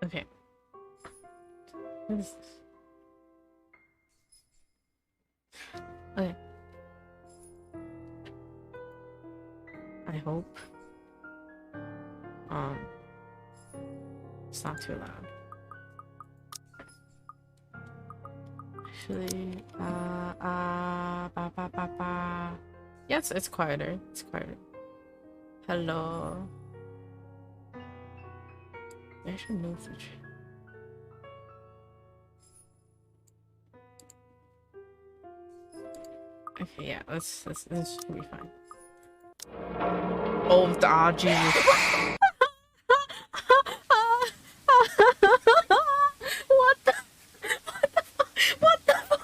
Okay. What is this? Okay. I hope um it's not too loud. Actually, ba, ba, ba, ba. Yeah, it's quieter. It's quieter. Hello. I should move the tree. Okay, yeah, this should be fine. Oh, Jesus. What the? What the fuck?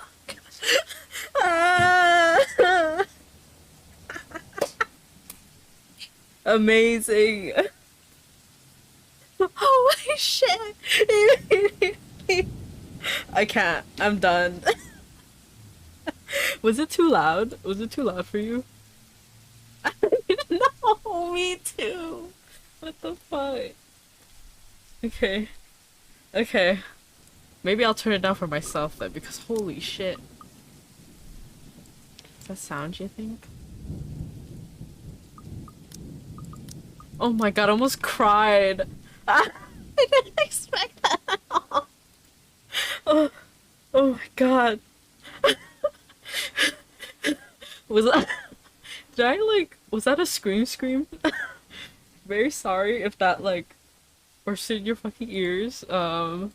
Amazing. Holy shit. I can't. I'm done. Was it too loud? Was it too loud for you? No, me too. What the fuck? Okay. Okay. Maybe I'll turn it down for myself then, because holy shit. Is that sound, you think? Oh my god, I almost cried. I didn't expect that at all. Oh, oh my god. Was that... Did I, like... Was that a scream? Very sorry if that, like, burst in your fucking ears. Yeah,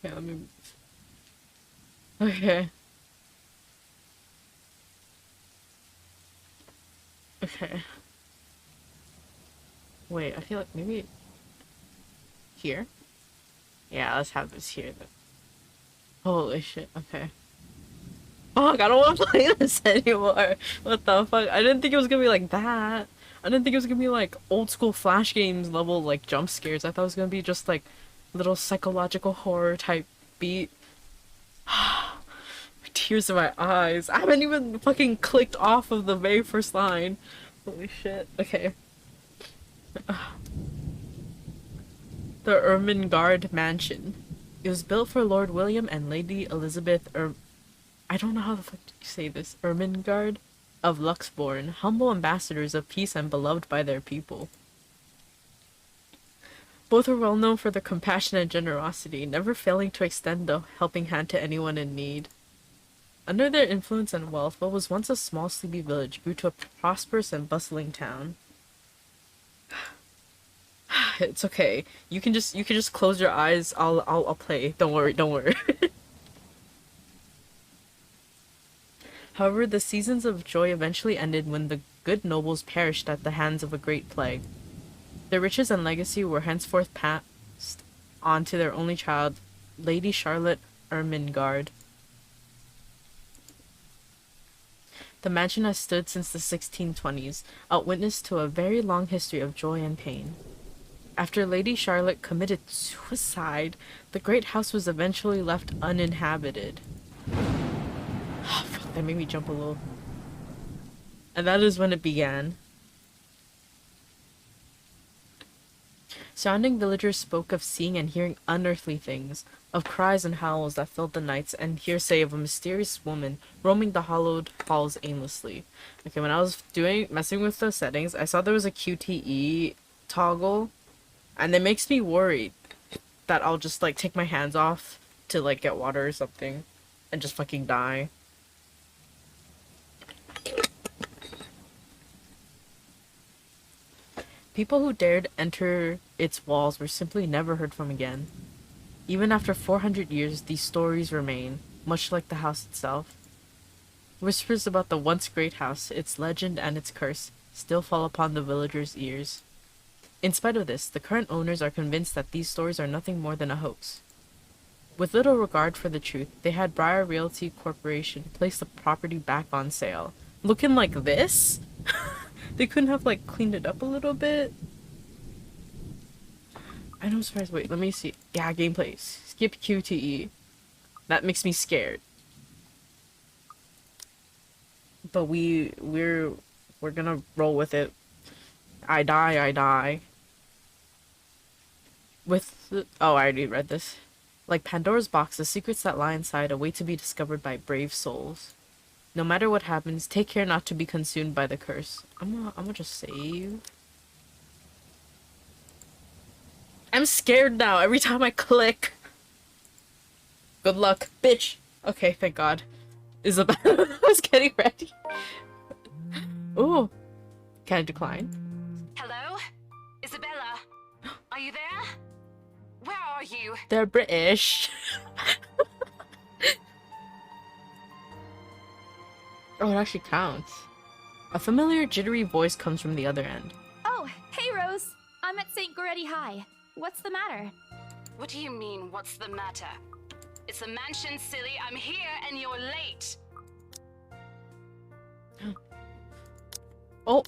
let me... Okay. Okay. Wait, I feel like maybe... Here? Yeah, let's have this here then. Holy shit, okay. Fuck, I don't want to play this anymore. What the fuck? I didn't think it was gonna be like that. I didn't think it was gonna be like old school Flash games level like jump scares. I thought it was gonna be just like little psychological horror type beat. Tears in my eyes. I haven't even fucking clicked off of the very first line. Holy shit. Okay. The Ermengarde Mansion. It was built for Lord William and Lady Elizabeth I don't know how the fuck you say this. Ermengarde of Luxbourne, humble ambassadors of peace and beloved by their people. Both were well known for their compassion and generosity, never failing to extend a helping hand to anyone in need. Under their influence and wealth, what was once a small sleepy village grew to a prosperous and bustling town. It's okay. You can just close your eyes. I'll play. Don't worry, don't worry. However, the seasons of joy eventually ended when the good nobles perished at the hands of a great plague. Their riches and legacy were henceforth passed on to their only child, Lady Charlotte Ermengarde. The mansion has stood since the 1620s, a witness to a very long history of joy and pain. After Lady Charlotte committed suicide, the great house was eventually left uninhabited. Oh, fuck, that made me jump a little. And that is when it began. Surrounding villagers spoke of seeing and hearing unearthly things, of cries and howls that filled the nights, and hearsay of a mysterious woman roaming the hollowed halls aimlessly. Okay, when I was messing with the settings, I saw there was a QTE toggle, and it makes me worried that I'll just like take my hands off to like get water or something and just fucking die. People who dared enter its walls were simply never heard from again. Even after 400 years, these stories remain, much like the house itself. Whispers about the once great house, its legend and its curse, still fall upon the villagers' ears. In spite of this, the current owners are convinced that these stories are nothing more than a hoax. With little regard for the truth, they had Briar Realty Corporation place the property back on sale. Looking like this? They couldn't have, like, cleaned it up a little bit? I know, surprised. Wait, let me see. Yeah, gameplay. Skip QTE. That makes me scared. But we're gonna roll with it. I die, I die. Oh, I already read this. Like Pandora's box, the secrets that lie inside await to be discovered by brave souls. No matter what happens, take care not to be consumed by the curse. I'm gonna just save. I'm scared now every time I click. Good luck, bitch. Okay, thank God. Isabella, I was getting ready. Ooh. Can I decline? Hello? Isabella? Are you there? Where are you? They're British. Oh, it actually counts. A familiar jittery voice comes from the other end. Oh, hey Rose. I'm at St. Goretti High. What's the matter? What do you mean, what's the matter? It's the mansion, silly. I'm here and you're late. Oh,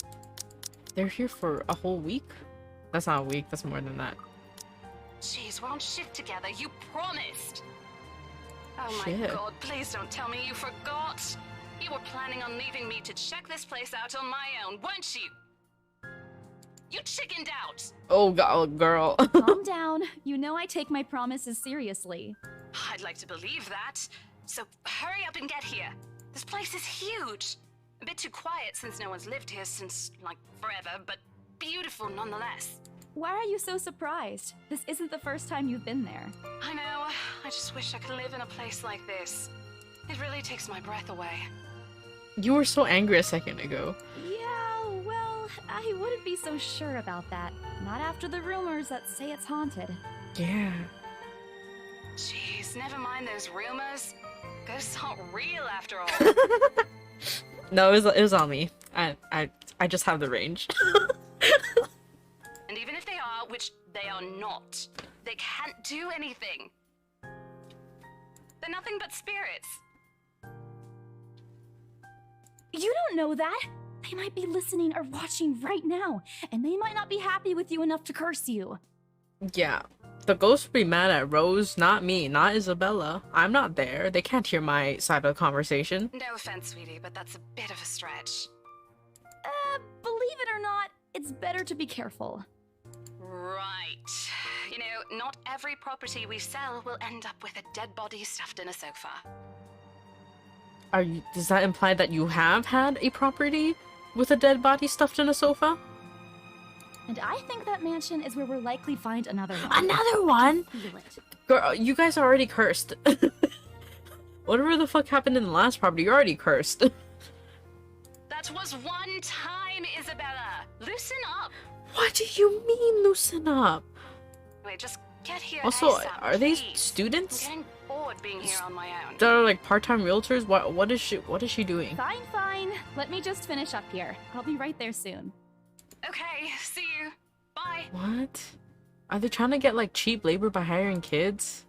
they're here for a whole week? That's not a week, that's more than that. Jeez, we're on shift together. You promised. Oh my Shit. God, please don't tell me you forgot. You were planning on leaving me to check this place out on my own, weren't you? You chickened out. Oh, God, girl. Calm down. You know I take my promises seriously. I'd like to believe that. So hurry up and get here. This place is huge. A bit too quiet since no one's lived here since, like, forever, but beautiful nonetheless. Why are you so surprised? This isn't the first time you've been there. I know. I just wish I could live in a place like this. It really takes my breath away. You were so angry a second ago. Yeah, well, I wouldn't be so sure about that. Not after the rumors that say it's haunted. Yeah. Jeez, never mind those rumors. Ghosts aren't real after all. No, it was on me. I just have the range. And even if they are, which they are not, they can't do anything. They're nothing but spirits. You don't know that. They might be listening or watching right now, and they might not be happy with you enough to curse you. Yeah. The ghosts would be mad at Rose, not me, not Isabella. I'm not there. They can't hear my side of the conversation. No offense, sweetie, but that's a bit of a stretch. Believe it or not, it's better to be careful. Right. You know, not every property we sell will end up with a dead body stuffed in a sofa. Does that imply that you have had a property with a dead body stuffed in a sofa? And I think that mansion is where we'll likely find another one. Another one? Feel it. Girl, you guys are already cursed. Whatever the fuck happened in the last property, you're already cursed. That was one time, Isabella. Loosen up. What do you mean, loosen up? Wait, just get here Also, ASAP, are they please. students? I'm getting bored being here on my own. They're like part-time realtors? What is she doing? Fine, fine. Let me just finish up here. I'll be right there soon. Okay, see you. Bye. What? Are they trying to get like cheap labor by hiring kids?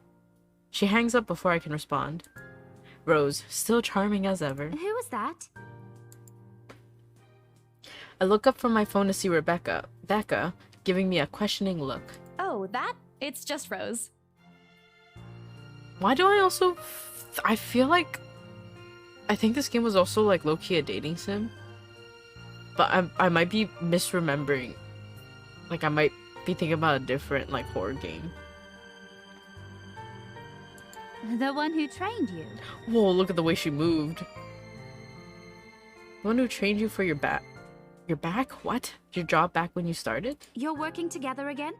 She hangs up before I can respond. Rose, still charming as ever. Who was that? I look up from my phone to see Rebecca, Becca, giving me a questioning look. Oh, that? It's just Rose. Why do I also... I feel like... I think this game was also like low-key a dating sim. But I might be misremembering. Like I might be thinking about a different like horror game. The one who trained you. Whoa, look at the way she moved. The one who trained you for your back. Your back? What? Your job back when you started? You're working together again?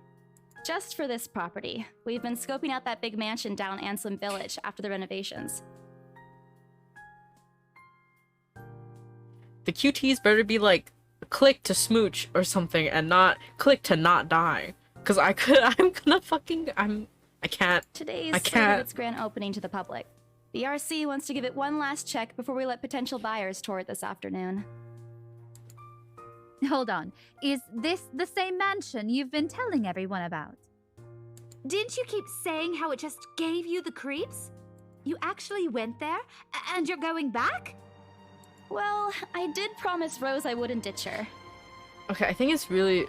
Just for this property. We've been scoping out that big mansion down Anselm Village after the renovations. The QTs better be like, click to smooch or something and not click to not die. Cause I can't. Today's I can't. its grand opening to the public. The RC wants to give it one last check before we let potential buyers tour it this afternoon. Hold on. Is this the same mansion you've been telling everyone about? Didn't you keep saying how it just gave you the creeps? You actually went there? And you're going back? Well, I did promise Rose I wouldn't ditch her. Okay, I think it's really...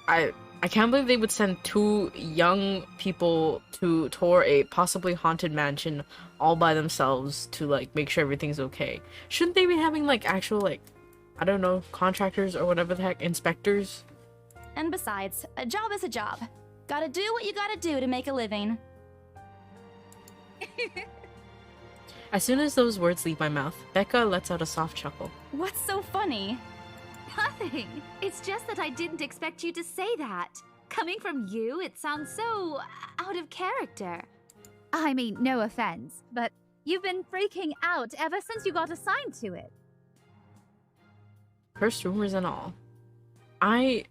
I can't believe they would send two young people to tour a possibly haunted mansion all by themselves to, like, make sure everything's okay. Shouldn't they be having, like, actual, like, I don't know, contractors or whatever the heck, inspectors? And besides, a job is a job. Gotta do what you gotta do to make a living. As soon as those words leave my mouth, Becca lets out a soft chuckle. What's so funny? Nothing. It's just that I didn't expect you to say that. Coming from you, it sounds so out of character. I mean, no offense, but you've been freaking out ever since you got assigned to it. Cursed rumors and all. I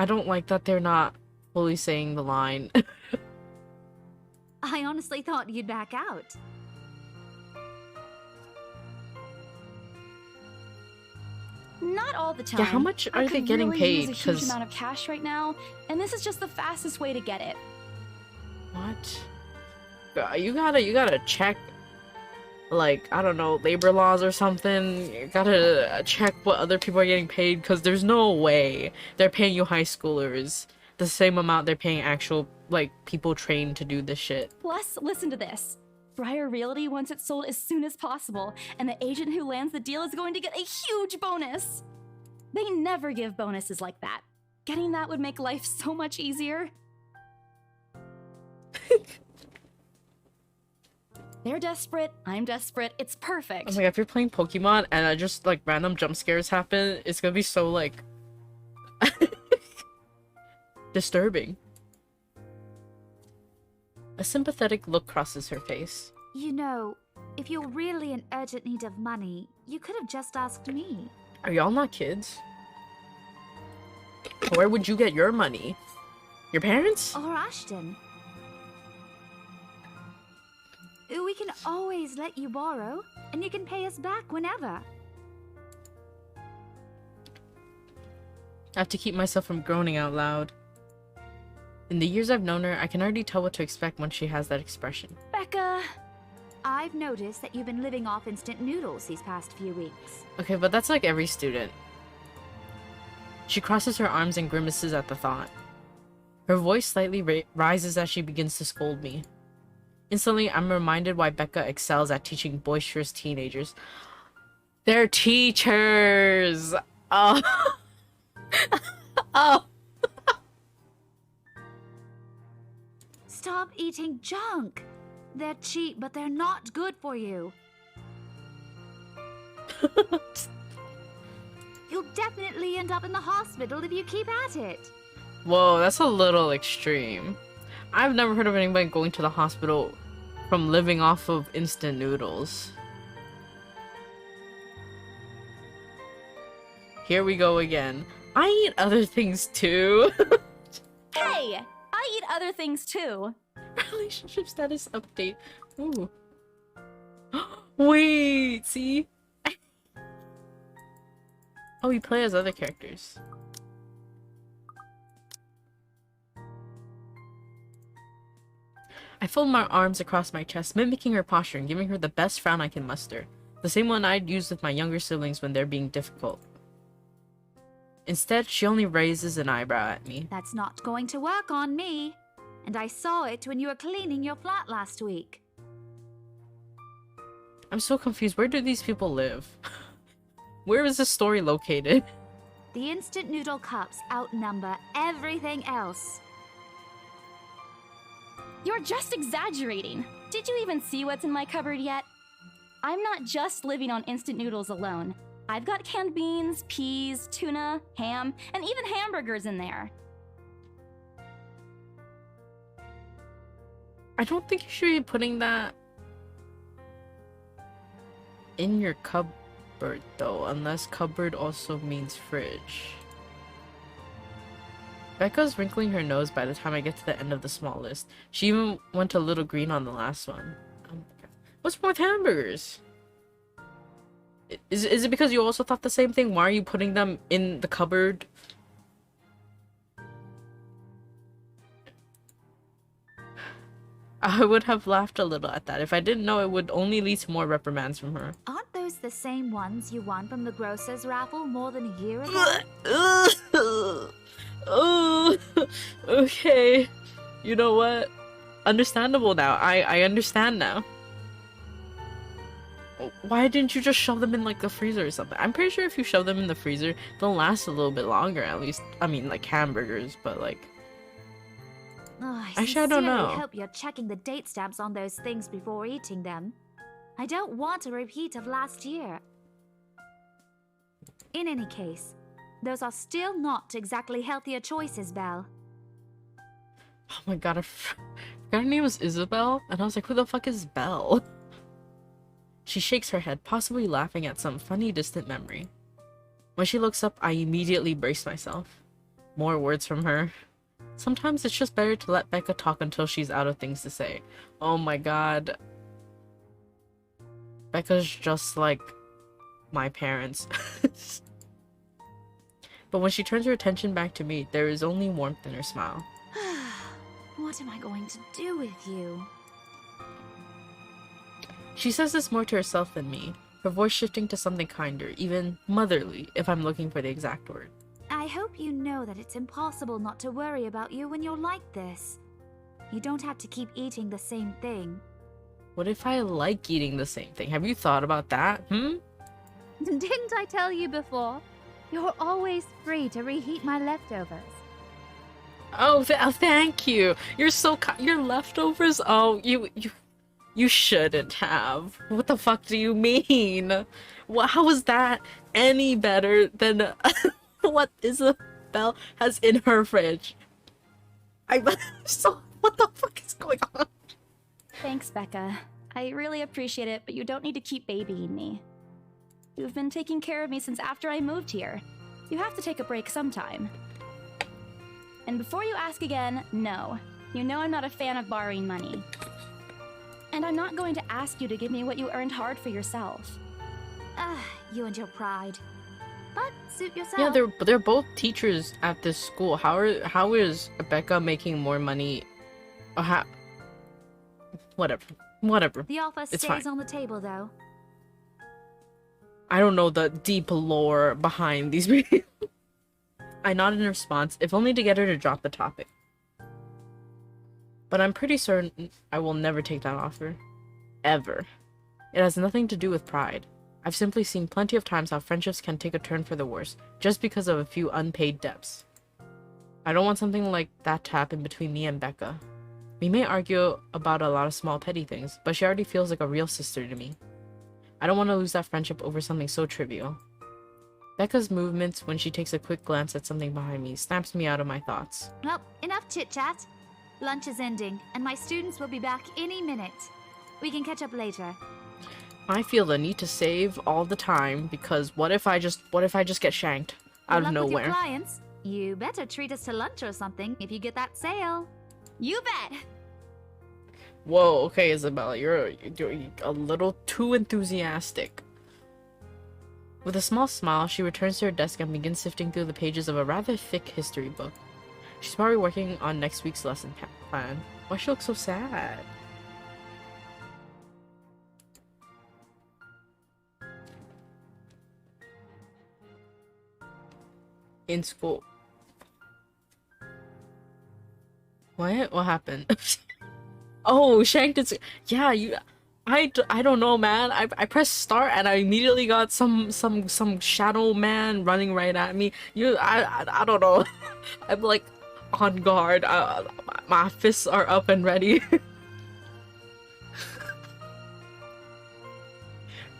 don't like that they're not fully saying the line. I honestly thought you'd back out. Not all the time. Yeah, how much I are they could getting really paid? Use a huge 'Cause- amount of cash right now, and this is just the fastest way to get it. What? You gotta check, like, I don't know, labor laws or something. You gotta check what other people are getting paid, because there's no way they're paying you high schoolers the same amount they're paying actual, like, people trained to do this shit. Plus, listen to this. Briar Realty wants it sold as soon as possible, and the agent who lands the deal is going to get a huge bonus. They never give bonuses like that. Getting that would make life so much easier. They're desperate, I'm desperate, it's perfect. Oh my god, if you're playing Pokemon and just, like, random jump scares happen, it's gonna be so, like, disturbing. A sympathetic look crosses her face. You know, if you're really in urgent need of money, you could have just asked me. Are y'all not kids? Where would you get your money? Your parents? Or Ashton. We can always let you borrow, and you can pay us back whenever. I have to keep myself from groaning out loud. In the years I've known her, I can already tell what to expect when she has that expression. Becca! I've noticed that you've been living off instant noodles these past few weeks. Okay, but that's like every student. She crosses her arms and grimaces at the thought. Her voice slightly rises as she begins to scold me. Instantly, I'm reminded why Becca excels at teaching boisterous teenagers. They're teachers! Oh. Oh. Stop eating junk! They're cheap, but they're not good for you. You'll definitely end up in the hospital if you keep at it. Whoa, that's a little extreme. I've never heard of anybody going to the hospital from living off of instant noodles. Here we go again. I eat other things too. Hey! I eat other things too. Relationship status update. Ooh. Wait, see? Oh, you play as other characters. I fold my arms across my chest, mimicking her posture and giving her the best frown I can muster. The same one I'd use with my younger siblings when they're being difficult. Instead, she only raises an eyebrow at me. That's not going to work on me. And I saw it when you were cleaning your flat last week. I'm so confused. Where do these people live? Where is this story located? The instant noodle cups outnumber everything else. You're just exaggerating. Did you even see what's in my cupboard yet? I'm not just living on instant noodles alone. I've got canned beans, peas, tuna, ham, and even hamburgers in there. I don't think you should be putting that in your cupboard though, unless cupboard also means fridge. Becca's wrinkling her nose by the time I get to the end of the small list. She even went a little green on the last one. Oh my god. What's wrong with hamburgers? Is it because you also thought the same thing? Why are you putting them in the cupboard? I would have laughed a little at that. If I didn't know, it would only lead to more reprimands from her. Aren't those the same ones you won from the grocer's raffle more than a year ago? Oh, okay. You know what? Understandable now. I understand now. Why didn't you just shove them in like the freezer or something? I'm pretty sure if you shove them in the freezer, they'll last a little bit longer at least. I mean, like hamburgers, but like... Oh, I Actually, I don't sincerely know. hope you're checking the date stamps on those things before eating them. I don't want a repeat of last year. In any case, those are still not exactly healthier choices, Belle. Oh my god, I forgot her name was Isabel, and I was like, who the fuck is Belle? She shakes her head, possibly laughing at some funny distant memory. When she looks up, I immediately brace myself. More words from her. Sometimes it's just better to let Becca talk until she's out of things to say. Oh my god. Becca's just like my parents. But when she turns her attention back to me, there is only warmth in her smile. What am I going to do with you? She says this more to herself than me, her voice shifting to something kinder, even motherly, if I'm looking for the exact word. I hope you know that it's impossible not to worry about you when you're like this. You don't have to keep eating the same thing. What if I like eating the same thing? Have you thought about that? Didn't I tell you before? You're always free to reheat my leftovers. Oh, thank you. You're so your leftovers. Oh, you shouldn't have. What the fuck do you mean? How is that any better than what Isabel has in her fridge? So what the fuck is going on? Thanks, Becca. I really appreciate it, but you don't need to keep babying me. You've been taking care of me since after I moved here. You have to take a break sometime. And before you ask again, no. You know I'm not a fan of borrowing money. And I'm not going to ask you to give me what you earned hard for yourself. You and your pride. But suit yourself. Yeah, they're both teachers at this school. How is Becca making more money? Whatever. The offer It's stays fine. on the table, though. I don't know the deep lore behind these people. I nod in response, if only to get her to drop the topic. But I'm pretty certain I will never take that offer. Ever. It has nothing to do with pride. I've simply seen plenty of times how friendships can take a turn for the worse, just because of a few unpaid debts. I don't want something like that to happen between me and Becca. We may argue about a lot of small petty things, but she already feels like a real sister to me. I don't want to lose that friendship over something so trivial. Becca's movements when she takes a quick glance at something behind me snaps me out of my thoughts. Well, enough chit-chat. Lunch is ending, and my students will be back any minute. We can catch up later. I feel the need to save all the time because what if I just get shanked out Good of luck with your nowhere? clients. You better treat us to lunch or something if you get that sale. You bet! Whoa, okay, Isabella, you're a little too enthusiastic. With a small smile, she returns to her desk and begins sifting through the pages of a rather thick history book. She's probably working on next week's lesson plan. Why she look so sad? In school. What? What happened? Oh, shanked it. Yeah, I don't know, man. I pressed start and I immediately got some shadow man running right at me. I don't know. I'm like on guard. My fists are up and ready.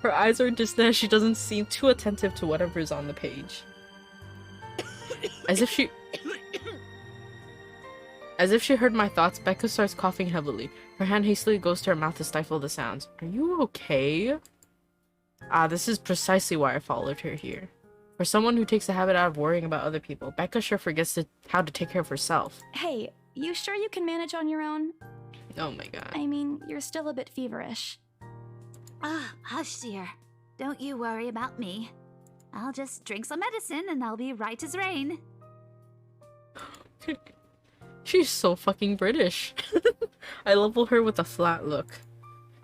Her eyes are distant. She doesn't seem too attentive to whatever is on the page. As if she heard my thoughts, Becca starts coughing heavily. Her hand hastily goes to her mouth to stifle the sounds. Are you okay? This is precisely why I followed her here. For someone who takes the habit out of worrying about other people, Becca sure forgets how to take care of herself. Hey, you sure you can manage on your own? Oh my god. I mean, you're still a bit feverish. Hush, dear. Don't you worry about me. I'll just drink some medicine and I'll be right as rain. She's so fucking British. I level her with a flat look.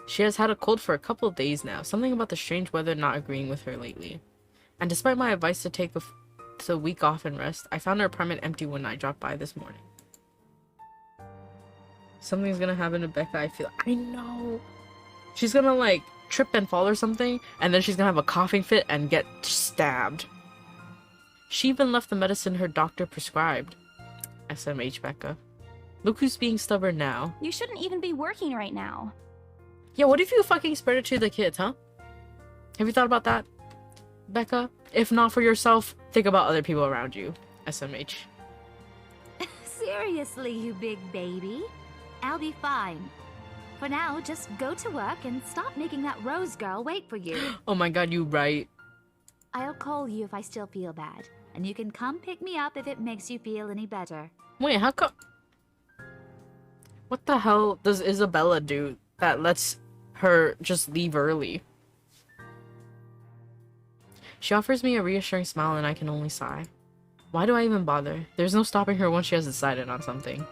She has had a cold for a couple of days now, something about the strange weather not agreeing with her lately. And despite my advice to take a week off and rest, I found her apartment empty when I dropped by this morning. Something's gonna happen to Becca, I feel. I know. She's gonna like trip and fall or something, and then she's gonna have a coughing fit and get stabbed. She even left the medicine her doctor prescribed. SMH, Becca. Look who's being stubborn now. You shouldn't even be working right now. Yeah, what if you fucking spread it to the kids, huh? Have you thought about that, Becca? If not for yourself, think about other people around you. SMH. Seriously, you big baby. I'll be fine. For now, just go to work and stop making that Rose girl wait for you. Oh my god, you right. I'll call you if I still feel bad, and you can come pick me up if it makes you feel any better. Wait, how come? What the hell does Isabella do that lets her just leave early? She offers me a reassuring smile and I can only sigh. Why do I even bother? There's no stopping her once she has decided on something.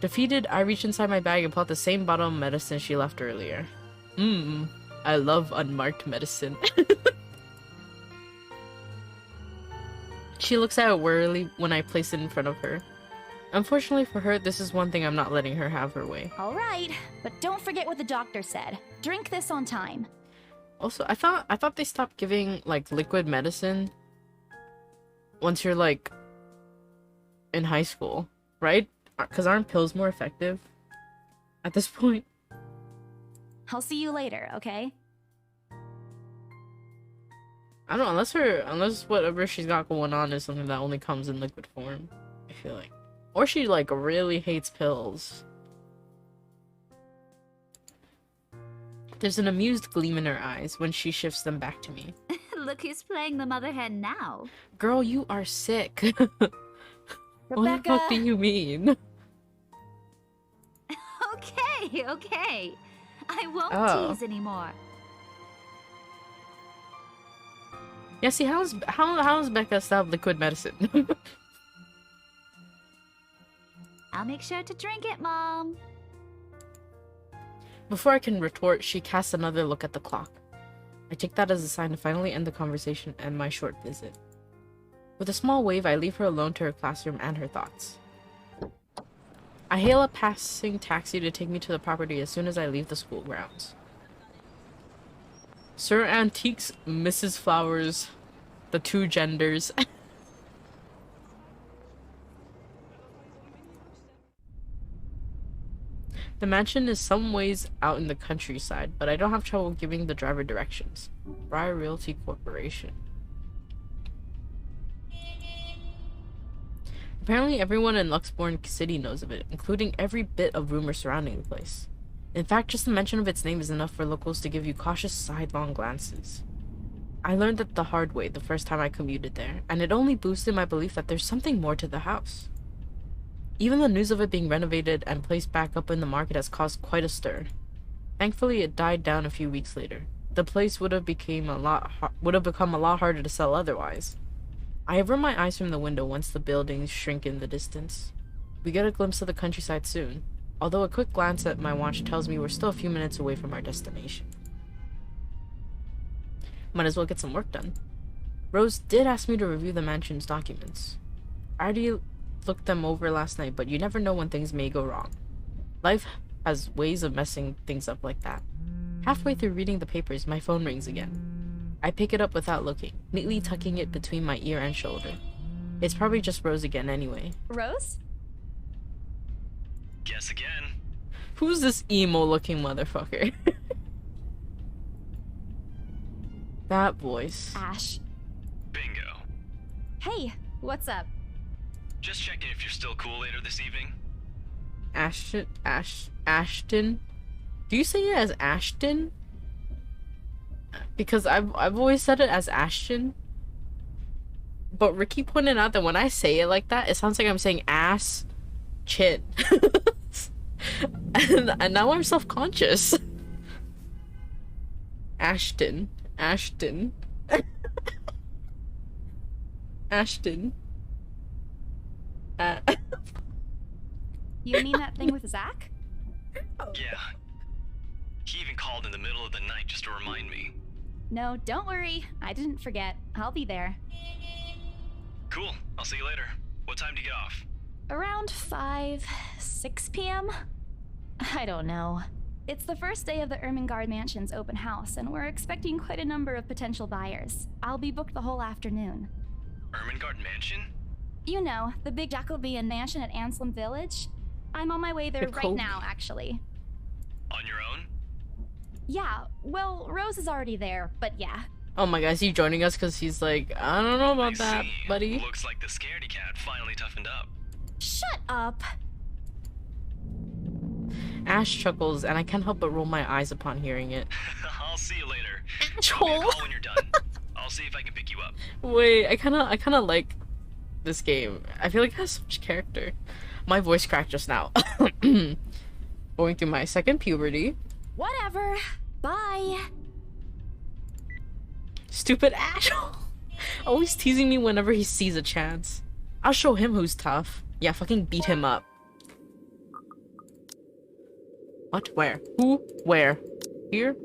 Defeated, I reach inside my bag and pull out the same bottle of medicine she left earlier. I love unmarked medicine. She looks at it warily when I place it in front of her. Unfortunately for her, this is one thing I'm not letting her have her way. All right, but don't forget what the doctor said. Drink this on time. Also, I thought they stopped giving like liquid medicine once you're like in high school, right? Because aren't pills more effective at this point? I'll see you later, okay? I don't know, unless whatever she's got going on is something that only comes in liquid form, I feel like. Or she like really hates pills. There's an amused gleam in her eyes when she shifts them back to me. Look who's playing the mother hen now. Girl, you are sick. What the fuck do you mean? Okay. I won't tease anymore. Yeah, see, how's Becca stopped liquid medicine? I'll make sure to drink it, Mom. Before I can retort, she casts another look at the clock. I take that as a sign to finally end the conversation and my short visit. With a small wave, I leave her alone to her classroom and her thoughts. I hail a passing taxi to take me to the property as soon as I leave the school grounds. Sir Antiques, Mrs. Flowers, the two genders. The mansion is some ways out in the countryside, but I don't have trouble giving the driver directions. Briar Realty Corporation. Apparently everyone in Luxborn City knows of it, including every bit of rumor surrounding the place. In fact, just the mention of its name is enough for locals to give you cautious sidelong glances. I learned that the hard way the first time I commuted there, and it only boosted my belief that there's something more to the house. Even the news of it being renovated and placed back up in the market has caused quite a stir. Thankfully, it died down a few weeks later. The place would have become a lot harder to sell otherwise. I avert my eyes from the window once the buildings shrink in the distance. We get a glimpse of the countryside soon, although a quick glance at my watch tells me we're still a few minutes away from our destination. Might as well get some work done. Rose did ask me to review the mansion's documents. I already looked them over last night, but you never know when things may go wrong. Life has ways of messing things up like that. Halfway through reading the papers, my phone rings again. I pick it up without looking, neatly tucking it between my ear and shoulder. It's probably just Rose again anyway. Rose? Guess again. Who's this emo-looking motherfucker? That voice. Ash. Bingo. Hey, what's up? Just checking if you're still cool later this evening. Ashton? Do you say it as Ashton? Because I've always said it as Ashton. But Ricky pointed out that when I say it like that, it sounds like I'm saying ass chin. and now I'm self-conscious. Ashton. Ashton. You mean that thing with Zach? Yeah. He even called in the middle of the night just to remind me. No, don't worry. I didn't forget. I'll be there. Cool. I'll see you later. What time do you get off? Around 6 p.m.? I don't know. It's the first day of the Ermengarde Mansion's open house, and we're expecting quite a number of potential buyers. I'll be booked the whole afternoon. Ermengarde Mansion? You know, the big Jacobean mansion at Anselm Village. I'm on my way there right Nicole? now, actually. On your own? Yeah, well, Rose is already there, but yeah. Oh my god, is he joining us because he's like, I don't know about that, see. buddy. Looks like the scaredy cat finally toughened up. Shut up! Ash chuckles, and I can't help but roll my eyes upon hearing it. I'll see you later. Asshole. Give me a call when you're done. I'll see if I can pick you up. Wait, I kinda like this game. I feel like it has so much character. My voice cracked just now. Going through my second puberty. Whatever. Bye. Stupid Ash. Always teasing me whenever he sees a chance. I'll show him who's tough. Yeah, fucking beat him up. What? Where? Who? Where? Here?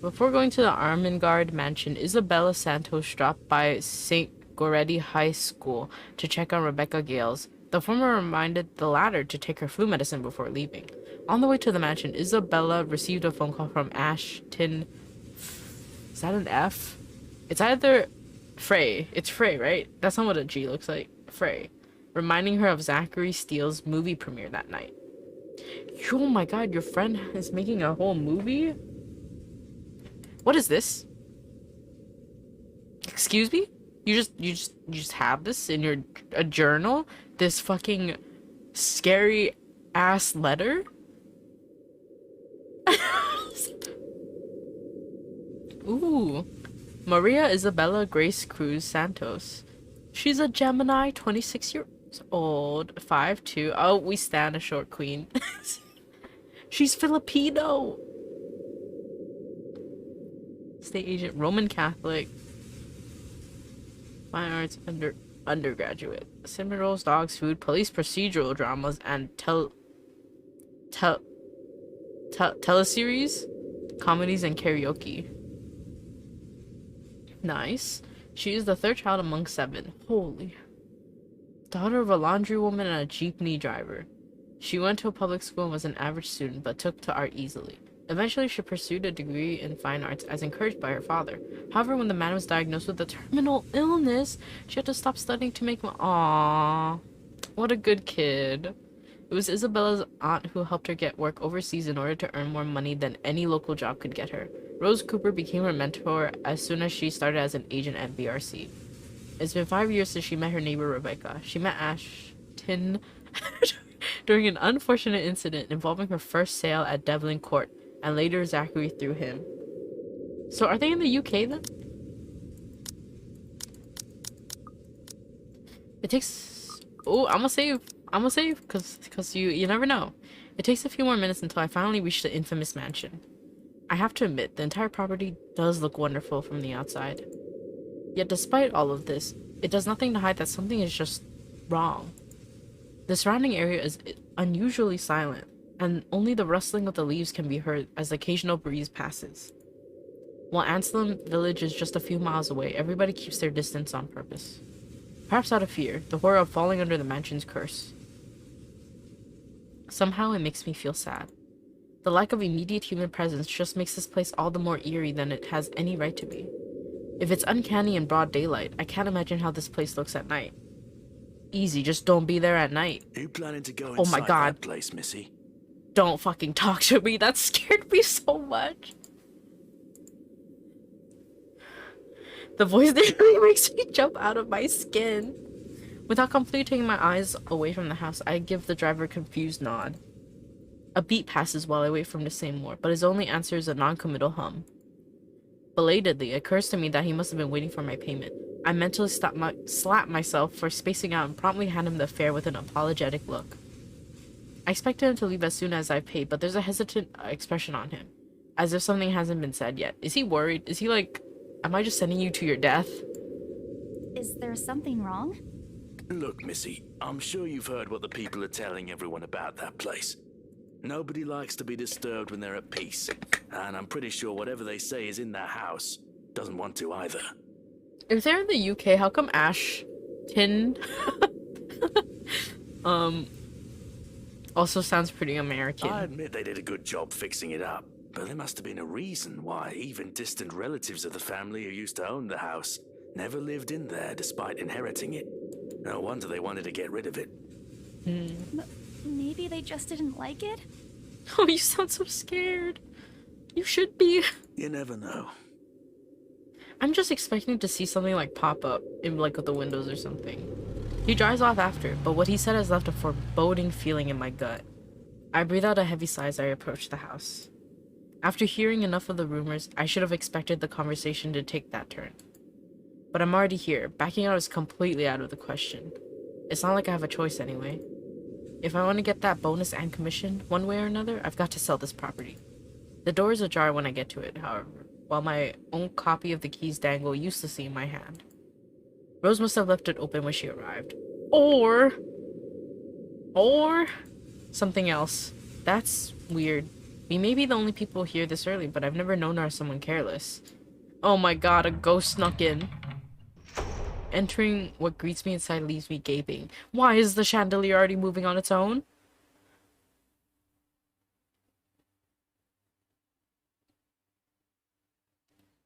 Before going to the Armengard mansion, Isabella Santos dropped by St. Goretti High School to check on Rebecca Gales. The former reminded the latter to take her flu medicine before leaving. On the way to the mansion, Isabella received a phone call from Ashton. Is that an F? It's either Frey. It's Frey, right? That's not what a G looks like. Frey. Reminding her of Zachary Steele's movie premiere that night. Oh my god, your friend is making a whole movie? What is this? Excuse me? You just have this in your a journal? This fucking scary ass letter? Ooh. Maria Isabella Grace Cruz Santos. She's a Gemini, 26 years old, 5'2". Oh, we stand a short queen. She's Filipino. State agent, Roman Catholic. Fine arts undergraduate. Cinnamon rolls, dogs, food, police procedural dramas, and teleseries, comedies, and karaoke. Nice. She is the third child among 7. Holy. Daughter of a laundrywoman and a jeepney driver. She went to a public school and was an average student, but took to art easily. Eventually, she pursued a degree in fine arts as encouraged by her father. However, when the man was diagnosed with a terminal illness, she had to stop studying to make Aww. What a good kid. It was Isabella's aunt who helped her get work overseas in order to earn more money than any local job could get her. Rose Cooper became her mentor as soon as she started as an agent at BRC. It's been 5 years since she met her neighbor Rebecca. She met Ashton during an unfortunate incident involving her first sale at Devlin Court, and later Zachary through him. So are they in the UK then? It takes... Oh, I'm gonna save, because you never know. It takes a few more minutes until I finally reach the infamous mansion. I have to admit, the entire property does look wonderful from the outside. Yet despite all of this, it does nothing to hide that something is just wrong. The surrounding area is unusually silent, and only the rustling of the leaves can be heard as the occasional breeze passes. While Anselm village is just a few miles away, everybody keeps their distance on purpose. Perhaps out of fear, the horror of falling under the mansion's curse. Somehow it makes me feel sad. The lack of immediate human presence just makes this place all the more eerie than it has any right to be. If it's uncanny in broad daylight, I can't imagine how this place looks at night. Easy, just don't be there at night. You planning to go Oh inside my god. that place, Missy? Don't fucking talk to me, that scared me so much. The voice literally makes me jump out of my skin. Without completely taking my eyes away from the house, I give the driver a confused nod. A beat passes while I wait for him to say more, but his only answer is a non-committal hum. Belatedly, it occurs to me that he must have been waiting for my payment. I mentally slap myself for spacing out and promptly hand him the fare with an apologetic look. I expected him to leave as soon as I paid, but there's a hesitant expression on him, as if something hasn't been said yet. Is he worried? Is he like, am I just sending you to your death? Is there something wrong? Look, Missy, I'm sure you've heard what the people are telling everyone about that place. Nobody likes to be disturbed when they're at peace, and I'm pretty sure whatever they say is in that house doesn't want to either. If they're in the UK, how come Ashton also sounds pretty American? I admit they did a good job fixing it up, but there must have been a reason why even distant relatives of the family who used to own the house never lived in there despite inheriting it. No wonder they wanted to get rid of it. Maybe they just didn't like it? Oh, you sound so scared. You should be. You never know. I'm just expecting to see something like pop up in like the windows or something. He drives off after, but what he said has left a foreboding feeling in my gut. I breathe out a heavy sigh as I approach the house. After hearing enough of the rumors, I should have expected the conversation to take that turn. But I'm already here. Backing out is completely out of the question. It's not like I have a choice anyway. If I want to get that bonus and commission, one way or another, I've got to sell this property. The door is ajar when I get to it, however, while my own copy of the keys dangle uselessly in my hand. Rose must have left it open when she arrived. Or something else. That's weird. We may be the only people here this early, but I've never known her as someone careless. Oh my god, a ghost snuck in. Entering what greets me inside leaves me gaping. Why is the chandelier already moving on its own?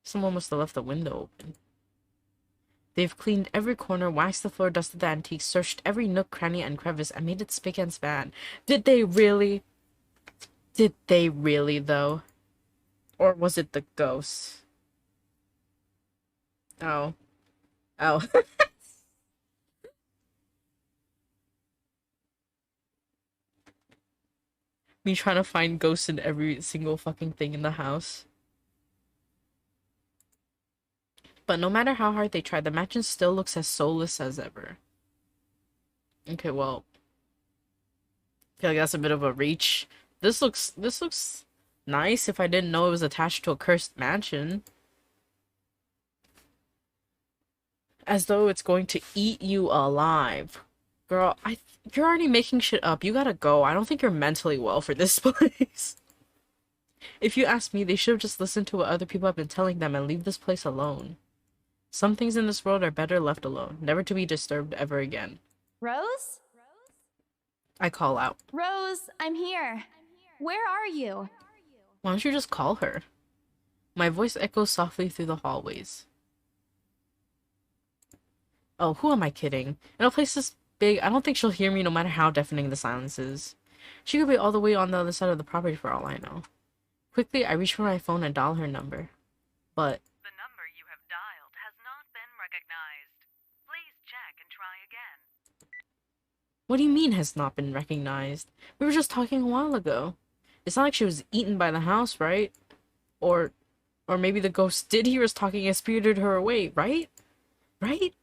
Someone must have left the window open. They've cleaned every corner, waxed the floor, dusted the antiques, searched every nook, cranny, and crevice, and made it spick and span. Did they really? Did they really, though? Or was it the ghosts? Oh. Oh. Me trying to find ghosts in every single fucking thing in the house. But no matter how hard they try, the mansion still looks as soulless as ever. Okay, well. I feel like that's a bit of a reach. This looks nice if I didn't know it was attached to a cursed mansion. As though it's going to eat you alive. Girl, you're already making shit up. You gotta go. I don't think you're mentally well for this place. If you ask me, they should have just listened to what other people have been telling them and leave this place alone. Some things in this world are better left alone, never to be disturbed ever again. Rose? I call out. Rose, I'm here. Where are you? Why don't you just call her? My voice echoes softly through the hallways. Oh, who am I kidding? In a place this big, I don't think she'll hear me no matter how deafening the silence is. She could be all the way on the other side of the property for all I know. Quickly, I reach for my phone and dial her number. But the number you have dialed has not been recognized. Please check and try again. what do you mean has not been recognized? We were just talking a while ago. It's not like she was eaten by the house, right? Or maybe the ghost did hear us talking and spirited her away, right? Right?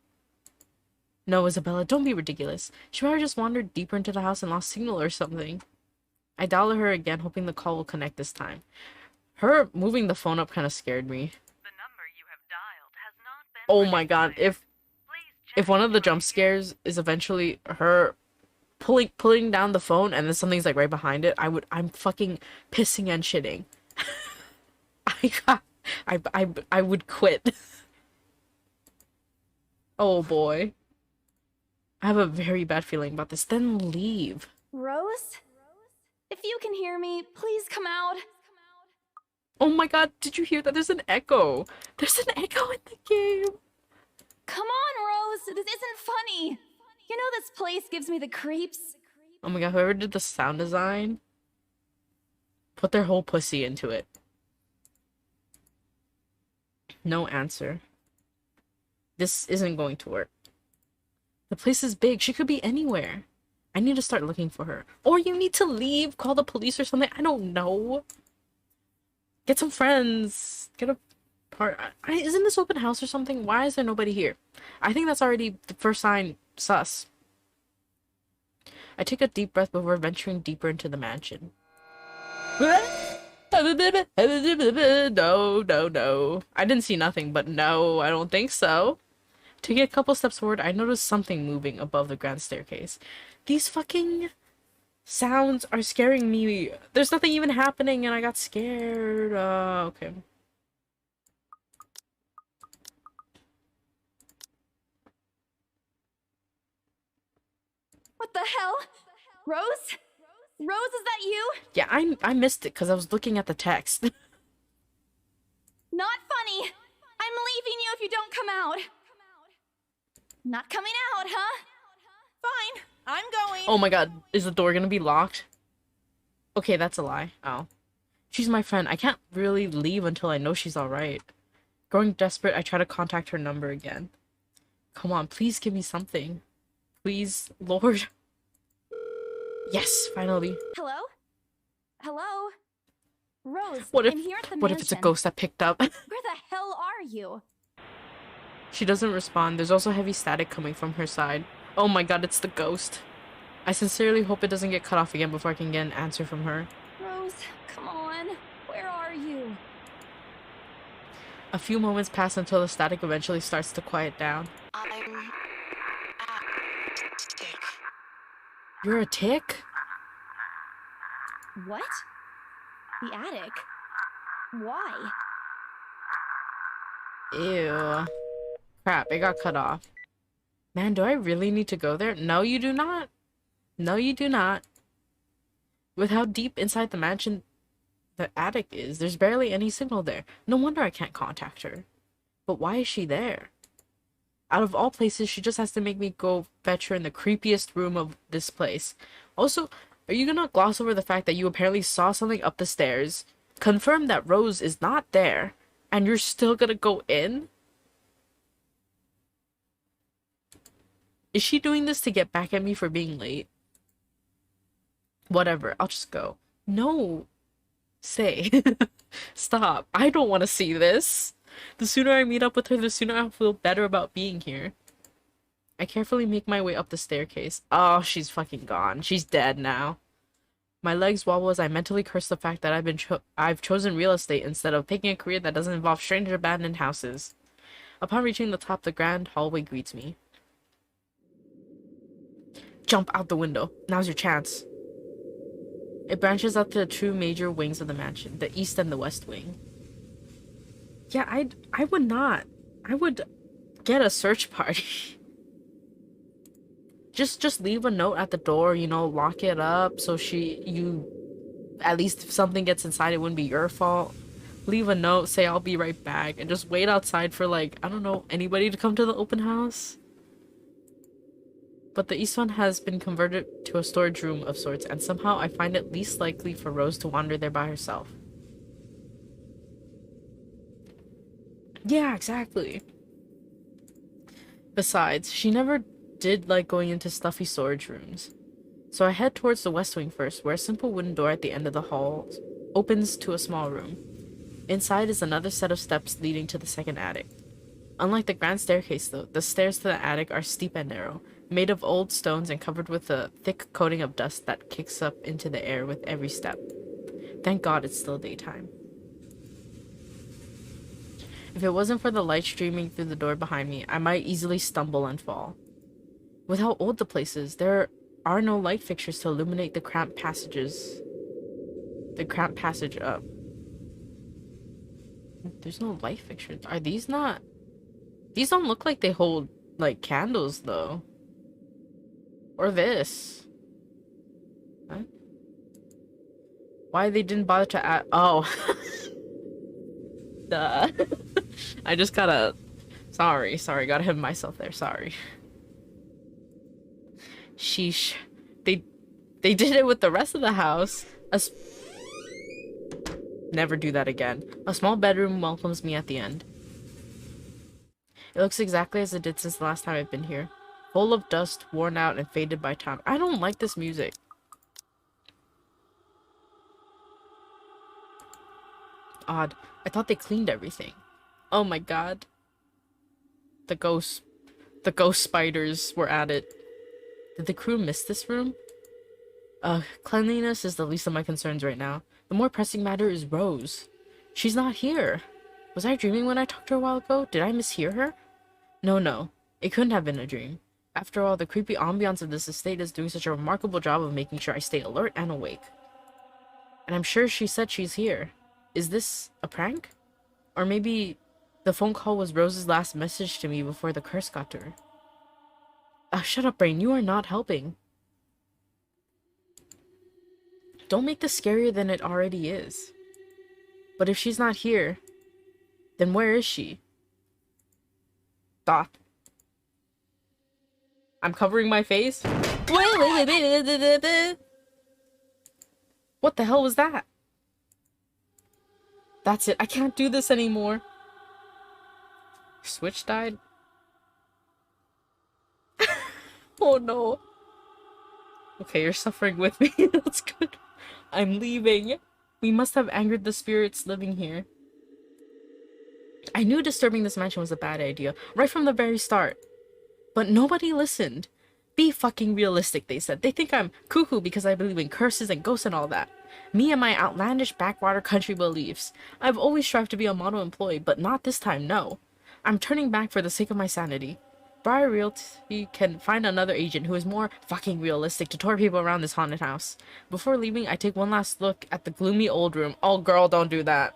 No, Isabella, don't be ridiculous. She probably just wandered deeper into the house and lost signal or something. I dial her again, hoping the call will connect this time. Her moving the phone up kind of scared me. The number you have dialed has not been Oh my god, recognized. if one of the jump scares is eventually her pulling down the phone and then something's like right behind it, I'm fucking pissing and shitting. I would quit. Oh boy. I have a very bad feeling about this. Then leave. Rose? If you can hear me, please come out. Oh my god, did you hear that? There's an echo. There's an echo in the game. Come on, Rose. This isn't funny. You know this place gives me the creeps. Oh my god, whoever did the sound design put their whole pussy into it. No answer. This isn't going to work. The place is big. She could be anywhere. I need to start looking for her. Or you need to leave, call the police or something. I don't know. Get some friends. Get a part. Isn't this open house or something? Why is there nobody here? I think that's already the first sign sus. I take a deep breath before venturing deeper into the mansion. No. I didn't see nothing, but no, I don't think so. Taking a couple steps forward, I noticed something moving above the grand staircase. These fucking sounds are scaring me. There's nothing even happening and I got scared. Okay. What the hell? Rose? Rose, is that you? Yeah, I missed it because I was looking at the text. Not funny. I'm leaving you if you don't come out. Not coming out, huh? Fine. I'm going. Oh my god, is the door gonna be locked? Okay, that's a lie. Oh. She's my friend. I can't really leave until I know she's alright. Growing desperate, I try to contact her number again. Come on, please give me something. Please, Lord. Yes, finally. Hello? Hello? Rose, What if I'm here at the what if it's a mansion. ghost that picked up? Where the hell are you? She doesn't respond. There's also heavy static coming from her side. Oh my god, it's the ghost. I sincerely hope it doesn't get cut off again before I can get an answer from her. Rose, come on. Where are you? A few moments pass until the static eventually starts to quiet down. I'm at tick. You're a tick? What? The attic? Why? Ew. Crap, it got cut off. Man, do I really need to go there? No, you do not. No, you do not. With how deep inside the mansion the attic is, there's barely any signal there. No wonder I can't contact her. But why is she there? Out of all places, she just has to make me go fetch her in the creepiest room of this place. Also, are you gonna gloss over the fact that you apparently saw something up the stairs, confirm that Rose is not there, and you're still gonna go in? Is she doing this to get back at me for being late? Whatever, I'll just go. No. Say. Stop. I don't want to see this. The sooner I meet up with her, the sooner I'll feel better about being here. I carefully make my way up the staircase. Oh, she's fucking gone. She's dead now. My legs wobble as I mentally curse the fact that I've chosen real estate instead of picking a career that doesn't involve strange abandoned houses. Upon reaching the top, the grand hallway greets me. Jump out the window. Now's your chance. It branches out to the two major wings of the mansion, the east and the west wing. Yeah, I would not. I would get a search party. Just leave a note at the door, you know, lock it up so at least if something gets inside, it wouldn't be your fault. Leave a note, say I'll be right back, and just wait outside for, like, I don't know, anybody to come to the open house. But the east one has been converted to a storage room of sorts, and somehow I find it least likely for Rose to wander there by herself. Yeah, exactly. Besides, she never did like going into stuffy storage rooms. So I head towards the west wing first, where a simple wooden door at the end of the hall opens to a small room. Inside is another set of steps leading to the second attic. Unlike the grand staircase though, the stairs to the attic are steep and narrow, made of old stones and covered with a thick coating of dust that kicks up into the air with every step. Thank God it's still daytime. If it wasn't for the light streaming through the door behind me, I might easily stumble and fall. With how old the place is, there are no light fixtures to illuminate the cramped passage up. There's no light fixtures. Are these not... These don't look like they hold, like, candles, though. Or this. Huh? Why they didn't bother to add... Oh. Duh. I just gotta... Sorry, gotta hit myself there, sorry. Sheesh. They did it with the rest of the house. Never do that again. A small bedroom welcomes me at the end. It looks exactly as it did since the last time I've been here. Full of dust, worn out, and faded by time. I don't like this music. Odd. I thought they cleaned everything. Oh my god. The ghost spiders were at it. Did the crew miss this room? Cleanliness is the least of my concerns right now. The more pressing matter is Rose. She's not here. Was I dreaming when I talked to her a while ago? Did I mishear her? No. It couldn't have been a dream. After all, the creepy ambiance of this estate is doing such a remarkable job of making sure I stay alert and awake. And I'm sure she said she's here. Is this a prank? Or maybe the phone call was Rose's last message to me before the curse got to her. Shut up, Brain. You are not helping. Don't make this scarier than it already is. But if she's not here, then where is she? Stop. I'm covering my face. What the hell was that? That's it. I can't do this anymore. Switch died? Oh no. Okay, you're suffering with me. That's good. I'm leaving. We must have angered the spirits living here. I knew disturbing this mansion was a bad idea, right from the very start. But nobody listened. Be fucking realistic, they said. They think I'm cuckoo because I believe in curses and ghosts and all that. Me and my outlandish backwater country beliefs. I've always strived to be a model employee, but not this time, no. I'm turning back for the sake of my sanity. Briar Realty can find another agent who is more fucking realistic to tour people around this haunted house. Before leaving, I take one last look at the gloomy old room. Oh, girl, don't do that.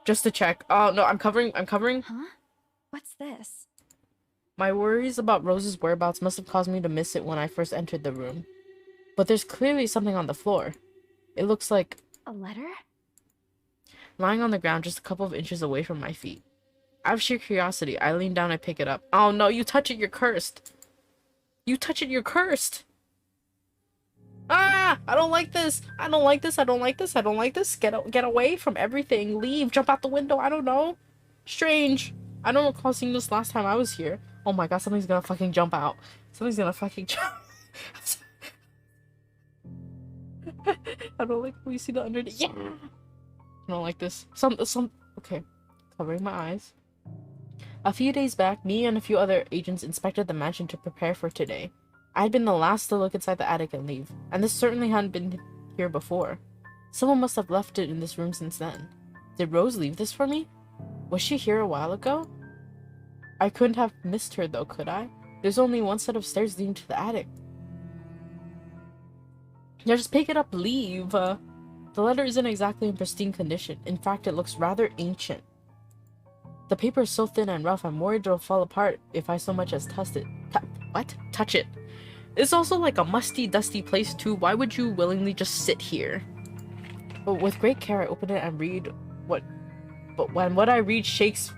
Just to check. Oh, no, I'm covering. Huh? What's this? My worries about Rose's whereabouts must have caused me to miss it when I first entered the room. But there's clearly something on the floor. It looks like... A letter? lying on the ground just a couple of inches away from my feet. Out of sheer curiosity, I lean down and pick it up. Oh no, you touch it, you're cursed. You touch it, you're cursed. Ah! I don't like this. I don't like this. I don't like this. I don't like this. Get away from everything. Leave. Jump out the window. I don't know. Strange. I don't recall seeing this last time I was here. Oh my god, something's gonna fucking jump out. Something's gonna fucking jump. I don't like when you see the underneath. Yeah! I don't like this. Okay. Covering my eyes. A few days back, me and a few other agents inspected the mansion to prepare for today. I had been the last to look inside the attic and leave, and this certainly hadn't been here before. Someone must have left it in this room since then. Did Rose leave this for me? Was she here a while ago? I couldn't have missed her though, could I? There's only one set of stairs leading to the attic. Yeah, just pick it up, leave. The letter isn't exactly in pristine condition. In fact, it looks rather ancient. The paper is so thin and rough, I'm worried it'll fall apart if I so much as touch it. Touch it. It's also like a musty, dusty place too. Why would you willingly just sit here? But with great care, I open it and read what... But when what I read shakes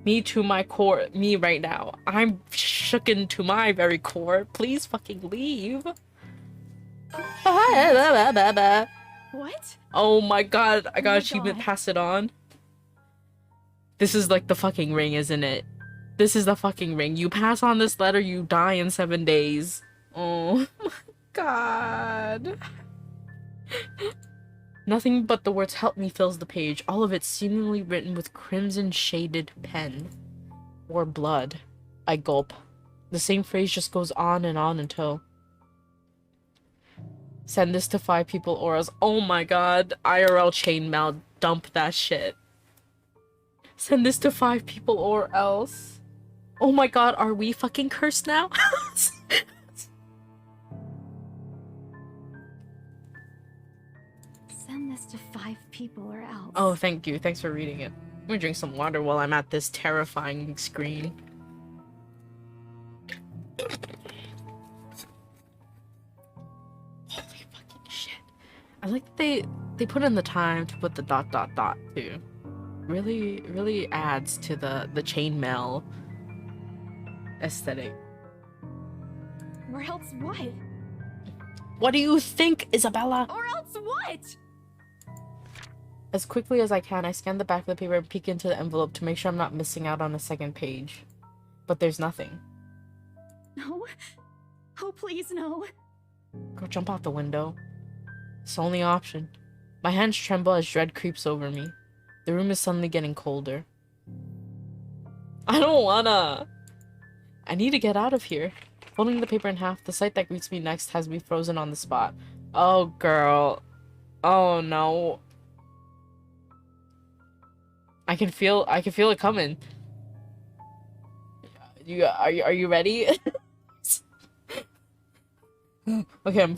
me to my core, me right now. I'm shooken to my very core. Please fucking leave. What? Oh my god, I got my achievement, God. pass it on. This is like the fucking ring, isn't it? This is the fucking ring. You pass on this letter, you die in 7 days. Oh my god. Nothing but the words "help me" fills the page, all of it seemingly written with crimson shaded pen. Or blood. I gulp. The same phrase just goes on until... Send this to 5 people or else. Oh my god. IRL chainmail. Dump that shit. Send this to 5 people or else. Oh my god, are we fucking cursed now? Send this to 5 people or else. Oh, thank you. Thanks for reading it. I'm gonna drink some water while I'm at this terrifying screen. Holy fucking shit. I like that they put in the time to put the ... too. Really adds to the chainmail aesthetic. Or else what? What do you think, Isabella? Or else what? As quickly as I can, I scan the back of the paper and peek into the envelope to make sure I'm not missing out on a second page. But there's nothing. No. Oh, please, no. Go jump out the window. It's the only option. My hands tremble as dread creeps over me. The room is suddenly getting colder. I don't wanna. I need to get out of here. Folding the paper in half, the sight that greets me next has me frozen on the spot. Oh, girl. Oh, no. I can feel it coming. Are you ready? Okay,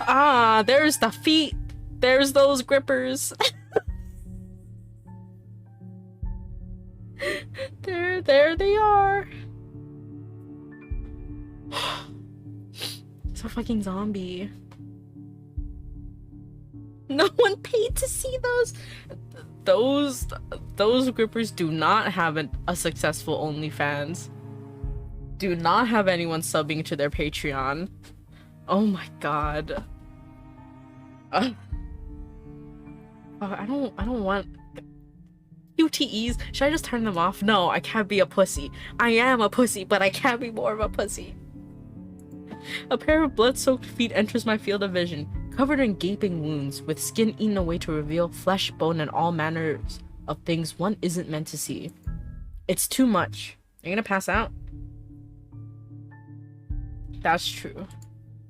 Ah, there's the feet. There's those grippers. There they are. It's a fucking zombie. No one paid to see those. Those grippers do not have a successful OnlyFans. do not have anyone subbing to their Patreon. Oh my god. I don't want QTEs. Should I just turn them off? No, I can't be a pussy. I am a pussy, but I can't be more of a pussy. A pair of blood-soaked feet enters my field of vision, covered in gaping wounds, with skin eaten away to reveal flesh, bone, and all manners of things one isn't meant to see. It's too much. Are you gonna pass out? That's true.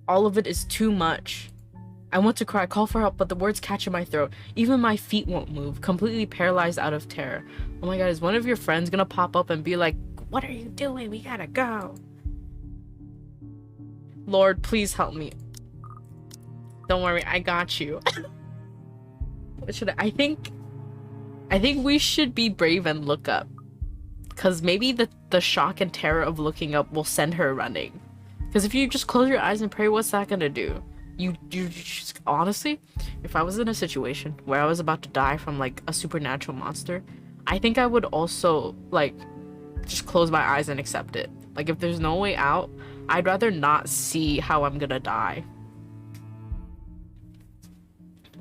All of it is too much. I want to cry, call for help, but the words catch in my throat. Even my feet won't move, completely paralyzed out of terror. Oh my god, is one of your friends gonna pop up and be like, "What are you doing? We gotta go." Lord, please help me. Don't worry, I got you. What should I think we should be brave and look up. Because maybe the shock and terror of looking up will send her running. Because if you just close your eyes and pray, what's that gonna do? You just, honestly, if I was in a situation where I was about to die from like a supernatural monster, I think I would also like just close my eyes and accept it. Like if there's no way out, I'd rather not see how I'm gonna die.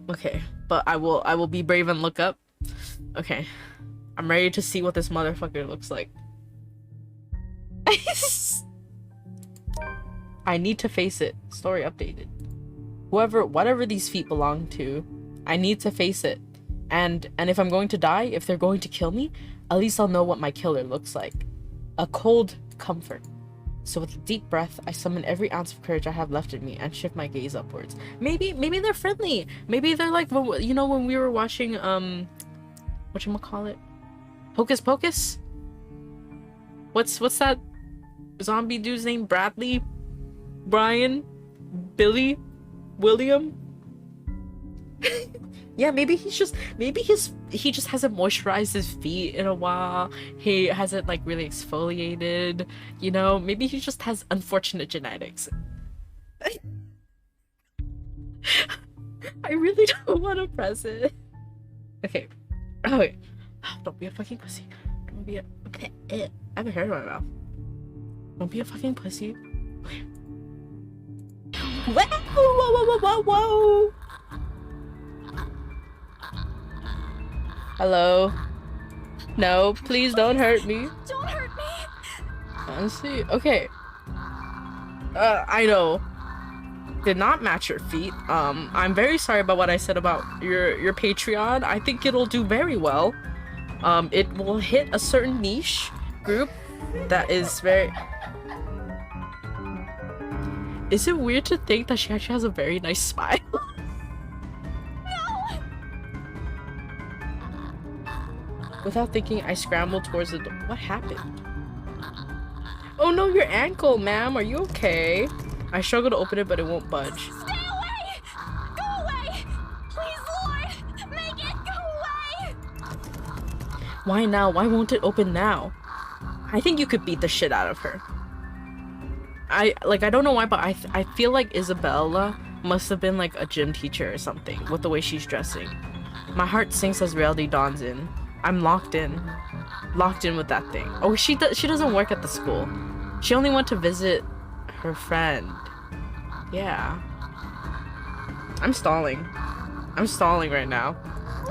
Okay, but I will be brave and look up. Okay, I'm ready to see what this motherfucker looks like. I need to face it. Story updated. Whatever these feet belong to, I need to face it. And if I'm going to die, if they're going to kill me, at least I'll know what my killer looks like. A cold comfort. So with a deep breath, I summon every ounce of courage I have left in me and shift my gaze upwards. Maybe they're friendly. Maybe they're like, you know, when we were watching whatchamacallit? Hocus Pocus? What's that zombie dude's name? Bradley? Brian? Billy? William? Yeah, maybe he just hasn't moisturized his feet in a while. He hasn't like really exfoliated, you know, maybe he just has unfortunate genetics. I really don't want to press it. Okay. Oh wait. Don't be a fucking pussy. Don't be a I have a hair in my mouth. Don't be a fucking pussy. Okay. Whoa. Hello? No, please don't hurt me. Don't hurt me! Honestly, okay. I know. Did not match your feet. I'm very sorry about what I said about your Patreon. I think it'll do very well. It will hit a certain niche group that is very... Is it weird to think that she actually has a very nice smile? Without thinking, I scrambled towards the door. What happened? Oh no, your ankle, ma'am. Are you okay? I struggle to open it, but it won't budge. Stay away! Go away! Please, Lord! Make it go away! Why now? Why won't it open now? I think you could beat the shit out of her. I don't know why, but I feel like Isabella must have been like a gym teacher or something with the way she's dressing. My heart sinks as reality dawns in. I'm locked in with that thing. Oh, she doesn't work at the school. She only went to visit her friend. Yeah. I'm stalling right now.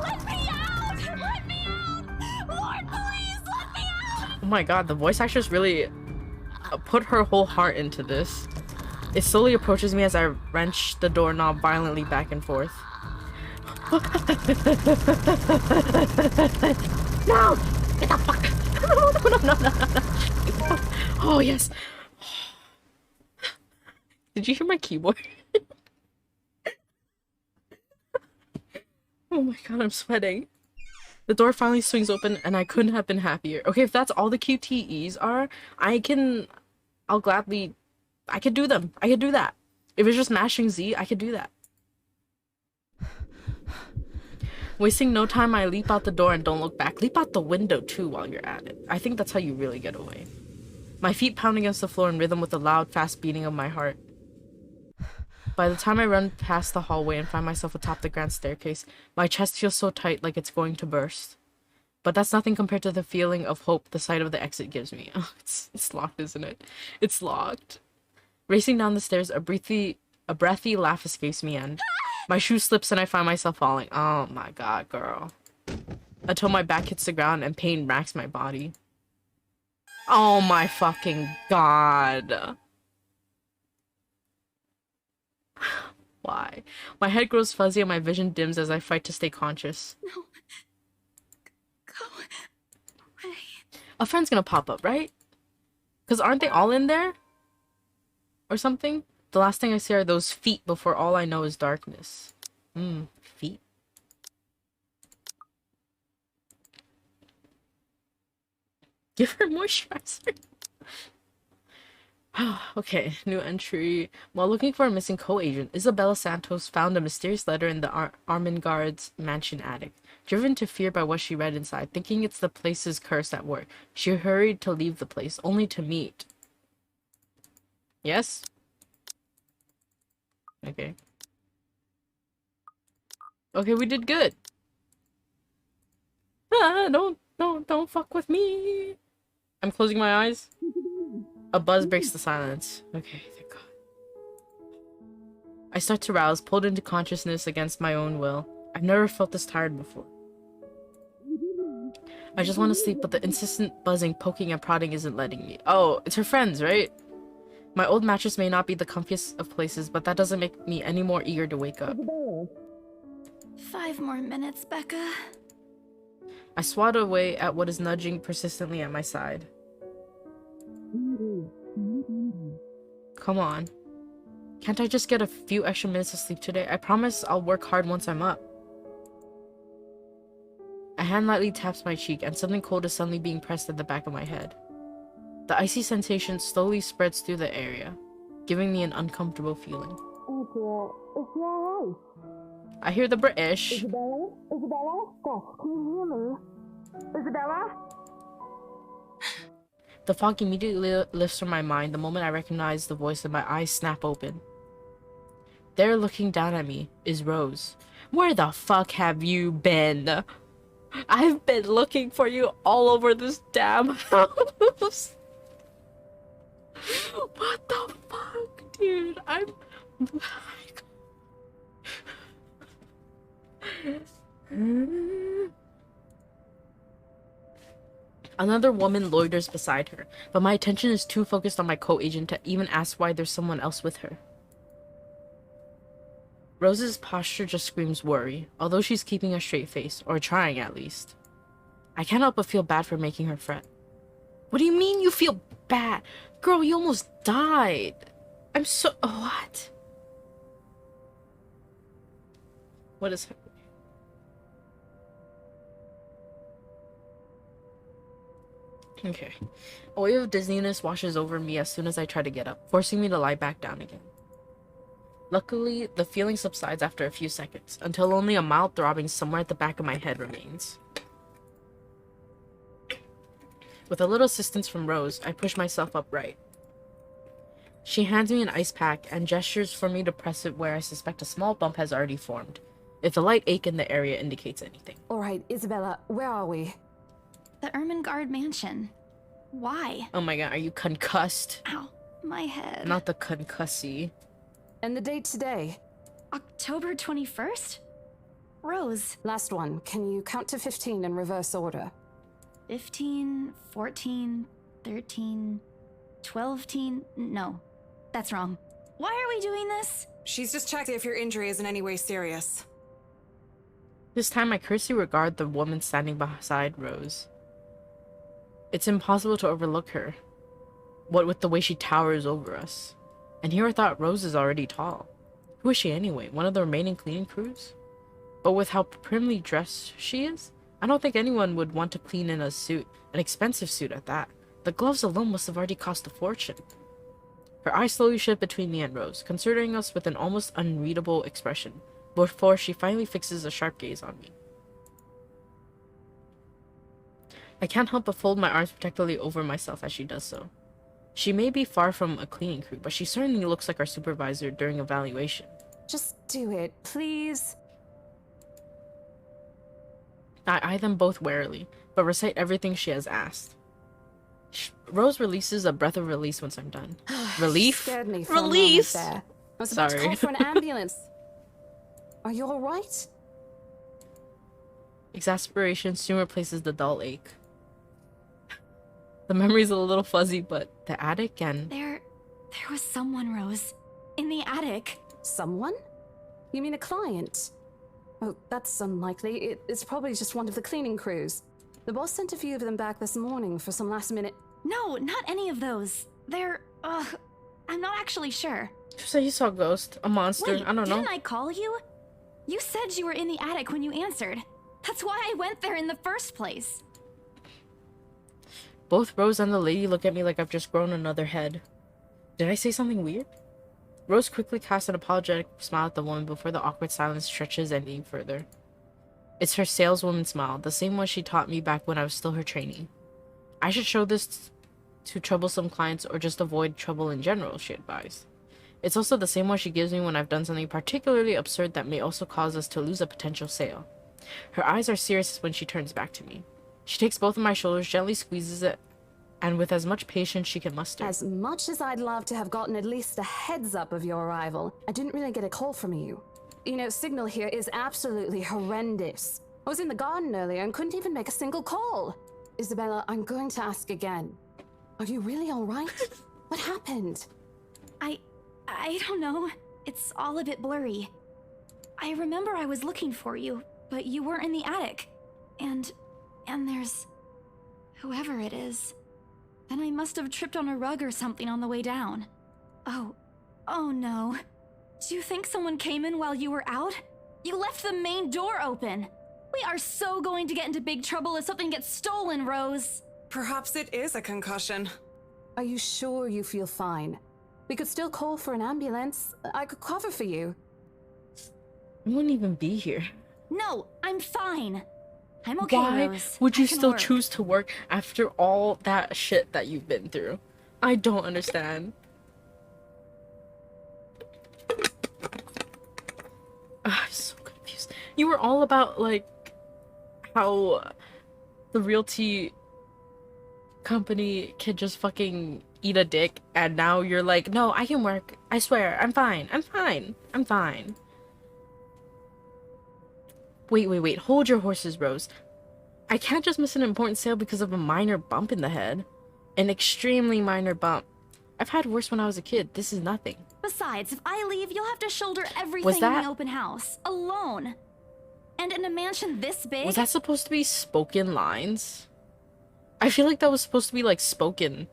Let me out! Let me out! Lord, please, let me out! Oh my god, the voice actress really put her whole heart into this. It slowly approaches me as I wrench the doorknob violently back and forth. No! Get the fuck! No. Oh, yes. Did you hear my keyboard? Oh my god, I'm sweating. The door finally swings open and I couldn't have been happier. Okay, if that's all the QTEs are, I could do them. I could do that. If it's just mashing Z, I could do that. Wasting no time, I leap out the door and don't look back. Leap out the window too while you're at it. I think that's how you really get away. My feet pound against the floor in rhythm with the loud, fast beating of my heart. By the time I run past the hallway and find myself atop the grand staircase, my chest feels so tight like it's going to burst. But that's nothing compared to the feeling of hope the sight of the exit gives me. Oh, it's locked, isn't it? It's locked. Racing down the stairs, a breathy laugh escapes me, and my shoe slips and I find myself falling. Oh my god, girl. Until my back hits the ground and pain racks my body. Oh my fucking god. Why? My head grows fuzzy and my vision dims as I fight to stay conscious. No. Go away. A friend's gonna pop up, right? Because aren't they all in there? Or something? The last thing I see are those feet before all I know is darkness. Feet. Give her moisturizer. Okay, new entry. While looking for a missing co-agent, Isabella Santos found a mysterious letter in the Armengard's mansion attic. Driven to fear by what she read inside, thinking it's the place's curse at work, she hurried to leave the place, only to meet... Yes? Okay. Okay, we did good. Ah, don't fuck with me. I'm closing my eyes. A buzz breaks the silence. Okay, thank God. I start to rouse, pulled into consciousness against my own will. I've never felt this tired before. I just want to sleep, but the insistent buzzing, poking, and prodding isn't letting me. Oh, it's her friends, right? My old mattress may not be the comfiest of places, but that doesn't make me any more eager to wake up. 5 more minutes, Becca. I swat away at what is nudging persistently at my side. Come on. Can't I just get a few extra minutes of sleep today? I promise I'll work hard once I'm up. A hand lightly taps my cheek, and something cold is suddenly being pressed at the back of my head. The icy sensation slowly spreads through the area, giving me an uncomfortable feeling. I hear the British. Isabella? Isabella? Stop. Can you hear me? Isabella? The fog immediately lifts from my mind the moment I recognize the voice and my eyes snap open. There, looking down at me, is Rose. Where the fuck have you been? I've been looking for you all over this damn house. What the fuck, dude? Another woman loiters beside her, but my attention is too focused on my co-agent to even ask why there's someone else with her. Rose's posture just screams worry, although she's keeping a straight face, or trying at least. I can't help but feel bad for making her fret. What do you mean you feel bad? Girl, you almost died. I'm so... What? What is her... Okay. A wave of dizziness washes over me as soon as I try to get up, forcing me to lie back down again. Luckily, the feeling subsides after a few seconds, until only a mild throbbing somewhere at the back of my head remains. With a little assistance from Rose, I push myself upright. She hands me an ice pack and gestures for me to press it where I suspect a small bump has already formed, if the light ache in the area indicates anything. Alright, Isabella, where are we? The Ermengarde mansion. Why? Oh my god, are you concussed? Ow, my head. Not the concussy. And the date today? October 21st? Rose. Last one. Can you count to 15 in reverse order? 15, 14, 13, 12 teen. No, that's wrong. Why are we doing this? She's just checked if your injury is in any way serious. This time I curiously regard the woman standing beside Rose. It's impossible to overlook her, what with the way she towers over us. And here I thought Rose is already tall. Who is she anyway? One of the remaining cleaning crews? But with how primly dressed she is, I don't think anyone would want to clean in a suit, an expensive suit at that. The gloves alone must have already cost a fortune. Her eyes slowly shift between me and Rose, considering us with an almost unreadable expression, before she finally fixes a sharp gaze on me. I can't help but fold my arms protectively over myself as she does so. She may be far from a cleaning crew, but she certainly looks like our supervisor during evaluation. Just do it, please. I eye them both warily, but recite everything she has asked. Rose releases a breath of release once I'm done. Relief? Scared me for a moment Release! there. I was about to Sorry. call for an ambulance. Are you all right? Exasperation soon replaces the dull ache. The memory's a little fuzzy, but the attic and... There was someone, Rose. In the attic. Someone? You mean a client? Oh, that's unlikely. It's probably just one of the cleaning crews. The boss sent a few of them back this morning for some last minute... No, not any of those. I'm not actually sure. You say you saw a ghost, a monster, Wait, I don't know. didn't I call you? You said you were in the attic when you answered. That's why I went there in the first place. Both Rose and the lady look at me like I've just grown another head. Did I say something weird? Rose quickly casts an apologetic smile at the woman before the awkward silence stretches any further. It's her saleswoman smile, the same one she taught me back when I was still her trainee. I should show this to troublesome clients or just avoid trouble in general, she advised. It's also the same one she gives me when I've done something particularly absurd that may also cause us to lose a potential sale. Her eyes are serious when she turns back to me. She takes both of my shoulders, gently squeezes it, and with as much patience she can muster. As much as I'd love to have gotten at least a heads up of your arrival, I didn't really get a call from you. You know, signal here is absolutely horrendous. I was in the garden earlier and couldn't even make a single call. Isabella, I'm going to ask again. Are you really all right? What happened? I don't know. It's all a bit blurry. I remember I was looking for you, but you weren't in the attic. And there's... whoever it is. Then I must have tripped on a rug or something on the way down. Oh no. Do you think someone came in while you were out? You left the main door open. We are so going to get into big trouble if something gets stolen, Rose. Perhaps it is a concussion. Are you sure you feel fine? We could still call for an ambulance. I could cover for you. I wouldn't even be here. No, I'm fine. I'm okay, Why Rose. would you I can still work. choose to work after all that shit that you've been through? I don't understand. I'm so confused. You were all about, like, how the realty company can just fucking eat a dick, and now you're like, no, I can work. I swear, I'm fine. I'm fine. I'm fine. Wait. Hold your horses, Rose. I can't just miss an important sale because of a minor bump in the head. An extremely minor bump. I've had worse when I was a kid. This is nothing. Besides, if I leave, you'll have to shoulder everything Was in that- the open house, alone. And in a mansion this big? Was that supposed to be spoken lines? I feel like that was supposed to be, like, spoken.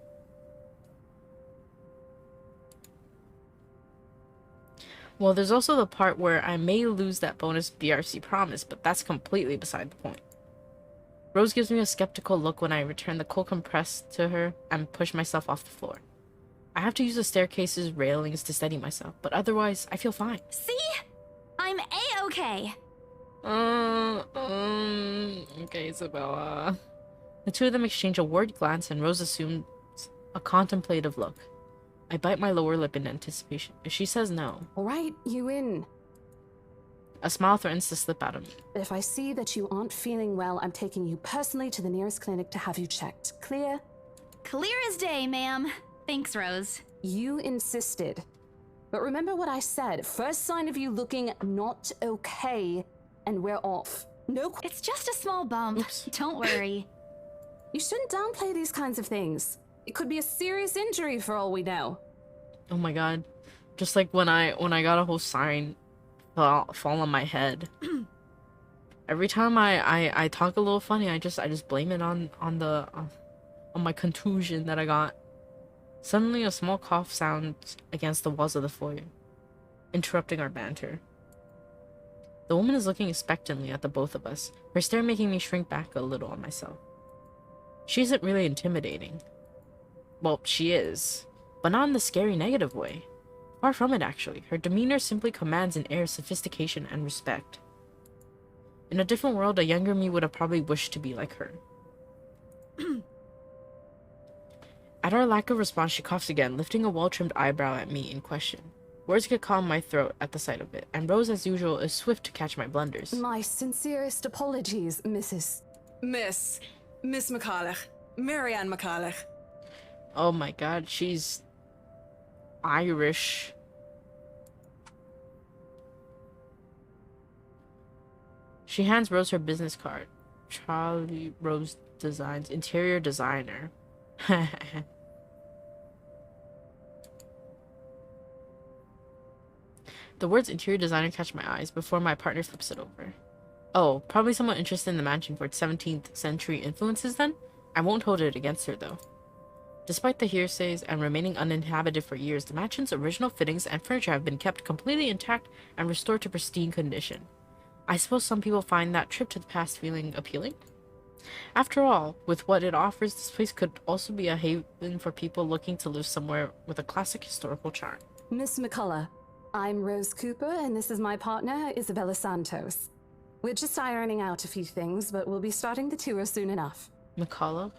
Well, there's also the part where I may lose that bonus BRC promise, but that's completely beside the point. Rose gives me a skeptical look when I return the cold compress to her and push myself off the floor. I have to use the staircase's railings to steady myself, but otherwise, I feel fine. See? I'm A-okay. Okay, Isabella. The two of them exchange a worried glance and Rose assumes a contemplative look. I bite my lower lip in anticipation. If she says no, All right, you in. a smile threatens to slip out of me. But if I see that you aren't feeling well, I'm taking you personally to the nearest clinic to have you checked. Clear? Clear as day, ma'am. Thanks, Rose. You insisted. But remember what I said. First sign of you looking not okay, and we're off. No. It's just a small bump. Oops. Don't worry. You shouldn't downplay these kinds of things. It could be a serious injury for all we know. Oh my god. Just like when I got a whole sign fall on my head. Every time I talk a little funny, I just blame it on my contusion that I got. Suddenly a small cough sounds against the walls of the foyer, interrupting our banter. The woman is looking expectantly at the both of us, her stare making me shrink back a little on myself. She isn't really intimidating. Well, she is, but not in the scary negative way. Far from it, actually. Her demeanor simply commands an air of sophistication and respect. In a different world, a younger me would have probably wished to be like her. At our lack of response, she coughs again, lifting a well-trimmed eyebrow at me in question. Words get caught in my throat at the sight of it, and Rose, as usual, is swift to catch my blunders. My sincerest apologies, Mrs. Miss McCulloch. Marianne McCulloch. Oh my god, she's Irish. She hands Rose her business card. Charlie Rose Designs, interior designer. The words interior designer catch my eyes before my partner flips it over. Oh, probably someone interested in the mansion for its 17th century influences then? I won't hold it against her though. Despite the hearsays and remaining uninhabited for years, the mansion's original fittings and furniture have been kept completely intact and restored to pristine condition. I suppose some people find that trip to the past feeling appealing? After all, with what it offers, this place could also be a haven for people looking to live somewhere with a classic historical charm. Miss McCullough, I'm Rose Cooper, and this is my partner, Isabella Santos. We're just ironing out a few things, but we'll be starting the tour soon enough. McCullough?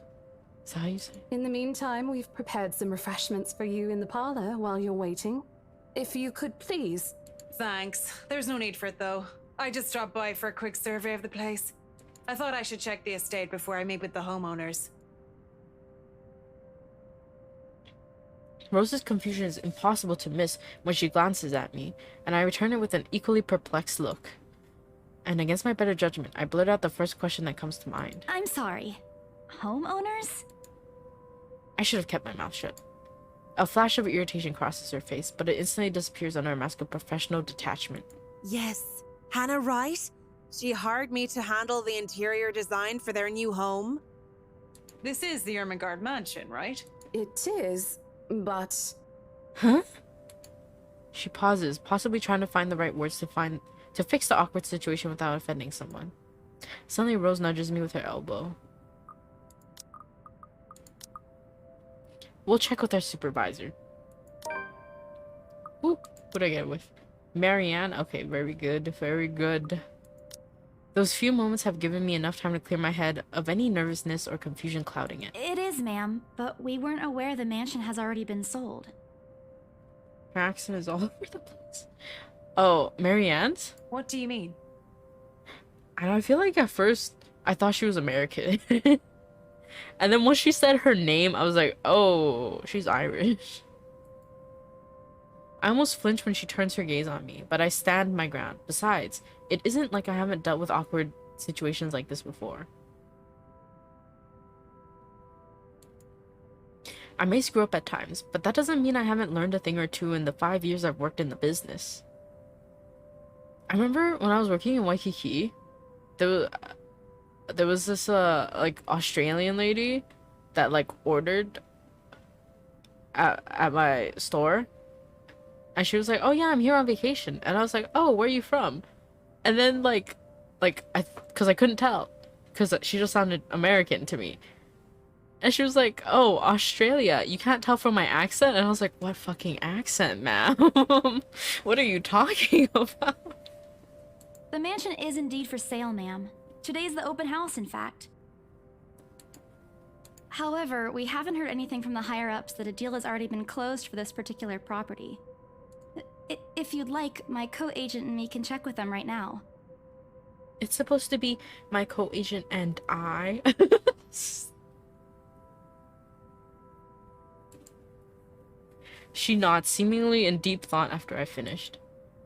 Is that how you say it? In the meantime, we've prepared some refreshments for you in the parlor while you're waiting. If you could please... Thanks. There's no need for it, though. I just stopped by for a quick survey of the place. I thought I should check the estate before I meet with the homeowners. Rose's confusion is impossible to miss when she glances at me, and I return it with an equally perplexed look. And against my better judgment, I blurt out the first question that comes to mind. I'm sorry. Homeowners? I should have kept my mouth shut. A flash of irritation crosses her face, but it instantly disappears under a mask of professional detachment. Yes. Hannah Wright? She hired me to handle the interior design for their new home. This is the Ermengarde mansion, right? It is, but... Huh? She pauses, possibly trying to find the right words to fix the awkward situation without offending someone. Suddenly, Rose nudges me with her elbow. We'll check with our supervisor. Ooh, what'd I get with? Marianne? Okay, very good, very good. Those few moments have given me enough time to clear my head of any nervousness or confusion clouding it. It is, ma'am, but we weren't aware the mansion has already been sold. Her accent is all over the place. Oh, Marianne's? What do you mean? I feel like at first I thought she was American. And then once she said her name, I was like, oh, she's Irish. I almost flinch when she turns her gaze on me, but I stand my ground. Besides, it isn't like I haven't dealt with awkward situations like this before. I may screw up at times, but that doesn't mean I haven't learned a thing or two in the 5 years I've worked in the business. I remember when I was working in Waikiki, there was this like Australian lady that like ordered at my store, and she was like, oh yeah, I'm here on vacation, and I was like, oh, where are you from? And then because I couldn't tell, because she just sounded American to me, and she was like, oh, Australia, you can't tell from my accent? And I was like, what fucking accent, ma'am? What are you talking about? The mansion is indeed for sale, ma'am. Today's the open house, in fact. However, we haven't heard anything from the higher-ups that a deal has already been closed for this particular property. If you'd like, my co-agent and me can check with them right now. It's supposed to be my co-agent and I. She nods, seemingly in deep thought after I finished.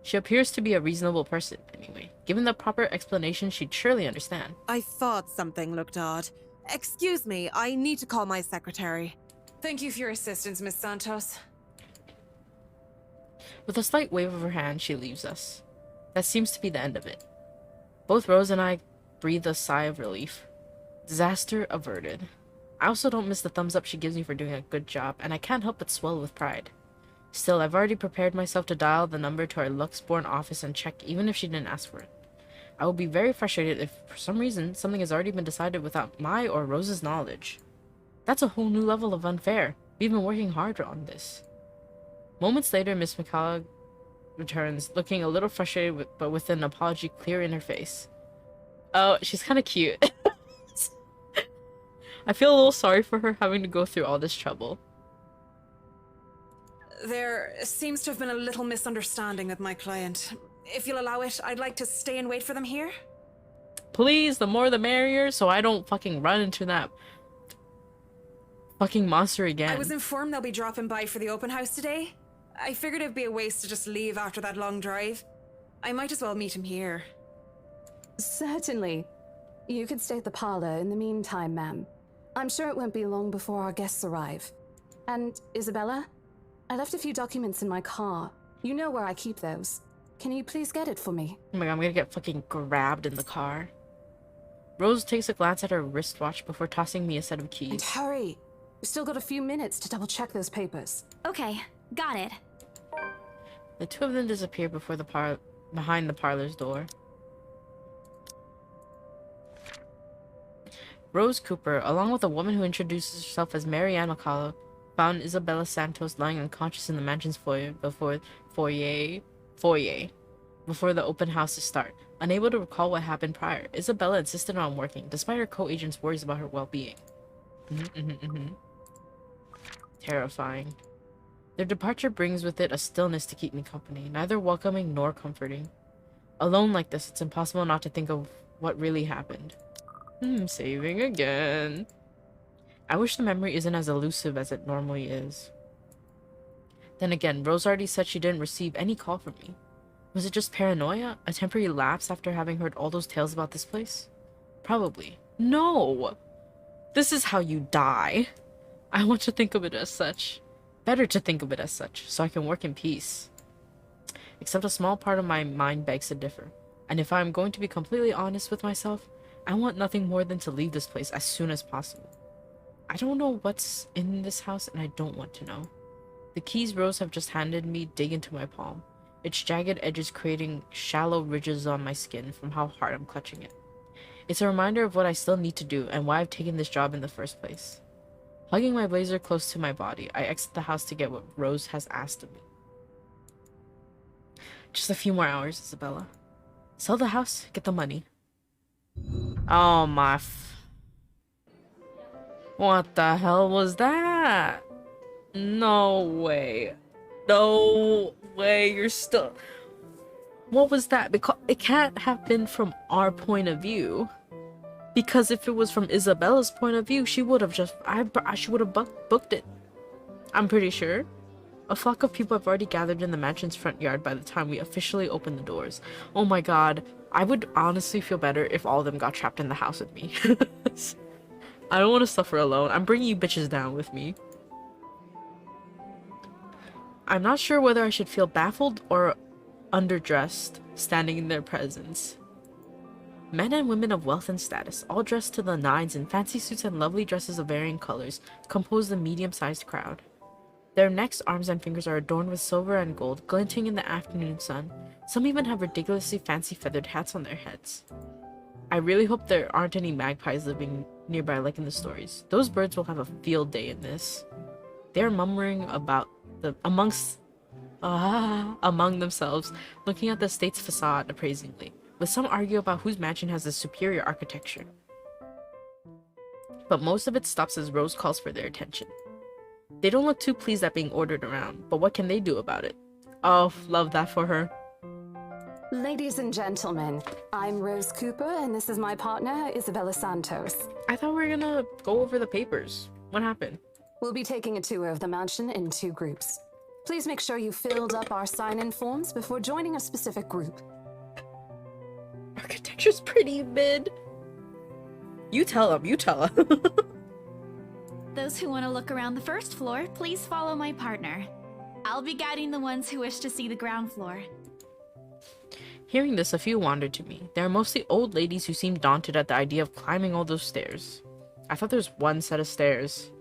She appears to be a reasonable person, anyway. Given the proper explanation, she'd surely understand. I thought something looked odd. Excuse me, I need to call my secretary. Thank you for your assistance, Miss Santos. With a slight wave of her hand, she leaves us. That seems to be the end of it. Both Rose and I breathe a sigh of relief. Disaster averted. I also don't miss the thumbs up she gives me for doing a good job, and I can't help but swell with pride. Still, I've already prepared myself to dial the number to our Luxborn office and check even if she didn't ask for it. I will be very frustrated if, for some reason, something has already been decided without my or Rose's knowledge. That's a whole new level of unfair. We've been working hard on this. Moments later, Miss McCullough returns, looking a little frustrated, but with an apology clear in her face. Oh, she's kind of cute. I feel a little sorry for her having to go through all this trouble. There seems to have been a little misunderstanding with my client. If you'll allow it, I'd like to stay and wait for them here. Please, the more the merrier, so I don't fucking run into that fucking monster again. I was informed they'll be dropping by for the open house today. I figured it'd be a waste to just leave after that long drive. I might as well meet him here. Certainly. You could stay at the parlor in the meantime, ma'am. I'm sure it won't be long before our guests arrive. And, Isabella? I left a few documents in my car. You know where I keep those. Can you please get it for me? Oh my god, I'm gonna get fucking grabbed in the car. Rose takes a glance at her wristwatch before tossing me a set of keys. And hurry! We've still got a few minutes to double check those papers. Okay, got it. The two of them disappear before behind the parlor's door. Rose Cooper, along with a woman who introduces herself as Marianne McCullough, found Isabella Santos lying unconscious in the mansion's foyer before the open house to start. Unable to recall what happened prior, Isabella insisted on working, despite her co-agent's worries about her well-being. Terrifying. Their departure brings with it a stillness to keep me company, neither welcoming nor comforting. Alone like this, it's impossible not to think of what really happened. Saving again. I wish the memory isn't as elusive as it normally is. Then again, Rose already said she didn't receive any call from me. Was it just paranoia? A temporary lapse after having heard all those tales about this place? Probably. No! This is how you die. I want to think of it as such. Better to think of it as such, so I can work in peace. Except a small part of my mind begs to differ. And if I'm going to be completely honest with myself, I want nothing more than to leave this place as soon as possible. I don't know what's in this house, and I don't want to know. The keys Rose have just handed me dig into my palm, its jagged edges creating shallow ridges on my skin from how hard I'm clutching it. It's a reminder of what I still need to do and why I've taken this job in the first place. Hugging my blazer close to my body, I exit the house to get what Rose has asked of me. Just a few more hours, Isabella. Sell the house, get the money. Oh my what the hell was that? No way. No way, you're still... What was that? Because it can't have been from our point of view. Because if it was from Isabella's point of view, she would have just... she would have booked it. I'm pretty sure. A flock of people have already gathered in the mansion's front yard by the time we officially open the doors. Oh my god. I would honestly feel better if all of them got trapped in the house with me. I don't want to suffer alone. I'm bringing you bitches down with me. I'm not sure whether I should feel baffled or underdressed standing in their presence. Men and women of wealth and status, all dressed to the nines in fancy suits and lovely dresses of varying colors, compose the medium-sized crowd. Their necks, arms, and fingers are adorned with silver and gold, glinting in the afternoon sun. Some even have ridiculously fancy feathered hats on their heads. I really hope there aren't any magpies living nearby like in the stories. Those birds will have a field day in this. They are murmuring about among themselves, looking at the estate's facade appraisingly, with some argue about whose mansion has the superior architecture. But most of it stops as Rose calls for their attention. They don't look too pleased at being ordered around, but what can they do about it? Oh, love that for her. Ladies and gentlemen, I'm Rose Cooper, and this is my partner, Isabella Santos. I thought we were gonna go over the papers. What happened? We'll be taking a tour of the mansion in 2 groups. Please make sure you filled up our sign-in forms before joining a specific group. Architecture's pretty mid. You tell him, you tell her. Those who want to look around the first floor, please follow my partner. I'll be guiding the ones who wish to see the ground floor. Hearing this, a few wandered to me. They are mostly old ladies who seem daunted at the idea of climbing all those stairs. I thought there was one set of stairs.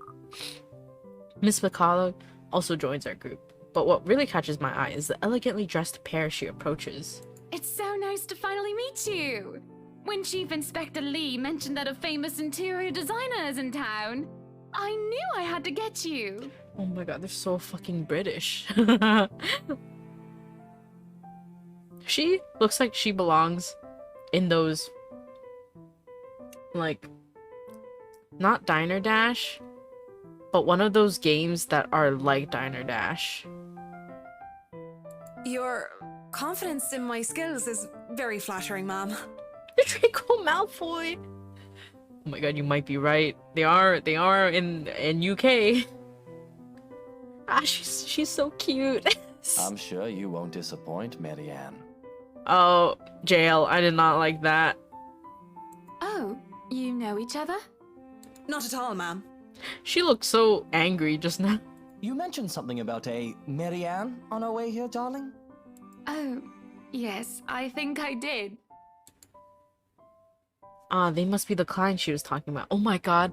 Miss McCullough also joins our group, but what really catches my eye is the elegantly dressed pair she approaches. It's so nice to finally meet you! When Chief Inspector Lee mentioned that a famous interior designer is in town, I knew I had to get you! Oh my god, they're so fucking British. She looks like she belongs in those, like, not Diner Dash, but one of those games that are like Diner Dash. Your confidence in my skills is very flattering, Mom. Draco Malfoy. Oh my god, you might be right. They are in UK. Ah, she's so cute. I'm sure you won't disappoint, Marianne. Oh, jail. I did not like that. Oh, you know each other? Not at all, Ma'am. She looked so angry just now. You mentioned something about a Marianne on our way here, darling? Oh, yes, I think I did. Ah, they must be the clients she was talking about. Oh my god.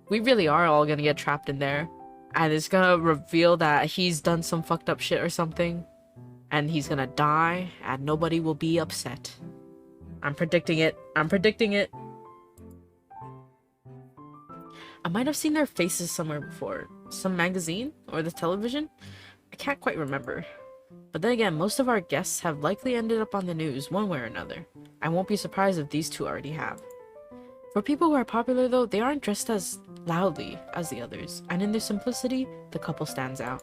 We really are all gonna get trapped in there. And it's gonna reveal that he's done some fucked up shit or something. And he's gonna die, and nobody will be upset. I'm predicting it. I'm predicting it. I might have seen their faces somewhere before. Some magazine? Or the television? I can't quite remember. But then again, most of our guests have likely ended up on the news one way or another. I won't be surprised if these two already have. For people who are popular though, they aren't dressed as loudly as the others, and in their simplicity, the couple stands out.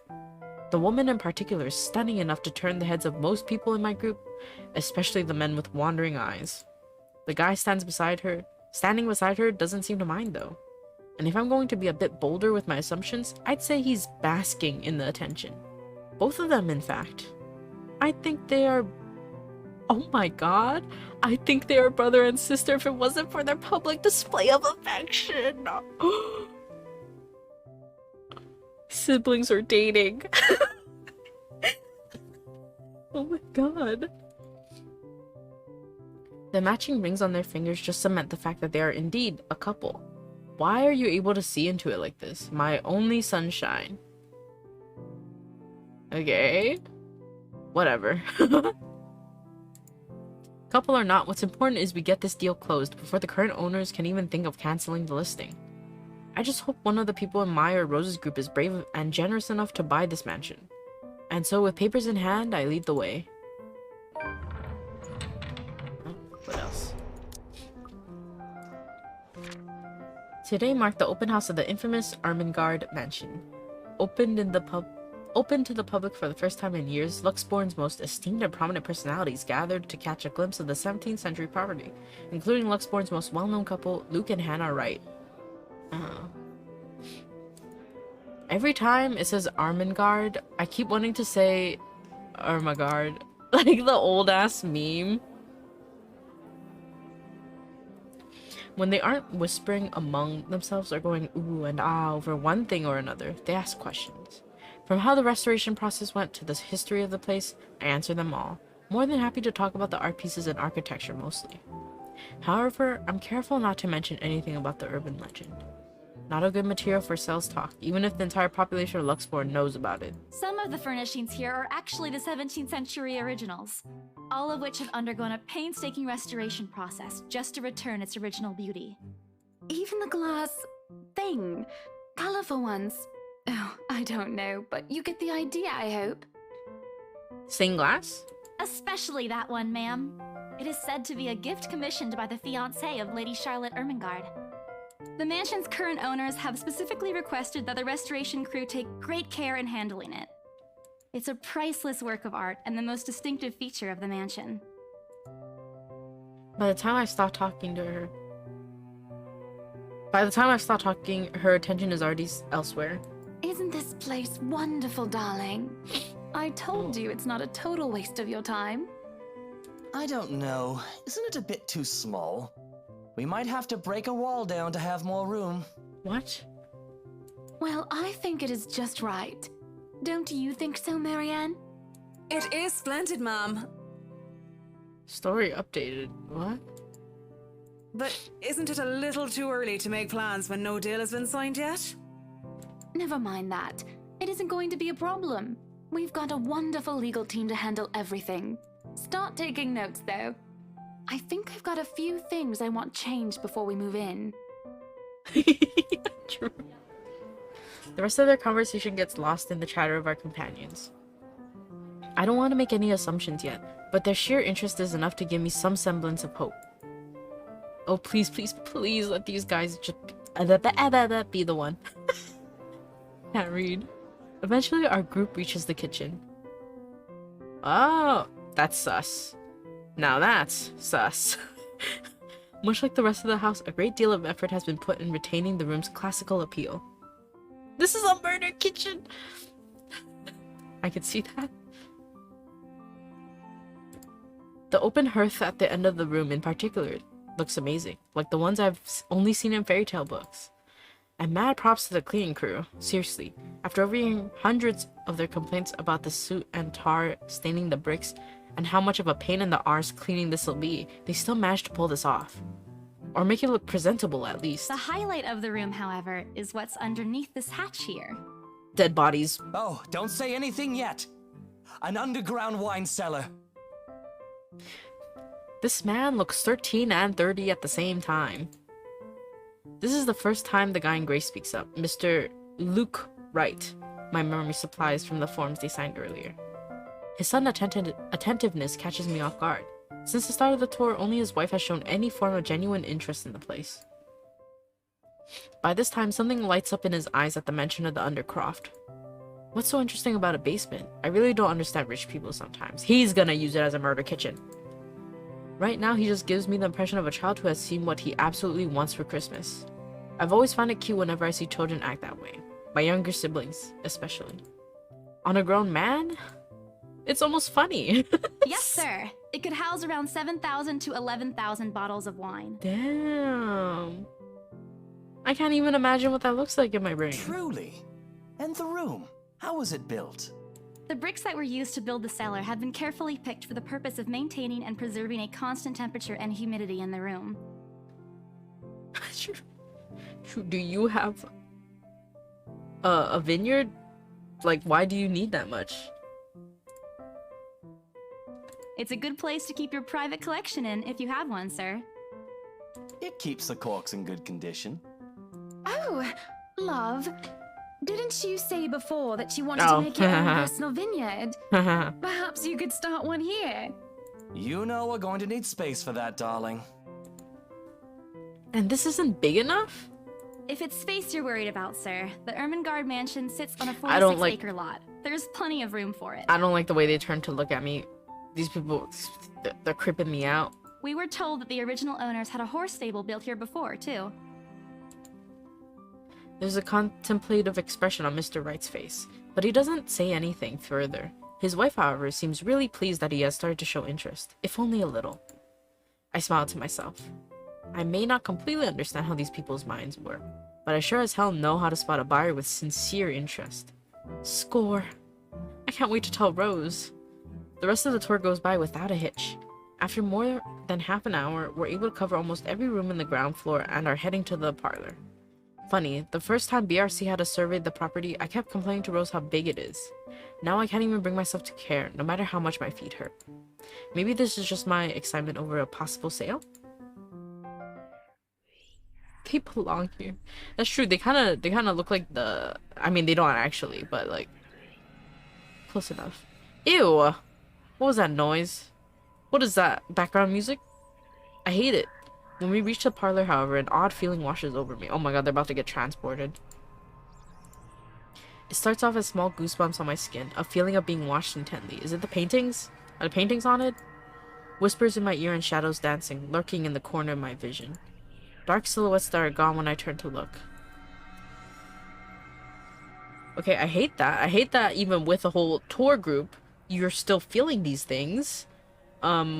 The woman in particular is stunning enough to turn the heads of most people in my group, especially the men with wandering eyes. The guy standing beside her doesn't seem to mind though. And if I'm going to be a bit bolder with my assumptions, I'd say he's basking in the attention. Both of them, in fact. I think they are... Oh my god. I think they are brother and sister if it wasn't for their public display of affection. Siblings are dating. Oh my god. The matching rings on their fingers just cement the fact that they are indeed a couple. Why are you able to see into it like this? My only sunshine. Okay. Whatever. Couple or not, what's important is we get this deal closed before the current owners can even think of canceling the listing. I just hope one of the people in my or Rose's group is brave and generous enough to buy this mansion. And so with papers in hand, I lead the way. Oh, what else? Today marked the open house of the infamous Ermengarde Mansion. Open to the public for the first time in years, Luxborn's most esteemed and prominent personalities gathered to catch a glimpse of the 17th century property, including Luxborn's most well-known couple, Luke and Hannah Wright. Every time it says Ermengarde, I keep wanting to say Ermengarde, like the old-ass meme. When they aren't whispering among themselves or going ooh and ah over one thing or another, they ask questions. From how the restoration process went to the history of the place, I answer them all, more than happy to talk about the art pieces and architecture mostly. However, I'm careful not to mention anything about the urban legend. Not a good material for sales talk, even if the entire population of Luxborn knows about it. Some of the furnishings here are actually the 17th century originals, all of which have undergone a painstaking restoration process just to return its original beauty. Even the glass thing. Colorful ones. Oh, I don't know, but you get the idea, I hope. Stained glass? Especially that one, ma'am. It is said to be a gift commissioned by the fiancé of Lady Charlotte Ermengarde. The mansion's current owners have specifically requested that the restoration crew take great care in handling it. It's a priceless work of art and the most distinctive feature of the mansion. By the time I stop talking, her attention is already elsewhere. Isn't this place wonderful, darling? I told you it's not a total waste of your time. I don't know. Isn't it a bit too small? We might have to break a wall down to have more room. What? Well, I think it is just right. Don't you think so, Marianne? It is splendid, Mom. Story updated. What? But isn't it a little too early to make plans when no deal has been signed yet? Never mind that. It isn't going to be a problem. We've got a wonderful legal team to handle everything. Start taking notes, though. I think I've got a few things I want changed before we move in. True. The rest of their conversation gets lost in the chatter of our companions. I don't want to make any assumptions yet, but their sheer interest is enough to give me some semblance of hope. Oh, please, please, please let these guys just be the one. Can't read. Eventually, our group reaches the kitchen. Oh, that's sus. Now that's sus. Much like the rest of the house, a great deal of effort has been put in retaining the room's classical appeal. This is a murder kitchen! I can see that. The open hearth at the end of the room in particular looks amazing, like the ones I've only seen in fairy tale books. And mad props to the cleaning crew. Seriously, after overhearing hundreds of their complaints about the soot and tar staining the bricks and how much of a pain in the arse cleaning this will be, they still managed to pull this off. Or make it look presentable at least. The highlight of the room, however, is what's underneath this hatch here. Dead bodies. Oh, don't say anything yet. An underground wine cellar. This man looks 13 and 30 at the same time. This is the first time the guy in gray speaks up, Mr. Luke Wright. My memory supplies from the forms they signed earlier. His sudden attentiveness catches me off guard. Since the start of the tour, only his wife has shown any form of genuine interest in the place. By this time, something lights up in his eyes at the mention of the Undercroft. What's so interesting about a basement? I really don't understand rich people sometimes. He's gonna use it as a murder kitchen. Right now, he just gives me the impression of a child who has seen what he absolutely wants for Christmas. I've always found it cute whenever I see children act that way. My younger siblings, especially. On a grown man? It's almost funny. Yes, sir. It could house around 7,000 to 11,000 bottles of wine. Damn. I can't even imagine what that looks like in my brain. Truly. And the room, how was it built? The bricks that were used to build the cellar had been carefully picked for the purpose of maintaining and preserving a constant temperature and humidity in the room. Do you have a vineyard? Like, why do you need that much? It's a good place to keep your private collection in if you have one, sir. It keeps the corks in good condition. Oh, love. Didn't you say before that you wanted to make your own personal vineyard? Perhaps you could start one here. You know we're going to need space for that, darling. And this isn't big enough? If it's space you're worried about, sir, the Ermengarde mansion sits on a 46-acre lot. There's plenty of room for it. I don't like the way they turn to look at me. These people, they're creeping me out. We were told that the original owners had a horse stable built here before, too. There's a contemplative expression on Mr. Wright's face, but he doesn't say anything further. His wife, however, seems really pleased that he has started to show interest, if only a little. I smile to myself. I may not completely understand how these people's minds work, but I sure as hell know how to spot a buyer with sincere interest. Score! I can't wait to tell Rose. The rest of the tour goes by without a hitch. After more than half an hour, we're able to cover almost every room in the ground floor and are heading to the parlor. Funny, the first time BRC had us survey the property, I kept complaining to Rose how big it is. Now I can't even bring myself to care, no matter how much my feet hurt. Maybe this is just my excitement over a possible sale? They belong here. That's true, they kinda look like the... I mean, they don't actually, but like... close enough. Ew! What was that noise? What is that? Background music? I hate it. When we reach the parlor, however, an odd feeling washes over me. Oh my god, they're about to get transported. It starts off as small goosebumps on my skin, a feeling of being watched intently. Is it the paintings? Are the paintings on it? Whispers in my ear and shadows dancing, lurking in the corner of my vision. Dark silhouettes that are gone when I turn to look. Okay, I hate that. I hate that even with a whole tour group, you're still feeling these things. I'm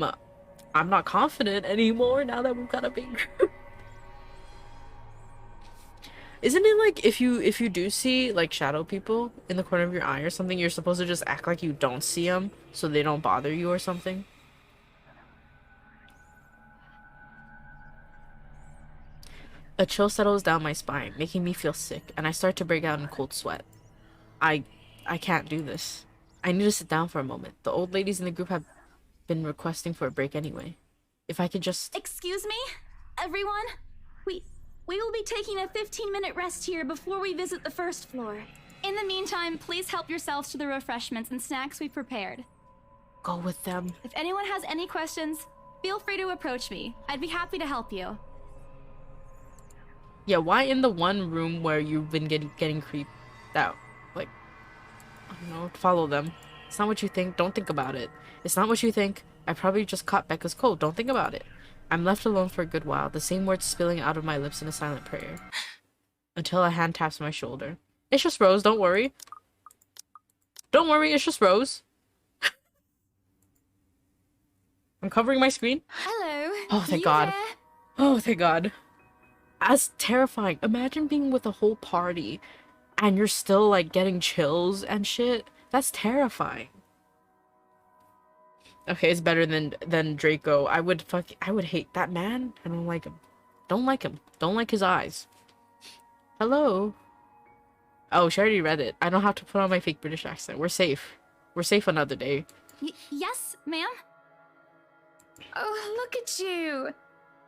not confident anymore now that we've got a big group. Isn't it like if you do see like shadow people in the corner of your eye or something, you're supposed to just act like you don't see them so they don't bother you or something? A chill settles down my spine, making me feel sick, and I start to break out in cold sweat. I can't do this. I need to sit down for a moment. The old ladies in the group have been requesting for a break anyway. If I could just... Excuse me? Everyone? We will be taking a 15-minute rest here before we visit the first floor. In the meantime, please help yourselves to the refreshments and snacks we've prepared. Go with them. If anyone has any questions, feel free to approach me. I'd be happy to help you. Yeah, why in the one room where you've been getting that, like, I don't know, follow them. It's not what you think. Don't think about it. It's not what you think. I probably just caught Becca's cold. Don't think about it. I'm left alone for a good while, the same words spilling out of my lips in a silent prayer. Until a hand taps my shoulder. It's just Rose, don't worry. Don't worry, it's just Rose. I'm covering my screen. Hello. Oh, thank You God. there? Oh, thank God. That's terrifying. Imagine being with a whole party and you're still, like, getting chills and shit. That's terrifying. Okay, it's better than Draco. I would hate that man. I don't like him. Don't like him. Don't like his eyes. Hello. Oh, she already read it. I don't have to put on my fake British accent. We're safe. We're safe another day. Yes, ma'am? Oh, look at you.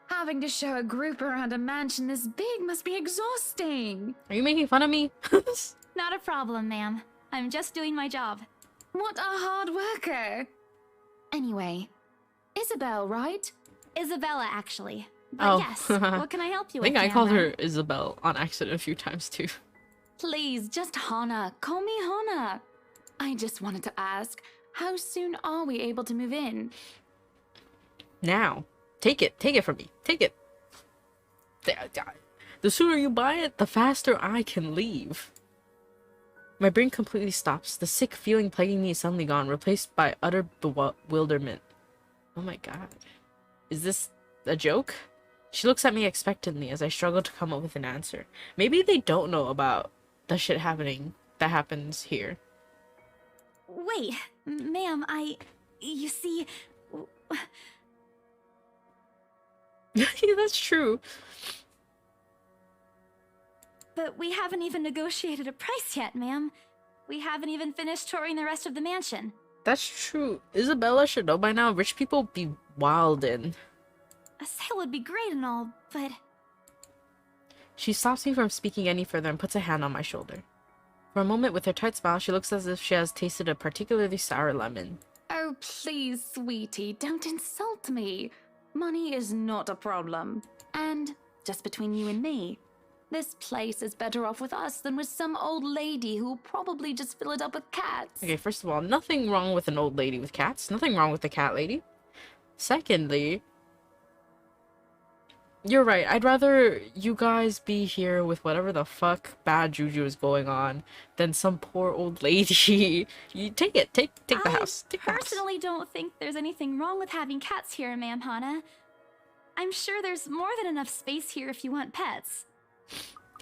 Having to show a group around a mansion this big must be exhausting. Are you making fun of me? Not a problem, ma'am. I'm just doing my job. What a hard worker. Anyway, Isabel, right? Isabella, actually. But Oh. yes, what can I help you I think with, I called ma'am? her Isabel on accident a few times too. Please, just Hana. Call me Hana. I just wanted to ask, how soon are we able to move in? Now. Take it from me. Take it. The sooner you buy it, the faster I can leave. My brain completely stops. The sick feeling plaguing me is suddenly gone, replaced by utter bewilderment. Oh my God. Is this a joke? She looks at me expectantly as I struggle to come up with an answer. Maybe they don't know about the shit happening that happens here. Wait, ma'am, you see... Yeah, that's true. But we haven't even negotiated a price yet, ma'am. We haven't even finished touring the rest of the mansion. That's true. Isabella should know by now. Rich people be wildin'. A sale would be great and all, but... She stops me from speaking any further and puts a hand on my shoulder. For a moment, with her tight smile, she looks as if she has tasted a particularly sour lemon. Oh, please, sweetie, don't insult me. Money is not a problem. And, just between you and me, this place is better off with us than with some old lady who will probably just fill it up with cats. Okay, first of all, nothing wrong with an old lady with cats. Nothing wrong with the cat lady. Secondly, you're right. I'd rather you guys be here with whatever the fuck bad juju is going on than some poor old lady. You take it. Take the house. Take the house. Personally don't think there's anything wrong with having cats here, ma'am Hana. I'm sure there's more than enough space here if you want pets.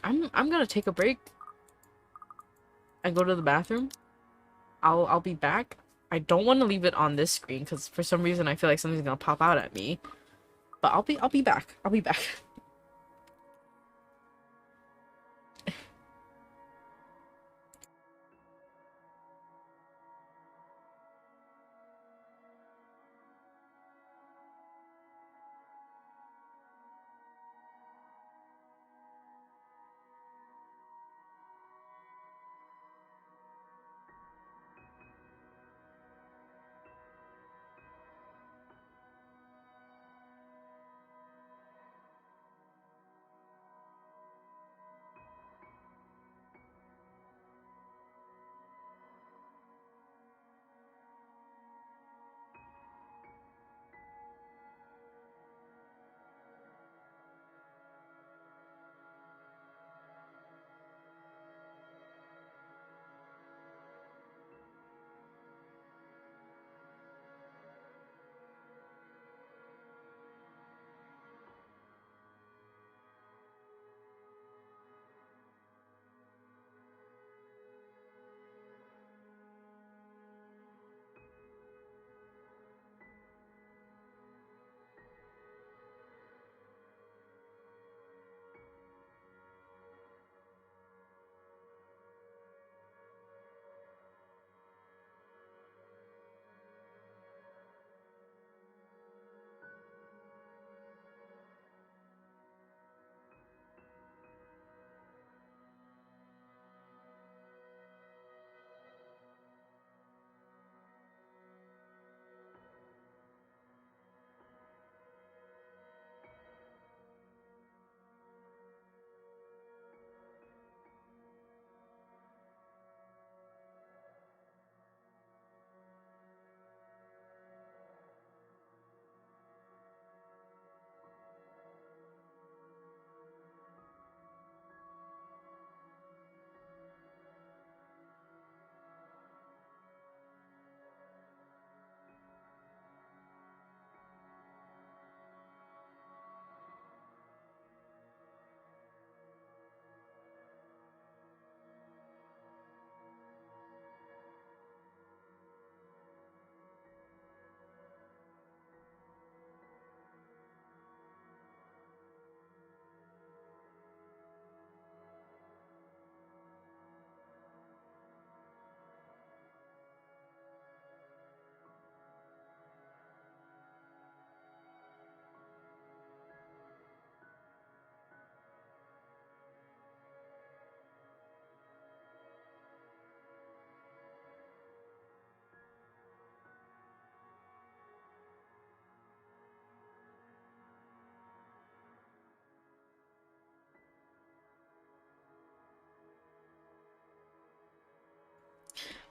I'm gonna take a break and go to the bathroom. I'll be back. I don't want to leave it on this screen because for some reason I feel like something's gonna pop out at me. But I'll be back. I'll be back.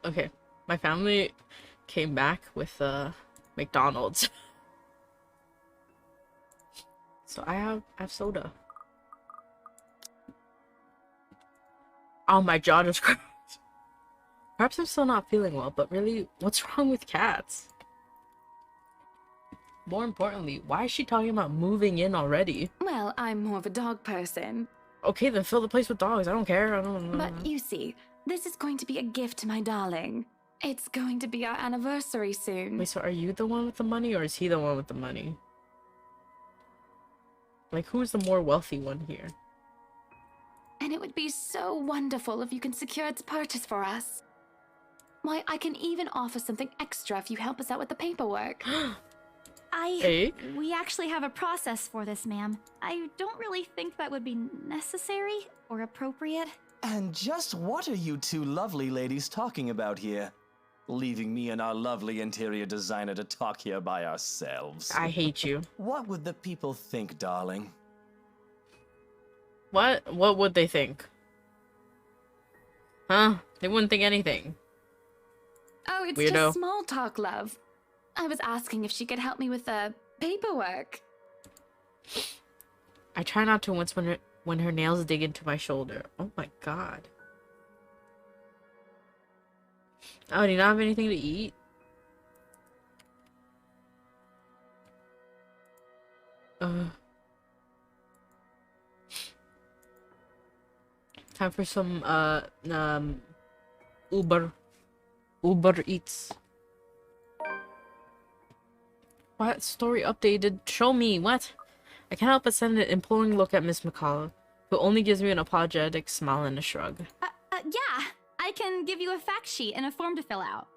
Okay, my family came back with McDonald's. So I have soda. Oh, my jaw just cracked. Perhaps I'm still not feeling well, but really, what's wrong with cats? More importantly, why is she talking about moving in already? Well, I'm more of a dog person. Okay, then fill the place with dogs. I don't care. I don't know. But you see, this is going to be a gift to my darling. It's going to be our anniversary soon. Wait, so are you the one with the money, or is he the one with the money? Like, who's the more wealthy one here? And it would be so wonderful if you can secure its purchase for us. Why, I can even offer something extra if you help us out with the paperwork. We actually have a process for this, ma'am. I don't really think that would be necessary or appropriate. And just what are you two lovely ladies talking about here? Leaving me and our lovely interior designer to talk here by ourselves. I hate you. What would the people think, darling? What? What would they think? Huh? They wouldn't think anything. Oh, it's Weirdo. just small talk, love. I was asking if she could help me with the paperwork. I try not to wince when her nails dig into my shoulder. Oh my god. Oh, do you not have anything to eat? Time for some Uber Eats. What? Story updated? Show me. What? I can't help but send an imploring look at Miss McCullough, who only gives me an apologetic smile and a shrug. Yeah. I can give you a fact sheet and a form to fill out.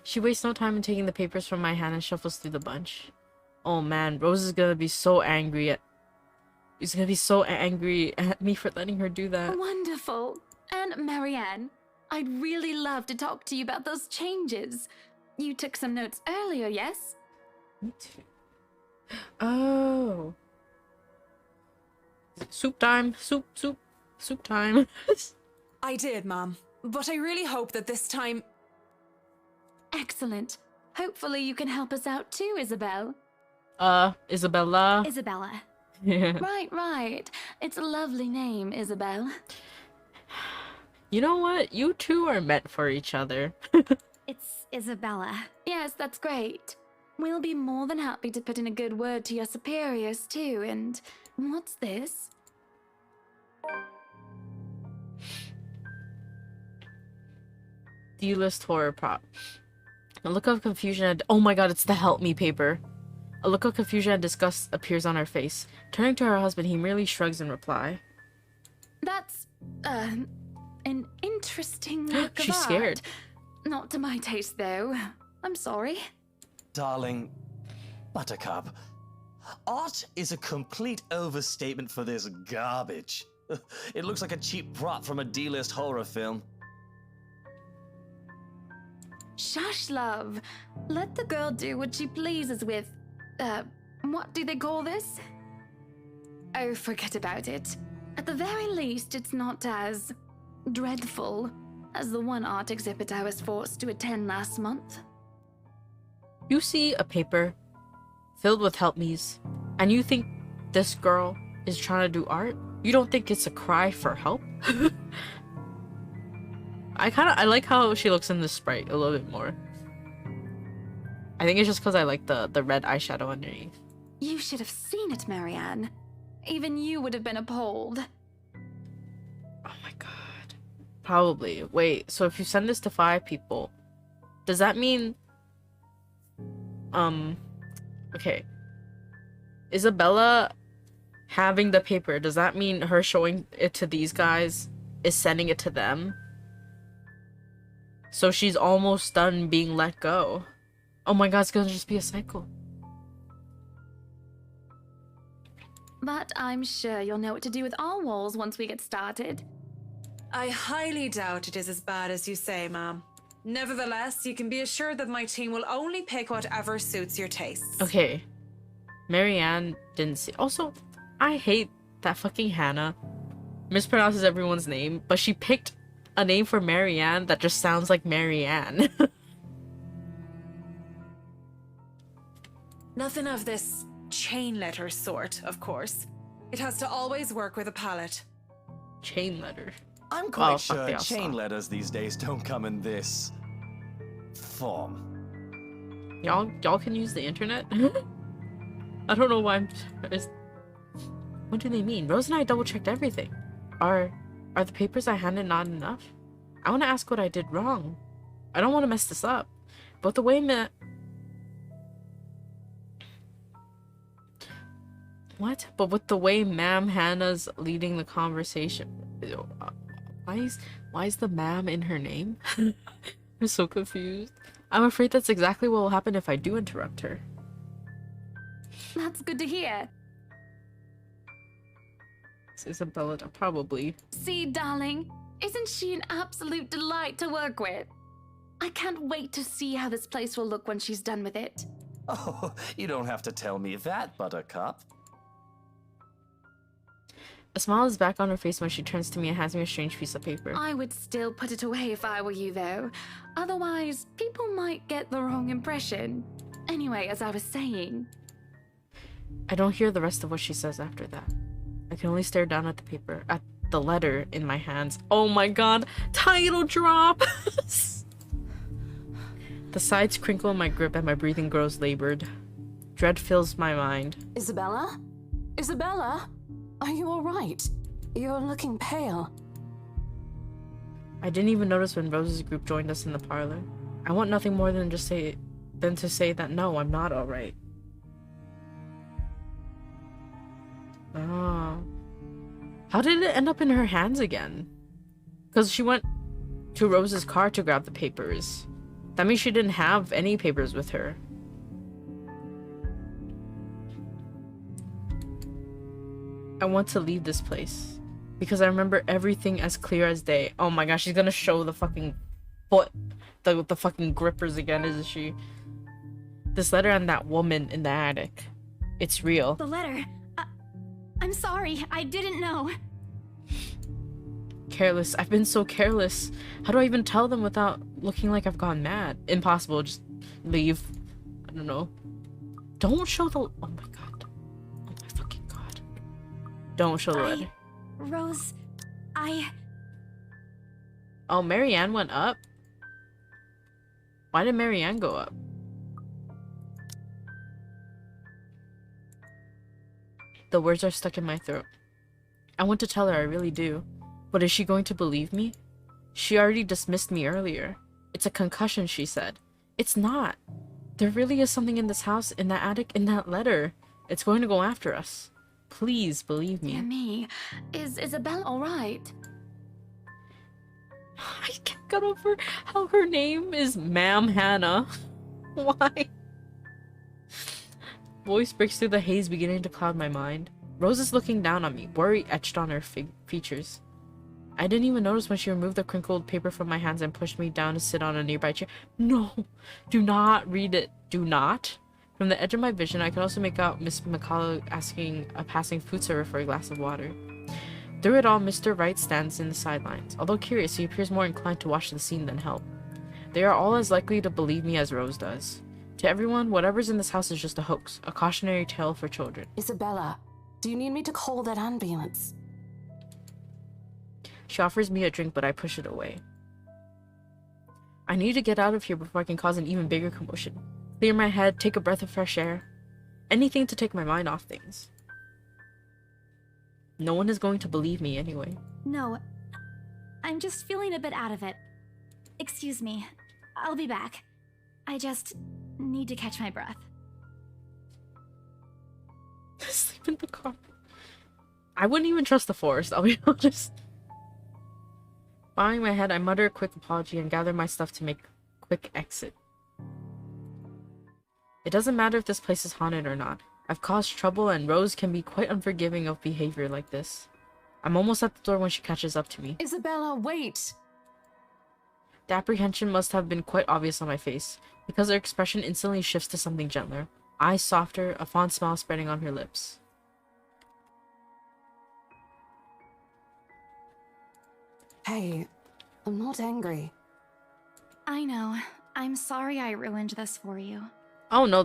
She wastes no time in taking the papers from my hand and shuffles through the bunch. Oh man, Rose is gonna be so angry at... She's gonna be so angry at me for letting her do that. Wonderful. And Marianne, I'd really love to talk to you about those changes. You took some notes earlier, yes? Me too. Oh. Soup time. Soup time. I did, Mom. But I really hope that this time... Excellent. Hopefully you can help us out too, Isabel. Isabella. Isabella. Yeah. Right. It's a lovely name, Isabel. You know what? You two are meant for each other. It's Isabella. Yes, that's great. We'll be more than happy to put in a good word to your superiors too, and... What's this? D-list horror prop. A look of confusion and... Oh my god, it's the help me paper. A look of confusion and disgust appears on her face. Turning to her husband, he merely shrugs in reply. That's, an interesting look of She's scared. art. Not to my taste, though. I'm sorry. Darling, Buttercup, art is a complete overstatement for this garbage. It looks like a cheap prop from a D-list horror film. Shush, love. Let the girl do what she pleases with, what do they call this? Oh, forget about it. At the very least, it's not as dreadful as the one art exhibit I was forced to attend last month. You see a paper filled with help me's, and you think this girl is trying to do art? You don't think it's a cry for help? I like how she looks in the sprite a little bit more. I think it's just because I like the red eyeshadow underneath. You should have seen it, Marianne. Even you would have been appalled. Oh my god. Probably. Wait, so if you send this to 5 people, does that mean... Okay. Isabella having the paper, does that mean her showing it to these guys is sending it to them? So she's almost done being let go. Oh my god, it's gonna just be a cycle. But I'm sure you'll know what to do with our walls once we get started. I highly doubt it is as bad as you say, Ma'am. Nevertheless, you can be assured that my team will only pick whatever suits your tastes. Okay. Marianne didn't see. Also, I hate that fucking Hannah. mispronounces everyone's name, but she picked a name for Marianne that just sounds like Marianne. Nothing of this chain letter sort, of course. It has to always work with a palette. Chain letter. I'm quite Oh, fuck, sure they all chain saw. letters these days don't come in this form. Y'all can use the internet? I don't know why I'm... What do they mean? Rose and I double-checked everything. Are the papers I handed not enough? I want to ask what I did wrong. I don't want to mess this up. But the way What? But with the way Ma'am Hannah's leading the conversation... Why is the ma'am in her name? I'm so confused. I'm afraid that's exactly what will happen if I do interrupt her. That's good to hear. It's Isabella, probably. See, darling, isn't she an absolute delight to work with? I can't wait to see how this place will look when she's done with it. Oh, you don't have to tell me that, Buttercup. A smile is back on her face when she turns to me and hands me a strange piece of paper. I would still put it away if I were you, though. Otherwise, people might get the wrong impression. Anyway, as I was saying... I don't hear the rest of what she says after that. I can only stare down at the paper, at the letter in my hands. Oh my god, title drop! The sides crinkle in my grip and my breathing grows labored. Dread fills my mind. Isabella? Isabella? Are you alright? You're looking pale. I didn't even notice when Rose's group joined us in the parlor. I want nothing more than to say that no, I'm not alright. Oh. How did it end up in her hands again? Because she went to Rose's car to grab the papers. That means she didn't have any papers with her. I want to leave this place. Because I remember everything as clear as day. Oh my gosh, she's gonna show the fucking foot. The fucking grippers again, isn't she? This letter and that woman in the attic. It's real. The letter. I'm sorry. I didn't know. Careless. I've been so careless. How do I even tell them without looking like I've gone mad? Impossible. Just leave. I don't know. Don't show the... Oh my god. Oh my fucking god. Don't show the letter. Rose, Oh, Marianne went up? Why did Marianne go up? The words are stuck in my throat. I want to tell her, I really do. But is she going to believe me? She already dismissed me earlier. It's a concussion, she said. It's not. There really is something in this house, in that attic, in that letter. It's going to go after us. Please believe me. Dear me. Is Isabella alright? I can't get over how her name is Ma'am Hannah. Why? Voice breaks through the haze, beginning to cloud my mind. Rose is looking down on me, worry etched on her features. I didn't even notice when she removed the crinkled paper from my hands and pushed me down to sit on a nearby chair. No! Do not read it. Do not. From the edge of my vision, I could also make out Miss McCullough asking a passing food server for a glass of water. Through it all, Mr. Wright stands in the sidelines. Although curious, he appears more inclined to watch the scene than help. They are all as likely to believe me as Rose does. To everyone, whatever's in this house is just a hoax, a cautionary tale for children. Isabella, do you need me to call that ambulance? She offers me a drink, but I push it away. I need to get out of here before I can cause an even bigger commotion. Clear my head, take a breath of fresh air. Anything to take my mind off things. No one is going to believe me anyway. No. I'm just feeling a bit out of it. Excuse me. I'll be back. I just need to catch my breath. Sleep in the car. I wouldn't even trust the forest, I'll be honest. Bowing my head, I mutter a quick apology and gather my stuff to make a quick exit. It doesn't matter if this place is haunted or not. I've caused trouble and Rose can be quite unforgiving of behavior like this. I'm almost at the door when she catches up to me. Isabella, wait! The apprehension must have been quite obvious on my face, because her expression instantly shifts to something gentler. Eyes softer, a fond smile spreading on her lips. Hey, I'm not angry. I know. I'm sorry I ruined this for you. Oh no,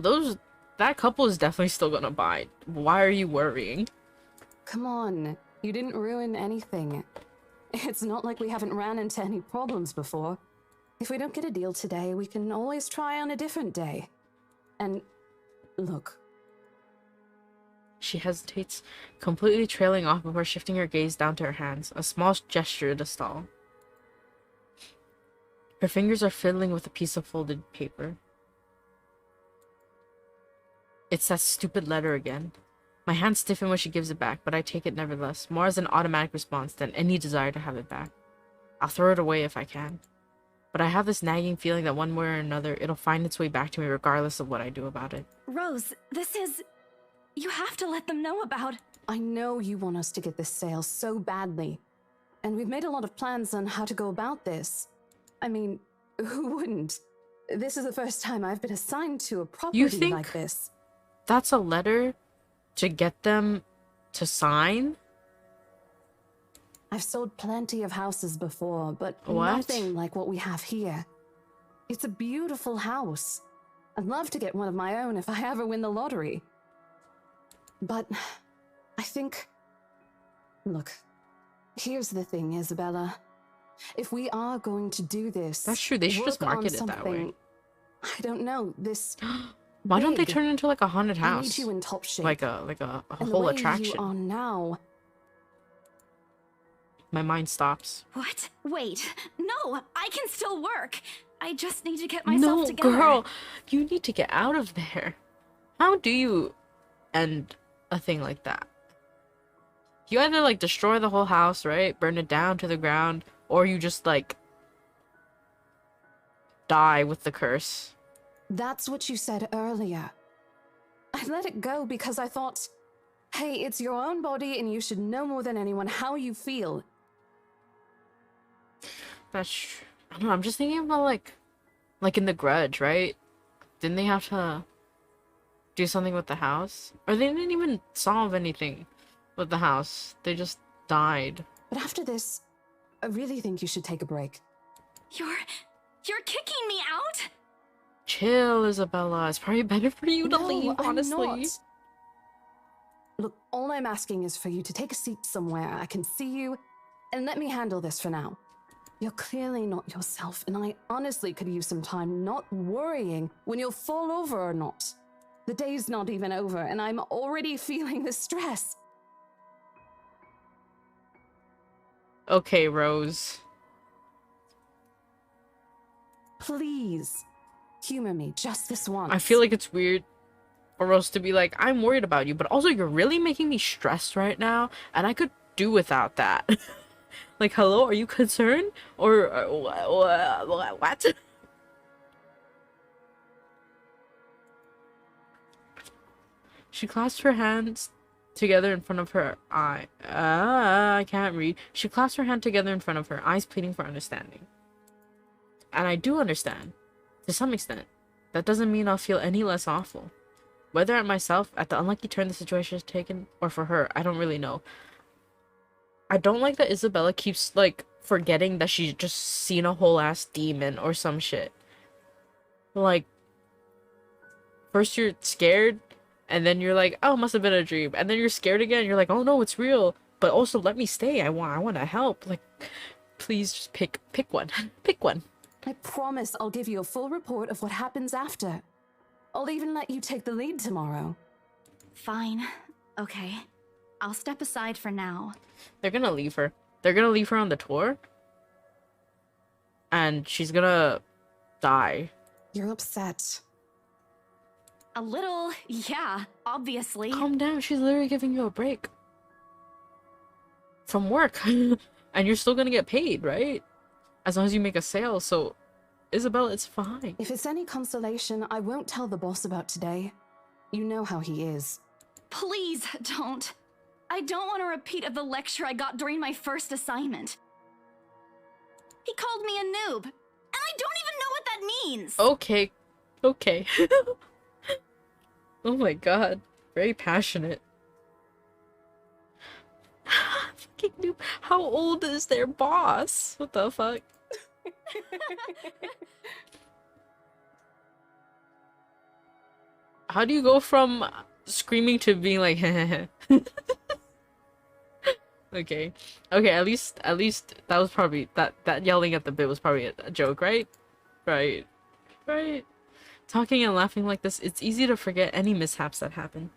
that couple is definitely still gonna buy. Why are you worrying? Come on, you didn't ruin anything. It's not like we haven't ran into any problems before. If we don't get a deal today, we can always try on a different day. And look. She hesitates, completely trailing off before shifting her gaze down to her hands, a small gesture to stall. Her fingers are fiddling with a piece of folded paper. It's that stupid letter again. My hands stiffen when she gives it back, but I take it nevertheless, more as an automatic response than any desire to have it back. I'll throw it away if I can. But I have this nagging feeling that one way or another, it'll find its way back to me regardless of what I do about it. Rose, this is... You have to let them know about... I know you want us to get this sale so badly. And we've made a lot of plans on how to go about this. I mean, who wouldn't? This is the first time I've been assigned to a property like this. That's a letter to get them to sign? I've sold plenty of houses before, but What? nothing like what we have here. It's a beautiful house. I'd love to get one of my own if I ever win the lottery. But I think... Look, here's the thing, Isabella. If we are going to do this... That's true, they should just work on market it that way. something- I don't know, this... Why don't they big. turn it into like a haunted I house? need you in top shape. Like a And the whole way attraction. you are now... My mind stops. What? Wait. No, I can still work. I just need to get myself No, together. girl, you need to get out of there. How do you end a thing like that? You either like destroy the whole house, right? Burn it down to the ground, or you just like die with the curse. That's what you said earlier. I let it go because I thought, hey, it's your own body and you should know more than anyone how you feel. I don't know, I'm just thinking about like in The Grudge, right? Didn't they have to do something with the house? Or they didn't even solve anything with the house. They just died. But after this, I really think you should take a break. You're kicking me out? Chill, Isabella. It's probably better for you to No, leave, I'm honestly. not. Look, all I'm asking is for you to take a seat somewhere I can see you, and let me handle this for now. You're clearly not yourself, and I honestly could use some time not worrying when you'll fall over or not. The day's not even over, and I'm already feeling the stress. Okay, Rose. Please, humor me just this once. I feel like it's weird for Rose to be like, I'm worried about you, but also you're really making me stressed right now, and I could do without that. Like, hello, are you concerned? Or what? She clasped her hands together in front of her eye. I can't read. She clasped her hand together in front of her, eyes pleading for understanding. And I do understand, to some extent. That doesn't mean I'll feel any less awful. Whether at myself, at the unlucky turn the situation has taken, or for her, I don't really know. I don't like that Isabella keeps, like, forgetting that she's just seen a whole-ass demon or some shit. Like, first you're scared, and then you're like, oh, must have been a dream. And then you're scared again, you're like, oh no, it's real. But also, let me stay, I want to help. Like, please just pick one. Pick one. I promise I'll give you a full report of what happens after. I'll even let you take the lead tomorrow. Fine. Okay. I'll step aside for now. They're gonna leave her. They're gonna leave her on the tour. And she's gonna die. You're upset. A little, yeah, obviously. Calm down, she's literally giving you a break. From work. And you're still gonna get paid, right? As long as you make a sale, so... Isabella, it's fine. If it's any consolation, I won't tell the boss about today. You know how he is. Please don't. I don't want a repeat of the lecture I got during my first assignment. He called me a noob, and I don't even know what that means. Okay. Okay. Oh my god. Very passionate. fucking noob. How old is their boss? What the fuck? How do you go from screaming to being like Okay. Okay, at least that was probably that yelling at the bit was probably a joke, right? Right. Right. Talking and laughing like this, it's easy to forget any mishaps that happen.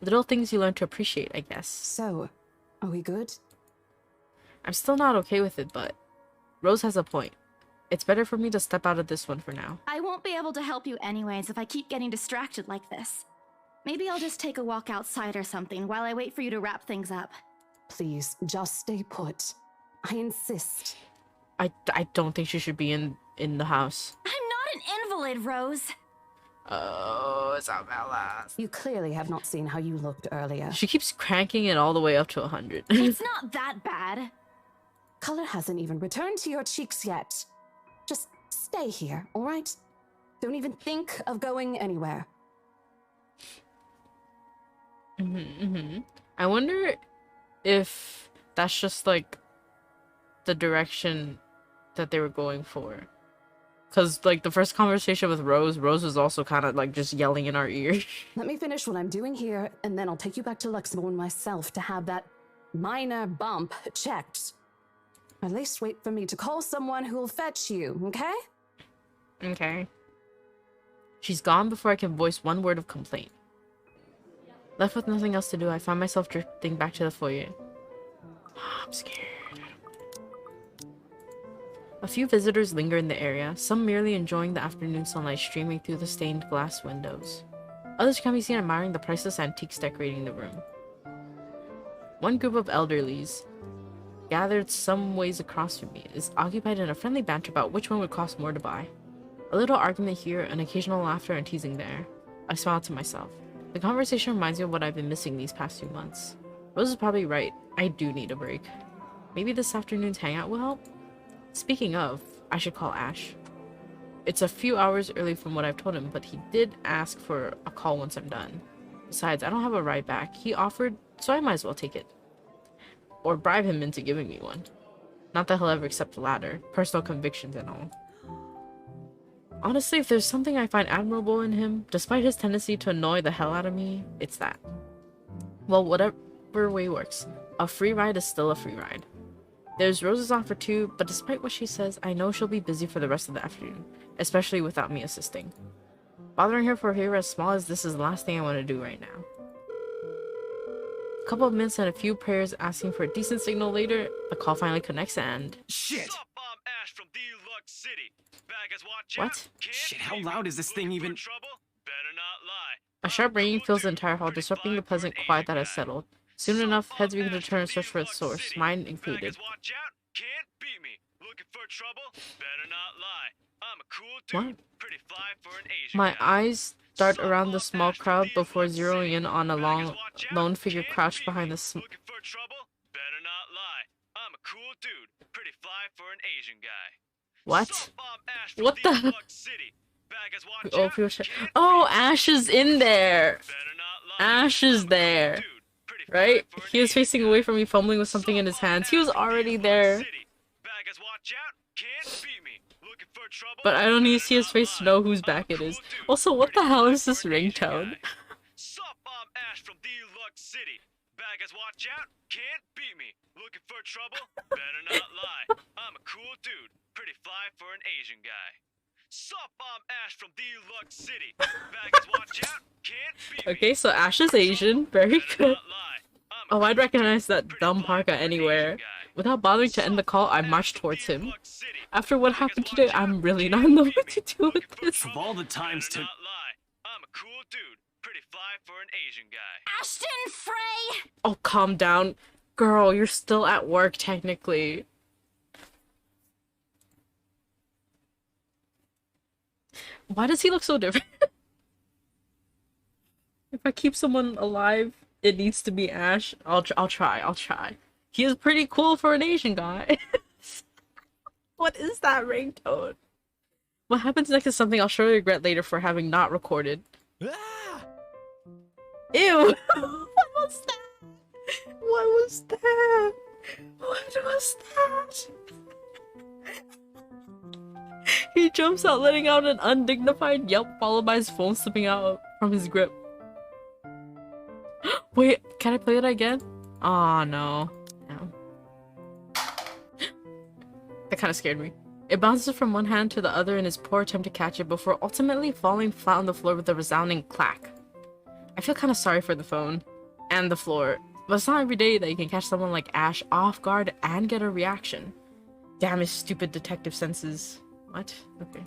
Little things you learn to appreciate, I guess. So, are we good? I'm still not okay with it, but Rose has a point. It's better for me to step out of this one for now. I won't be able to help you anyways if I keep getting distracted like this. Maybe I'll just take a walk outside or something while I wait for you to wrap things up. Please, just stay put. I insist. I don't think she should be in the house. I'm not an invalid, Rose. Oh, Isabella. You clearly have not seen how you looked earlier. She keeps cranking it all the way up to 100. It's not that bad. Color hasn't even returned to your cheeks yet. Just stay here, all right? Don't even think of going anywhere. I wonder if that's just like the direction that they were going for. Because like the first conversation with Rose was also kind of like just yelling in our ear. Let me finish what I'm doing here, and then I'll take you back to Luxembourg myself to have that minor bump checked. At least wait for me to call someone who'll fetch you, okay? Okay. She's gone before I can voice one word of complaint. Left with nothing else to do, I find myself drifting back to the foyer. I'm scared. A few visitors linger in the area, some merely enjoying the afternoon sunlight streaming through the stained glass windows. Others can be seen admiring the priceless antiques decorating the room. One group of elderlies, gathered some ways across from me, is occupied in a friendly banter about which one would cost more to buy. A little argument here, an occasional laughter and teasing there. I smile to myself. The conversation reminds me of what I've been missing these past few months. Rose is probably right. I do need a break. Maybe this afternoon's hangout will help? Speaking of, I should call Ash. It's a few hours early from what I've told him, but he did ask for a call once I'm done. Besides, I don't have a ride back. He offered, so I might as well take it. Or bribe him into giving me one. Not that he'll ever accept the latter. Personal convictions and all. Honestly, if there's something I find admirable in him, despite his tendency to annoy the hell out of me, it's that. Well, whatever way works. A free ride is still a free ride. There's Rose's offer too, but despite what she says, I know she'll be busy for the rest of the afternoon, especially without me assisting. Bothering her for a favor as small as this is the last thing I want to do right now. A couple of minutes and a few prayers asking for a decent signal later, the call finally connects and... Shit! Sup, I'm Ash from Deluxe City. Baggers, watch What? out. Shit, how loud is this thing even? Better not lie. A sharp ringing fills the entire hall, disrupting the pleasant quiet that has settled. Soon enough, heads begin to turn and search for its source, mine included. Watch out. Can't beat me. Looking for trouble? Better not lie. I'm a cool dude. What? Pretty fly for an Asian My guy. eyes dart around the small crowd before zeroing in on a lone figure crouched behind the Looking for trouble? Better not lie. I'm a cool dude. Pretty fly for an Asian guy. What? Sup, I'm Ash from What the? Deluxe City. Baggers, watch Oh, out. people oh, Ash is in there. Ash is there. Right? He was facing away from me, fumbling with something in his hands. He was already there. Baggers, watch out. Can't beat me. Looking for trouble? But I don't need to see his face to know whose back it is. Also, what the hell is this ringtone? Sup, I'm Ash from Deluxe City. Baggers, watch out. Can't beat me. Looking for trouble? Better not lie. I'm a cool dude. Pretty fly for an Asian guy. Sup, I'm Ash from Deluxe City. Baggers, watch out. Can't beat me. Okay, so Ash is Asian. Very good. Oh, I'd recognize that dumb parka anywhere. Without bothering to end the call, I marched towards him. After what happened today, I'm really not in the mood to deal with this. Of all the times to... I'm a cool dude. Pretty fly for an Asian guy. Ashton Frey! Oh, calm down. Girl, you're still at work, technically. Why does he look so different? If I keep someone alive, it needs to be Ash. I'll try. He is pretty cool for an Asian guy. What is that ringtone? What happens next is something I'll surely regret later for having not recorded. Ew! What was that? What was that? What was that? He jumps out, letting out an undignified yelp, followed by his phone slipping out from his grip. Wait, can I play it again? Oh no. No. That kind of scared me. It bounces from one hand to the other in his poor attempt to catch it before ultimately falling flat on the floor with a resounding clack. I feel kind of sorry for the phone and the floor, but it's not every day that you can catch someone like Ash off guard and get a reaction. Damn his stupid detective senses. What? Okay.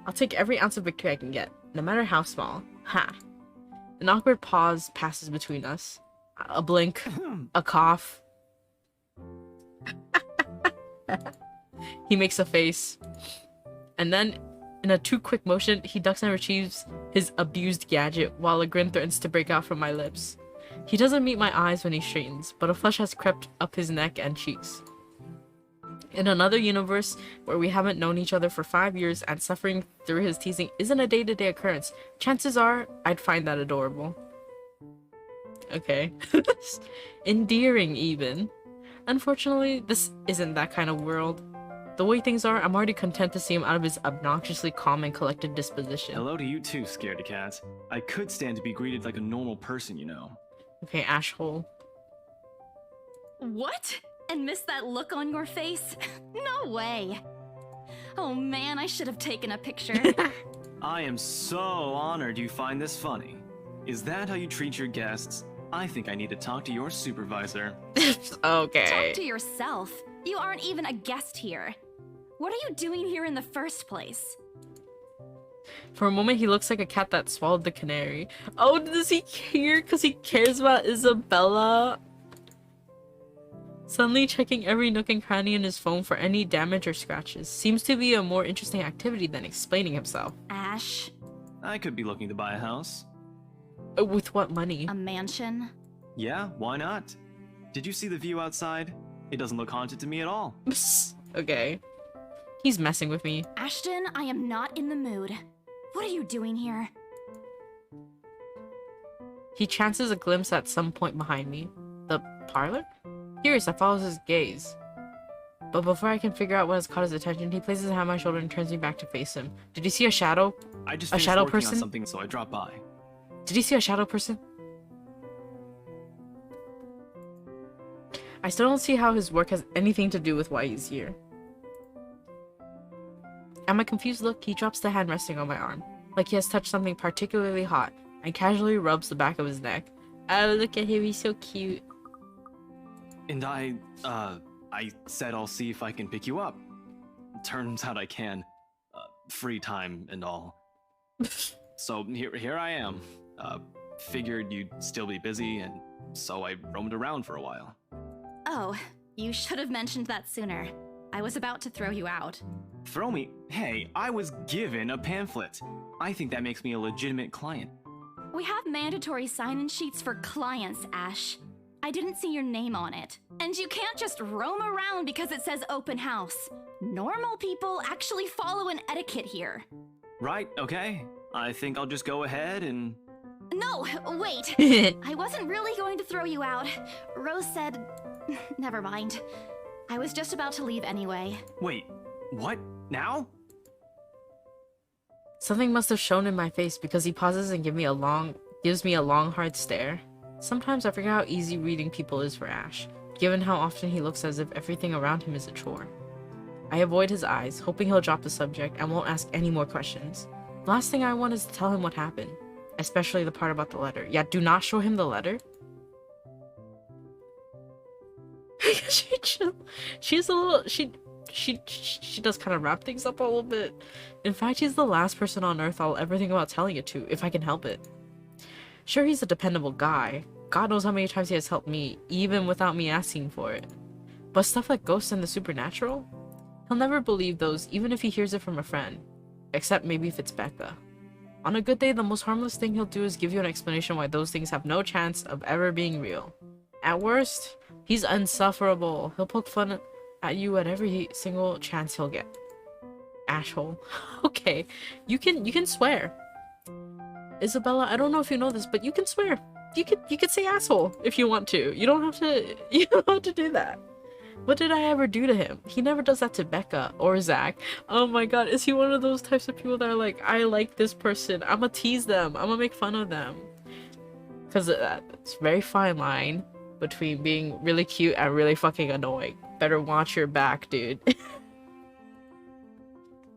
I'll take every ounce of victory I can get, no matter how small. Ha. An awkward pause passes between us. A blink, a cough. He makes a face. And then, in a too quick motion, he ducks and retrieves his abused gadget while a grin threatens to break out from my lips. He doesn't meet my eyes when he straightens, but a flush has crept up his neck and cheeks. In another universe where we haven't known each other for 5 years and suffering through his teasing isn't a day-to-day occurrence, chances are I'd find that adorable. Okay. Endearing, even. Unfortunately, this isn't that kind of world. The way things are, I'm already content to see him out of his obnoxiously calm and collected disposition. Hello to you too, scaredy cat. I could stand to be greeted like a normal person, you know. Okay, Ashhole. What? And miss that look on your face? No way. Oh man, I should have taken a picture. I am so honored you find this funny. Is that how you treat your guests? I think I need to talk to your supervisor. Okay. Talk to yourself. You aren't even a guest here. What are you doing here in the first place? For a moment, he looks like a cat that swallowed the canary. Oh, does he care because he cares about Isabella? Suddenly checking every nook and cranny in his phone for any damage or scratches seems to be a more interesting activity than explaining himself. Ash? I could be looking to buy a house. With what money? A mansion? Yeah, why not? Did you see the view outside? It doesn't look haunted to me at all. Okay. He's messing with me. Ashton, I am not in the mood. What are you doing here? He chances a glimpse at some point behind me. The parlor? Curious, I follow his gaze. But before I can figure out what has caught his attention, he places a hand on my shoulder and turns me back to face him. Did you see a shadow? I just a finished shadow working person? on something, so I dropped by. Did you see a shadow person? I still don't see how his work has anything to do with why he's here. At my confused look, he drops the hand resting on my arm, like he has touched something particularly hot, and casually rubs the back of his neck. Oh, look at him, he's so cute. And I said I'll see if I can pick you up. Turns out I can. Free time and all. So here I am. Figured you'd still be busy, and so I roamed around for a while. Oh, you should have mentioned that sooner. I was about to throw you out. Throw me? Hey, I was given a pamphlet. I think that makes me a legitimate client. We have mandatory sign-in sheets for clients, Ash. I didn't see your name on it. And you can't just roam around because it says open house. Normal people actually follow an etiquette here. Right, okay. I think I'll just go ahead and... No, wait. I wasn't really going to throw you out. Rose said... Never mind. I was just about to leave anyway. Wait, what? Now? Something must have shown in my face because he pauses and gives me a long, hard stare. Sometimes I forget how easy reading people is for Ash, given how often he looks as if everything around him is a chore. I avoid his eyes, hoping he'll drop the subject and won't ask any more questions. The last thing I want is to tell him what happened, especially the part about the letter. Yeah, do not show him the letter. She's a little, she does kind of wrap things up a little bit. In fact, he's the last person on earth I'll ever think about telling it to, if I can help it. Sure, he's a dependable guy. God knows how many times he has helped me, even without me asking for it. But stuff like ghosts and the supernatural? He'll never believe those, even if he hears it from a friend. Except maybe if it's Becca. On a good day, the most harmless thing he'll do is give you an explanation why those things have no chance of ever being real. At worst, he's insufferable. He'll poke fun at you at every single chance he'll get. Ashhole. Okay, you can swear. Isabella, I don't know if you know this, but you can swear. you could say asshole if you want to. You don't have to do that. What did I ever do to him? He never does that to Becca or Zach. Oh my god, is he one of those types of people that are like, I like this person, I'ma tease them, I'ma make fun of them? Because it's a very fine line between being really cute and really fucking annoying. Better watch your back, dude.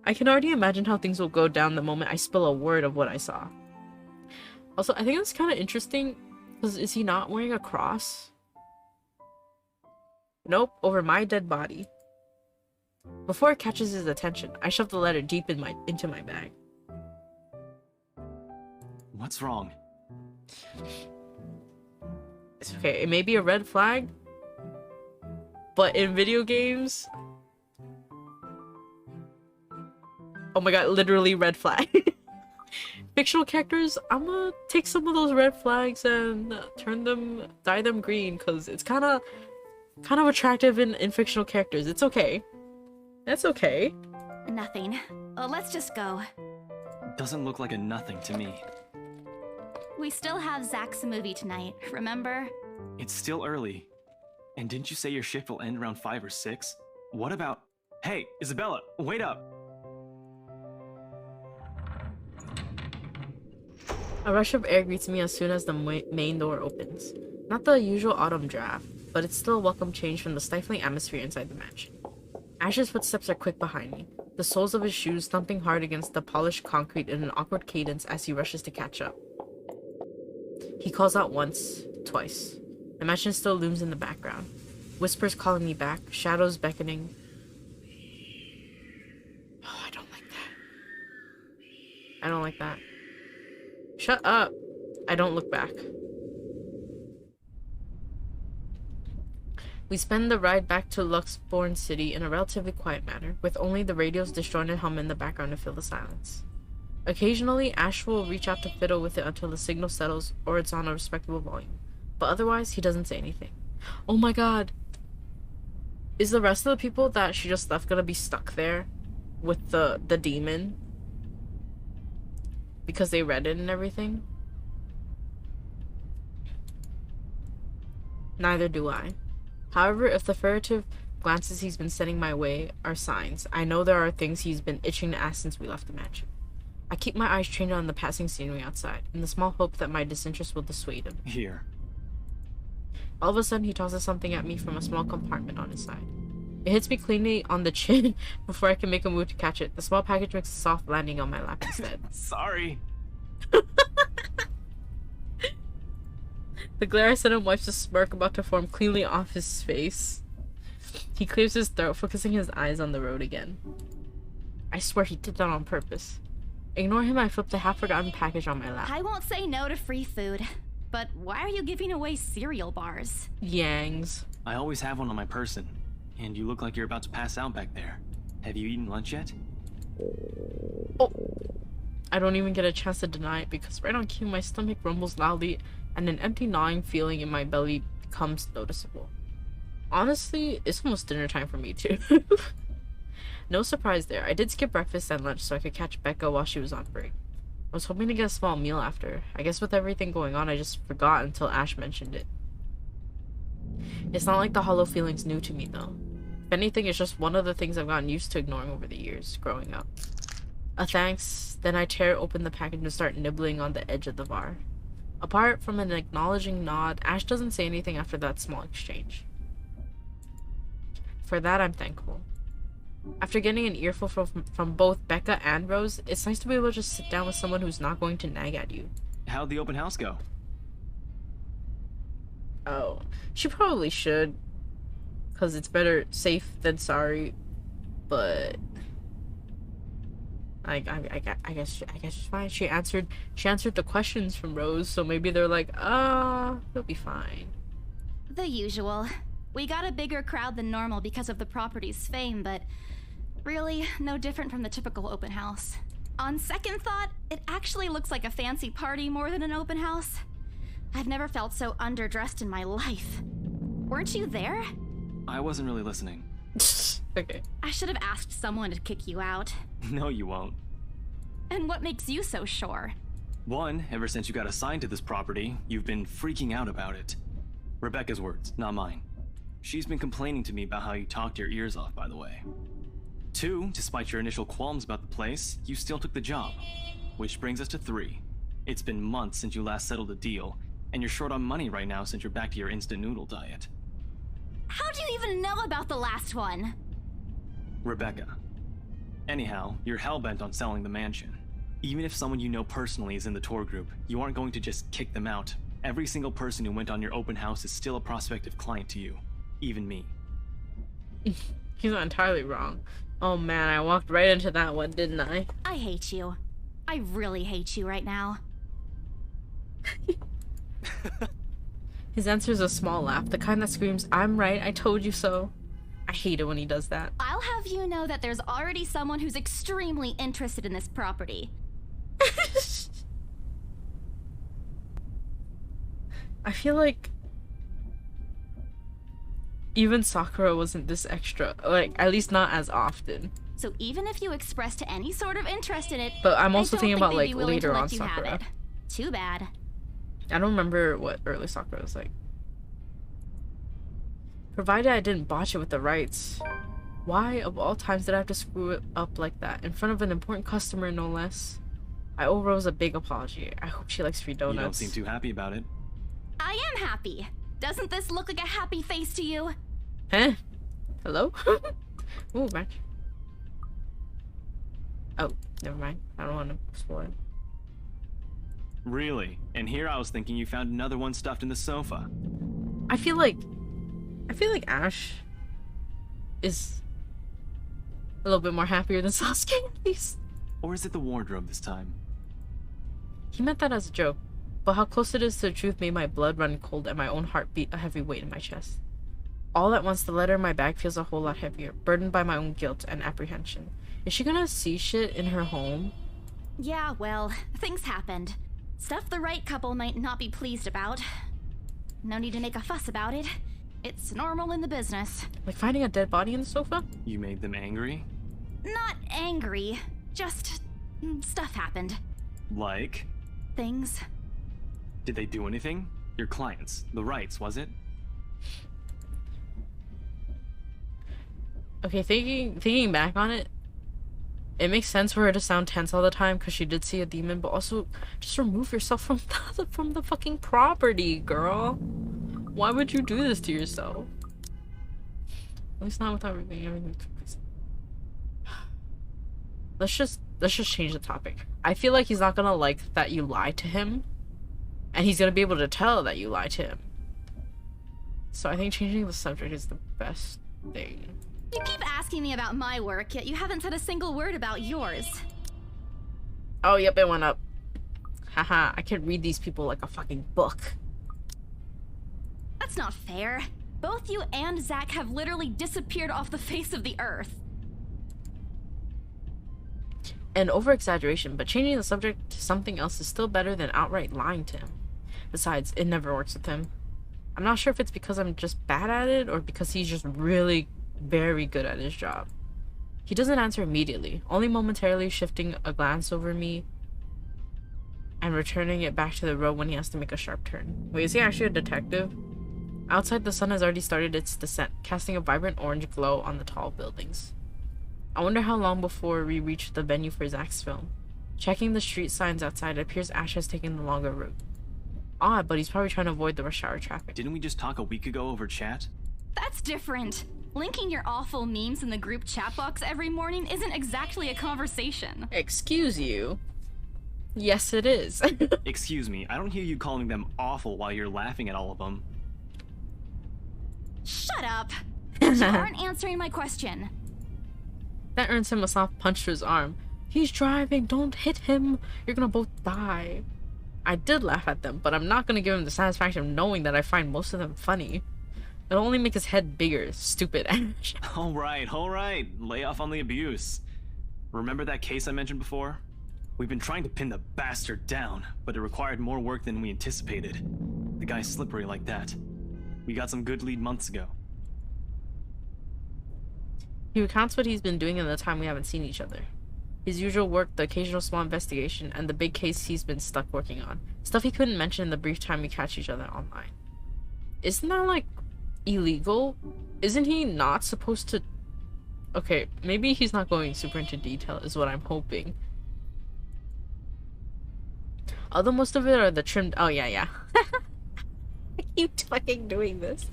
I can already imagine how things will go down the moment I spill a word of what I saw. Also, I think it's kind of interesting, because is he not wearing a cross? Nope, over my dead body. Before it catches his attention, I shove the letter deep into my bag. What's wrong? It's okay, it may be a red flag, but in video games... Oh my god, literally red flag. Fictional characters, I'm gonna take some of those red flags and dye them green, because it's kind of attractive in fictional characters. It's okay. That's okay. Nothing. Let's just go. Doesn't look like a nothing to me. We still have Zach's movie tonight, remember? It's still early. And didn't you say your shift will end around 5 or 6? What about... Hey, Isabella, wait up! A rush of air greets me as soon as the main door opens. Not the usual autumn draft, but it's still a welcome change from the stifling atmosphere inside the mansion. Ash's footsteps are quick behind me, the soles of his shoes thumping hard against the polished concrete in an awkward cadence as he rushes to catch up. He calls out once, twice. The mansion still looms in the background. Whispers calling me back, shadows beckoning. Oh, I don't like that. I don't like that. Shut up! I don't look back. We spend the ride back to Luxborn City in a relatively quiet manner, with only the radio's disjointed hum in the background to fill the silence. Occasionally, Ash will reach out to fiddle with it until the signal settles or it's on a respectable volume, but otherwise, he doesn't say anything. Oh my god! Is the rest of the people that she just left gonna be stuck there with the demon? Because they read it and everything? Neither do I. However, if the furtive glances he's been sending my way are signs, I know there are things he's been itching to ask since we left the mansion. I keep my eyes trained on the passing scenery outside, in the small hope that my disinterest will dissuade him. Here. All of a sudden, he tosses something at me from a small compartment on his side. It hits me cleanly on the chin before I can make a move to catch it. The small package makes a soft landing on my lap instead. Sorry. The glare I sent him wipes a smirk about to form cleanly off his face. He clears his throat, focusing his eyes on the road again. I swear he did that on purpose. Ignore him, I flip the half-forgotten package on my lap. I won't say no to free food, but why are you giving away cereal bars? Yangs. I always have one on my person. And you look like you're about to pass out back there. Have you eaten lunch yet? Oh. I don't even get a chance to deny it because right on cue my stomach rumbles loudly and an empty gnawing feeling in my belly becomes noticeable. Honestly, it's almost dinner time for me too. No surprise there. I did skip breakfast and lunch so I could catch Becca while she was on break. I was hoping to get a small meal after. I guess with everything going on I just forgot until Ash mentioned it. It's not like the hollow feeling's new to me though. If anything, it's just one of the things I've gotten used to ignoring over the years, growing up. A thanks, then I tear open the package and start nibbling on the edge of the bar. Apart from an acknowledging nod, Ash doesn't say anything after that small exchange. For that, I'm thankful. After getting an earful from both Becca and Rose, it's nice to be able to just sit down with someone who's not going to nag at you. How'd the open house go? Oh, she probably should. Because it's better safe than sorry. But I guess it's fine. She answered the questions from Rose, so maybe they're like, it'll be fine. The usual. We got a bigger crowd than normal because of the property's fame, but really, no different from the typical open house. On second thought, it actually looks like a fancy party more than an open house. I've never felt so underdressed in my life. Weren't you there? I wasn't really listening. Okay. I should have asked someone to kick you out. No, you won't. And what makes you so sure? One, ever since you got assigned to this property, you've been freaking out about it. Rebecca's words, not mine. She's been complaining to me about how you talked your ears off, by the way. Two, despite your initial qualms about the place, you still took the job. Which brings us to three. It's been months since you last settled a deal, and you're short on money right now since you're back to your instant noodle diet. How do you even know about the last one? Rebecca. Anyhow, you're hellbent on selling the mansion. Even if someone you know personally is in the tour group, you aren't going to just kick them out. Every single person who went on your open house is still a prospective client to you. Even me. He's not entirely wrong. Oh man, I walked right into that one, didn't I? I hate you. I really hate you right now. His answer is a small laugh, the kind that screams, "I'm right, I told you so." I hate it when he does that. I'll have you know that there's already someone who's extremely interested in this property. I feel like even Sakura wasn't this extra, like, at least not as often. So even if you expressed any sort of interest in it, But I'm also thinking about, they'd be like, willing to later let on you have Sakura. it. Too bad. I don't remember what early Sakura was like. Provided I didn't botch it with the rights. Why, of all times, did I have to screw it up like that? In front of an important customer, no less. I owe Rose a big apology. I hope she likes free donuts. You don't seem too happy about it. I am happy. Doesn't this look like a happy face to you? Huh? Hello? Ooh, match. Oh, never mind. I don't want to spoil it. Really? And here I was thinking you found another one stuffed in the sofa. I feel like Ash is a little bit more happier than Sasuke, at least. Or is it the wardrobe this time? He meant that as a joke, but how close it is to the truth made my blood run cold and my own heart beat a heavy weight in my chest. All at once, the letter in my bag feels a whole lot heavier, burdened by my own guilt and apprehension. Is she gonna see shit in her home? Yeah, well, things happened. Stuff the right couple might not be pleased about. No need to make a fuss about it. It's normal in the business. Like finding a dead body in the sofa? You made them angry? Not angry, just stuff happened. Like? Things. Did they do anything? Your clients, the rights, was it? Okay, thinking back on it, it makes sense for her to sound tense all the time because she did see a demon, but also just remove yourself from the fucking property, girl. Why would you do this to yourself? At least not without everything. Let's just change the topic. I feel like he's not gonna like that you lied to him, and he's gonna be able to tell that you lied to him. So I think changing the subject is the best thing. You keep asking me about my work, yet you haven't said a single word about yours. Oh, yep, it went up. Haha, I can read these people like a fucking book. That's not fair. Both you and Zack have literally disappeared off the face of the earth. An over-exaggeration, but changing the subject to something else is still better than outright lying to him. Besides, it never works with him. I'm not sure if it's because I'm just bad at it or because he's just really very good at his job. He doesn't answer immediately, only momentarily shifting a glance over me and returning it back to the road when he has to make a sharp turn. Wait, is he actually a detective? Outside, the sun has already started its descent, casting a vibrant orange glow on the tall buildings. I wonder how long before we reach the venue for Zack's film. Checking the street signs outside, it appears Ash has taken the longer route. Odd, but he's probably trying to avoid the rush hour traffic. Didn't we just talk a week ago over chat? That's different. Linking your awful memes in the group chat box every morning isn't exactly a conversation. Excuse you? Yes, it is. Excuse me, I don't hear you calling them awful while you're laughing at all of them. Shut up! You aren't answering my question. That earns him a soft punch to his arm. He's driving, don't hit him. You're gonna both die. I did laugh at them, but I'm not gonna give him the satisfaction of knowing that I find most of them funny. It'll only make his head bigger, stupid Ash. Alright. Lay off on the abuse. Remember that case I mentioned before? We've been trying to pin the bastard down, but it required more work than we anticipated. The guy's slippery like that. We got some good lead months ago. He recounts what he's been doing in the time we haven't seen each other. His usual work, the occasional small investigation, and the big case he's been stuck working on. Stuff he couldn't mention in the brief time we catch each other online. Isn't that, like, illegal? Isn't he not supposed to... Okay, maybe he's not going super into detail is what I'm hoping. Although most of it are the trimmed... Oh, yeah. I keep fucking doing this.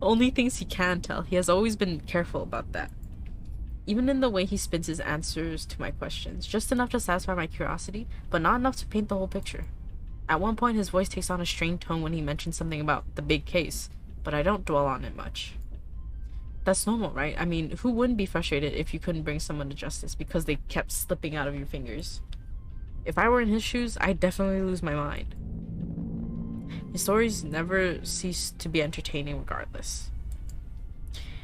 Only things he can tell. He has always been careful about that. Even in the way he spins his answers to my questions. Just enough to satisfy my curiosity, but not enough to paint the whole picture. At one point, his voice takes on a strained tone when he mentions something about the big case, but I don't dwell on it much. That's normal, right? I mean, who wouldn't be frustrated if you couldn't bring someone to justice because they kept slipping out of your fingers? If I were in his shoes, I'd definitely lose my mind. His stories never cease to be entertaining regardless.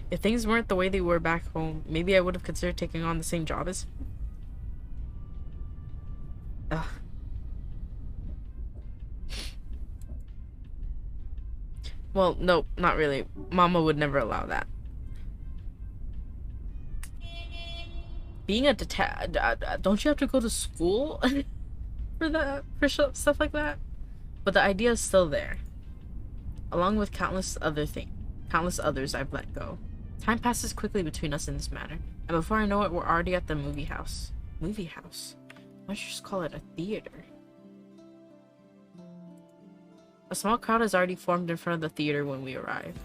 If things weren't the way they were back home, maybe I would have considered taking on the same job as him. Ugh. Well, no, not really. Mama would never allow that. Being a don't you have to go to school for stuff like that? But the idea is still there, along with countless others I've let go. Time passes quickly between us in this matter, and before I know it, we're already at the movie house. Movie house? Why don't you just call it a theater? A small crowd has already formed in front of the theater when we arrive.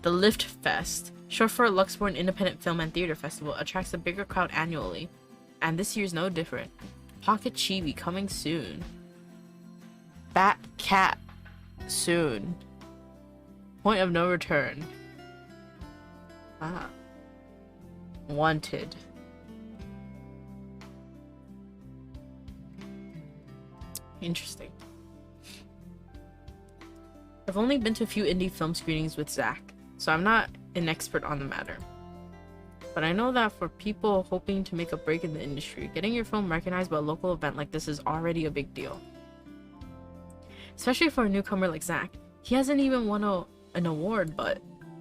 The Lift Fest, short for Luxborn Independent Film and Theater Festival, attracts a bigger crowd annually, and this year's no different. Pocket Chibi coming soon. Bat Cat soon. Point of no return. Ah. Wanted. Interesting. I've only been to a few indie film screenings with Zach, so I'm not an expert on the matter. But I know that for people hoping to make a break in the industry, getting your film recognized by a local event like this is already a big deal. Especially for a newcomer like Zach. He hasn't even won an award, but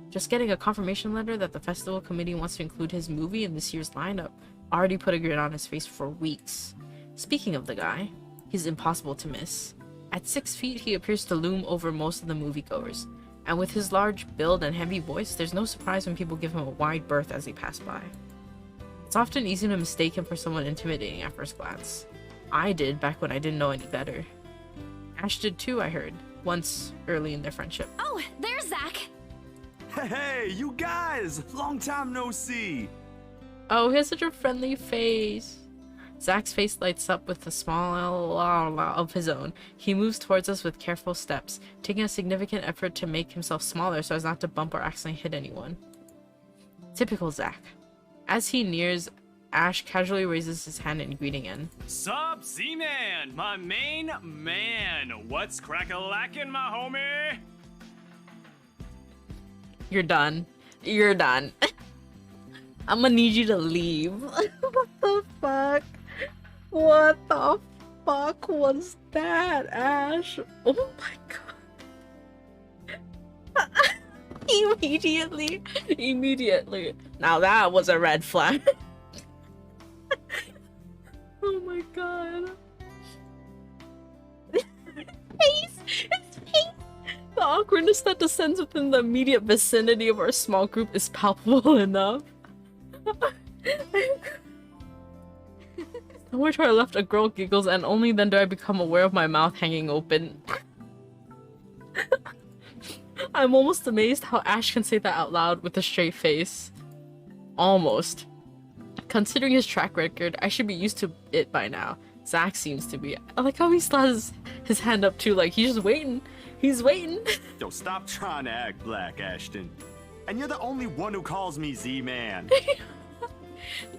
just getting a confirmation letter that the festival committee wants to include his movie in this year's lineup already put a grin on his face for weeks. Speaking of the guy, he's impossible to miss. At 6 feet, he appears to loom over most of the moviegoers, and with his large build and heavy voice, there's no surprise when people give him a wide berth as they pass by. It's often easy to mistake him for someone intimidating at first glance. I did back when I didn't know any better. Ash did too, I heard, once early in their friendship. Oh, there's Zach! Hey, you guys! Long time no see! Oh, he has such a friendly face. Zach's face lights up with a smile of his own. He moves towards us with careful steps, taking a significant effort to make himself smaller so as not to bump or accidentally hit anyone. Typical Zach. As he nears, Ash casually raises his hand in greeting and Sup, Z-Man, my main man. What's crack-a-lackin', my homie? You're done. You're done. I'm gonna need you to leave. What the fuck? What the fuck was that, Ash? Oh my god. Immediately. Now that was a red flag. Oh my god. His face! The awkwardness that descends within the immediate vicinity of our small group is palpable enough. Somewhere to our left, a girl giggles, and only then do I become aware of my mouth hanging open. I'm almost amazed how Ash can say that out loud with a straight face. Almost. Considering his track record, I should be used to it by now. Zach seems to be. I like how he slams his hand up too, like he's just waiting. He's waiting. Yo, stop trying to act black, Ashton. And you're the only one who calls me Z-Man.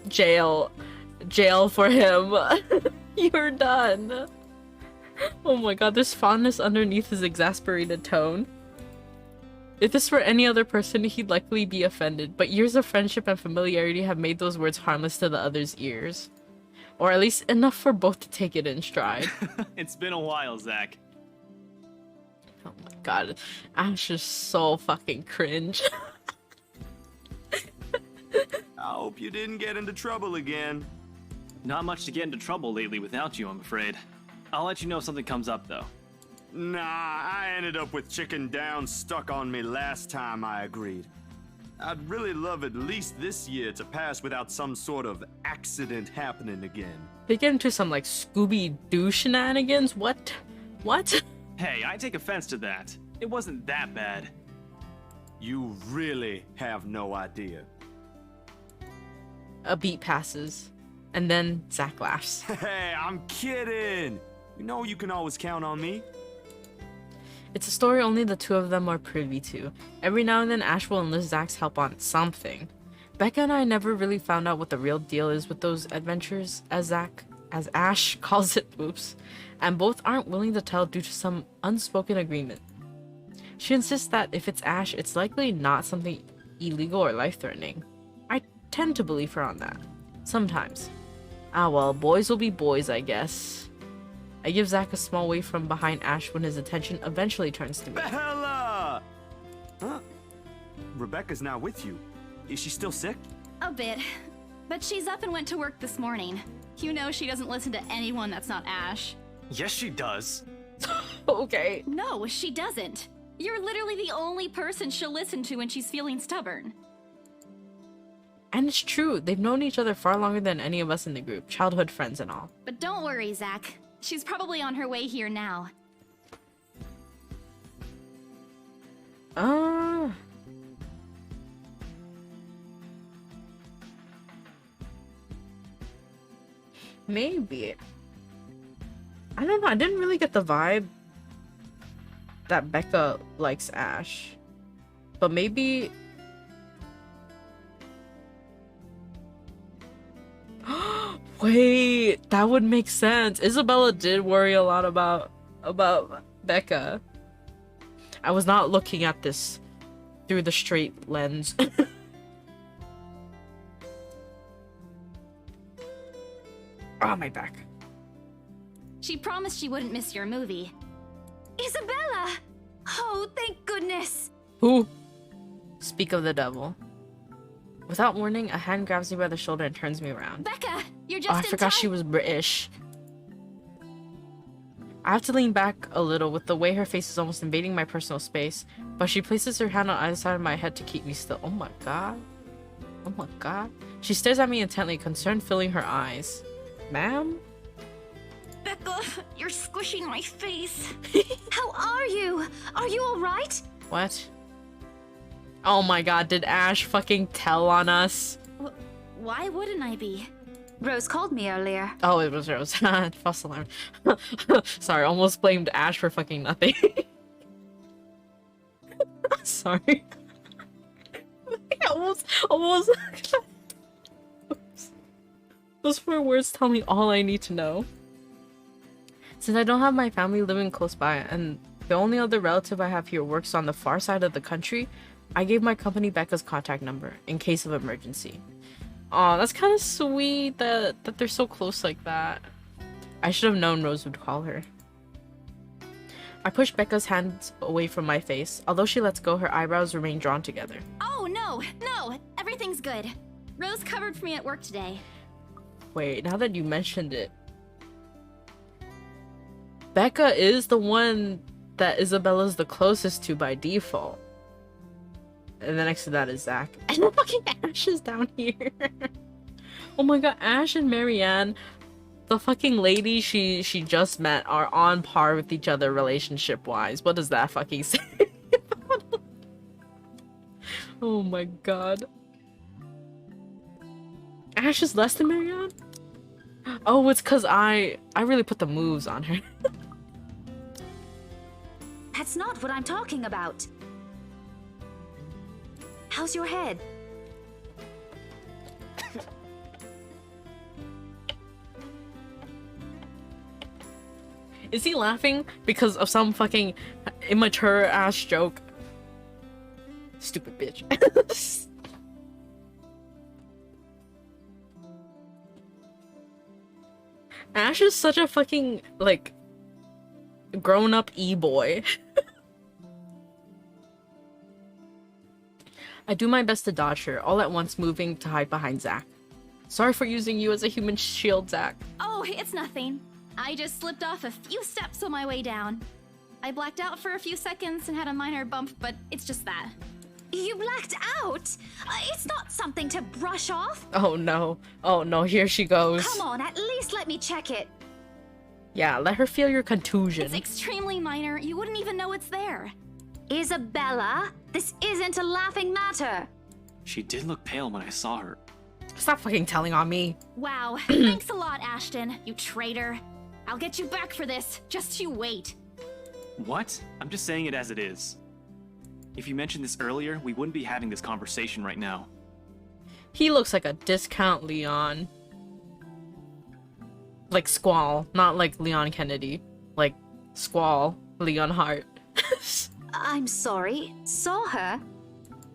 Jail for him. You're done. Oh my god, there's fondness underneath his exasperated tone. If this were any other person, he'd likely be offended, but years of friendship and familiarity have made those words harmless to the other's ears. Or at least enough for both to take it in stride. It's been a while, Zach. Oh my god, Ash is so fucking cringe. I hope you didn't get into trouble again. Not much to get into trouble lately without you, I'm afraid. I'll let you know if something comes up, though. Nah, I ended up with chicken down stuck on me last time I agreed. I'd really love at least this year to pass without some sort of accident happening again. They get into some like Scooby-Doo shenanigans? What? What? Hey, I take offense to that. It wasn't that bad. You really have no idea. A beat passes, and then Zach laughs. Hey, I'm kidding! You know you can always count on me. It's a story only the two of them are privy to. Every now and then Ash will enlist Zach's help on something. Becca and I never really found out what the real deal is with those adventures, as Ash calls it, oops, and both aren't willing to tell due to some unspoken agreement. She insists that if it's Ash, it's likely not something illegal or life-threatening. I tend to believe her on that. Sometimes. Ah well, boys will be boys, I guess. I give Zach a small wave from behind Ash when his attention eventually turns to me. Bella! Huh? Rebecca's not with you. Is she still sick? A bit. But she's up and went to work this morning. You know she doesn't listen to anyone that's not Ash. Yes, she does. Okay. No, she doesn't. You're literally the only person she'll listen to when she's feeling stubborn. And it's true, they've known each other far longer than any of us in the group, childhood friends and all. But don't worry, Zach. She's probably on her way here now. Maybe. I don't know, I didn't really get the vibe that Becca likes Ash. But maybe... Wait, that would make sense. Isabella did worry a lot about Becca. I was not looking at this through the straight lens. Oh, my back. She promised she wouldn't miss your movie. Isabella! Oh, thank goodness! Who? Speak of the devil. Without warning, a hand grabs me by the shoulder and turns me around. Becca! You're just Oh, I forgot she was British. I have to lean back a little with the way her face is almost invading my personal space, but she places her hand on either side of my head to keep me still. Oh my god. Oh my god. She stares at me intently, concern filling her eyes. Ma'am? Becca, you're squishing my face. How are you? Are you alright? What? Oh my god, did Ash fucking tell on us? Why wouldn't I be? Rose called me earlier. Oh, it was Rose. False alarm. Sorry, almost blamed Ash for fucking nothing. Sorry. almost. Those 4 words tell me all I need to know. Since I don't have my family living close by, and the only other relative I have here works on the far side of the country, I gave my company Becca's contact number in case of emergency. Aw, that's kind of sweet that they're so close like that. I should have known Rose would call her. I push Becca's hands away from my face. Although she lets go, her eyebrows remain drawn together. Oh, no! Everything's good. Rose covered for me at work today. Wait, now that you mentioned it. Becca is the one that Isabella's the closest to by default. And then next to that is Zach. And then fucking Ash is down here. Oh my god, Ash and Marianne, the fucking lady she just met, are on par with each other relationship-wise. What does that fucking say? Oh my god. Ash is less than Marianne? Oh, it's cause I really put the moves on her. That's not what I'm talking about. How's your head? Is he laughing because of some fucking immature ass joke? Stupid bitch. Ash is such a fucking, like, grown-up e-boy. I do my best to dodge her, all at once moving to hide behind Zach. Sorry for using you as a human shield, Zach. Oh, it's nothing. I just slipped off a few steps on my way down. I blacked out for a few seconds and had a minor bump, but it's just that. You blacked out? It's not something to brush off. Oh no. Oh no, here she goes. Come on, at least let me check it. Yeah, let her feel your contusion. It's extremely minor. You wouldn't even know it's there. Isabella, this isn't a laughing matter. She did look pale when I saw her. Stop fucking telling on me. Wow. Thanks a lot, Ashton, you traitor. I'll get you back for this. Just you wait. What? I'm just saying it as it is. If you mentioned this earlier, we wouldn't be having this conversation right now. He looks like a discount Leon. Like Squall, not like Leon Kennedy. Like Squall, Leon Hart. I'm sorry. Saw her?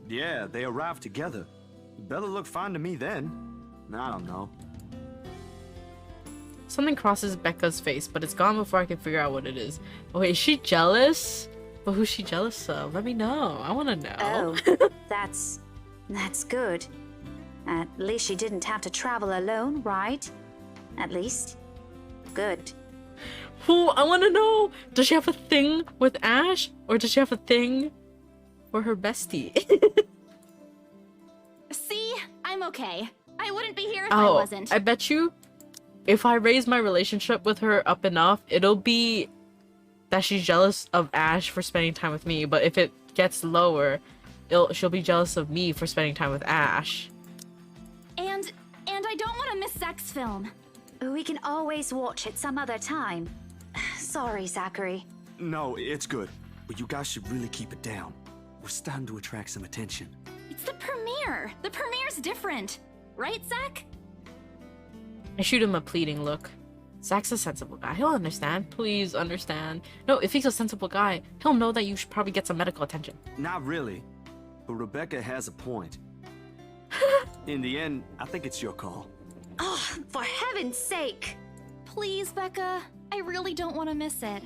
Yeah, they arrived together. Bella looked fine to me then. I don't know. Something crosses Becca's face, but it's gone before I can figure out what it is. Oh, wait, is she jealous? But who's she jealous of? Let me know. I want to know. Oh, that's good. At least she didn't have to travel alone, right? At least. Good. Who? I want to know. Does she have a thing with Ash? Or does she have a thing for her bestie? See? I'm okay. I wouldn't be here if I wasn't. I bet you if I raise my relationship with her up enough, it'll be that she's jealous of Ash for spending time with me. But if it gets lower, she'll be jealous of me for spending time with Ash. And I don't want to miss Zach's film. We can always watch it some other time. Sorry, Zachary. No, it's good. But you guys should really keep it down. We're starting to attract some attention. It's the premiere. The premiere's different. Right, Zach? I shoot him a pleading look. Zach's a sensible guy. He'll understand. Please understand. No, if he's a sensible guy, he'll know that you should probably get some medical attention. Not really. But Rebecca has a point. In the end, I think it's your call. Oh, for heaven's sake! Please, Becca. I really don't want to miss it.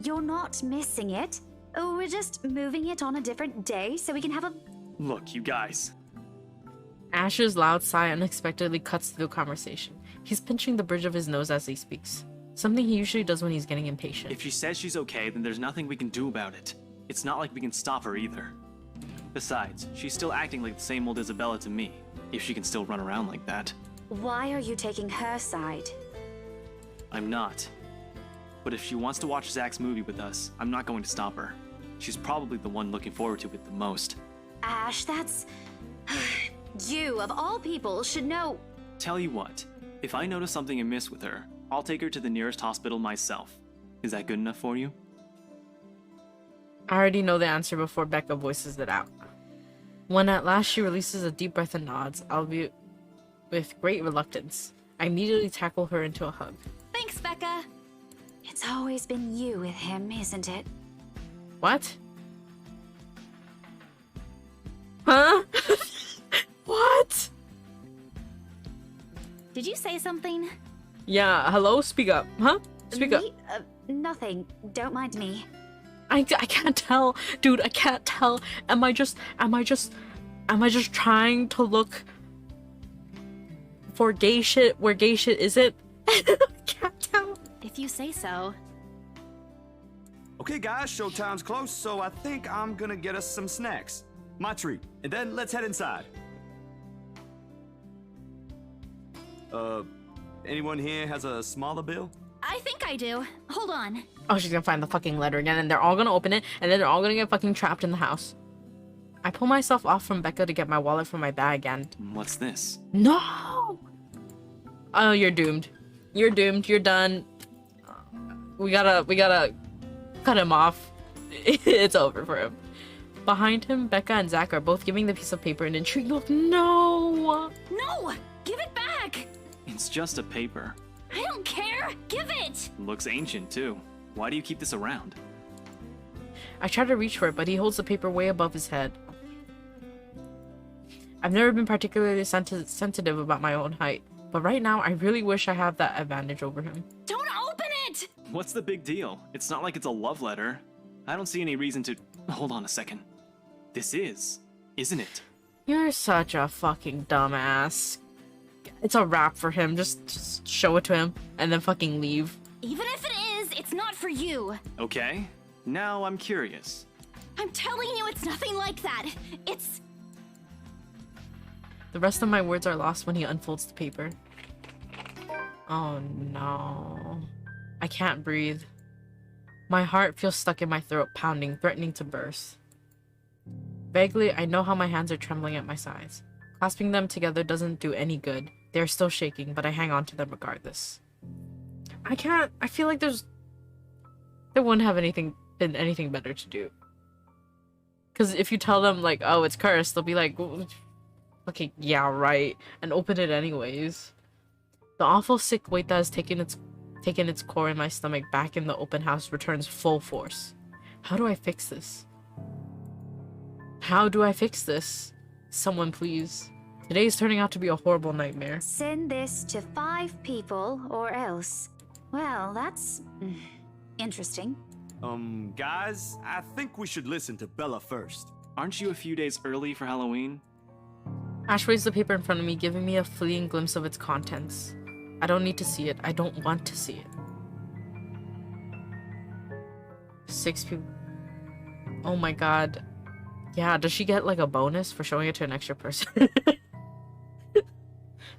You're not missing it. We're just moving it on a different day so we can have a... Look, you guys. Ash's loud sigh unexpectedly cuts through the conversation. He's pinching the bridge of his nose as he speaks. Something he usually does when he's getting impatient. If she says she's okay, then there's nothing we can do about it. It's not like we can stop her either. Besides, she's still acting like the same old Isabella to me, if she can still run around like that. Why are you taking her side? I'm not. But if she wants to watch Zach's movie with us, I'm not going to stop her. She's probably the one looking forward to it the most. Ash, that's... You, of all people, should know... Tell you what, if I notice something amiss with her, I'll take her to the nearest hospital myself. Is that good enough for you? I already know the answer before Becca voices it out. When at last she releases a deep breath and nods, albeit with great reluctance, I immediately tackle her into a hug. Thanks, Becca. It's always been you with him, isn't it? What? Huh? What? Did you say something? Yeah, hello? Speak up. Huh? Speak up. Nothing. Don't mind me. I can't tell. Dude, I can't tell. Am I just trying to look for gay shit where gay shit isn't? I can't tell. If you say so. Okay, guys, showtime's close, so I think I'm gonna get us some snacks. My treat. And then let's head inside. Anyone here has a smaller bill? I think I do. Hold on. Oh, she's gonna find the fucking letter again, and they're all gonna open it, and then they're all gonna get fucking trapped in the house. I pull myself off from Becca to get my wallet from my bag, and... What's this? No! Oh, you're doomed. You're doomed. You're done. We gotta cut him off. It's over for him. Behind him, Becca and Zach are both giving the piece of paper an intrigued look. No! No! Give it back! It's just a paper. I don't care! Give it! Looks ancient, too. Why do you keep this around? I try to reach for it, but he holds the paper way above his head. I've never been particularly sensitive about my own height, but right now I really wish I have that advantage over him. Don't open it! What's the big deal? It's not like it's a love letter. I don't see any reason to... Hold on a second. This is. isn't it? You're such a fucking dumbass. It's a wrap for him. Just show it to him and then fucking leave. Even if it is, it's not for you. Okay, now I'm curious. I'm telling you, it's nothing like that. It's... The rest of my words are lost when he unfolds the paper. Oh no. I can't breathe. My heart feels stuck in my throat, pounding, threatening to burst. Vaguely, I know how my hands are trembling at my sides. Clasping them together doesn't do any good. They are still shaking, but I hang on to them regardless. I feel like there wouldn't have been anything better to do. Because if you tell them, like, oh, it's cursed, they'll be like, okay, yeah, right, and open it anyways. The awful sick weight that has taken its core in my stomach back in the open house returns full force. How do I fix this? How do I fix this? Someone please. Today is turning out to be a horrible nightmare. Send this to 5 people or else. Well, that's interesting. Guys, I think we should listen to Bella first. Aren't you a few days early for Halloween? Ash weighs the paper in front of me, giving me a fleeting glimpse of its contents. I don't need to see it. I don't want to see it. 6 people. Oh my god. Yeah, does she get like a bonus for showing it to an extra person?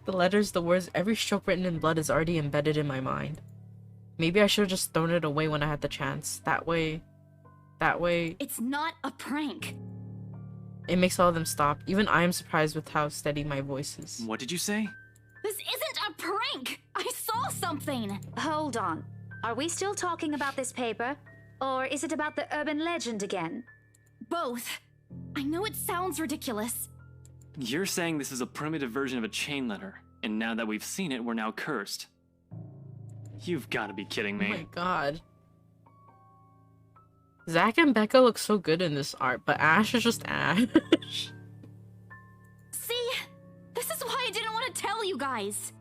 The letters, the words, every stroke written in blood is already embedded in my mind. Maybe I should have just thrown it away when I had the chance. That way... It's not a prank. It makes all of them stop. Even I am surprised with how steady my voice is. What did you say? This isn't a prank! I saw something! Hold on. Are we still talking about this paper? Or is it about the urban legend again? Both. I know it sounds ridiculous. You're saying this is a primitive version of a chain letter, and now that we've seen it, we're now cursed. You've got to be kidding me. Oh my god. Zach and Becca look so good in this art, but Ash is just Ash. See? This is why I didn't want to tell you guys.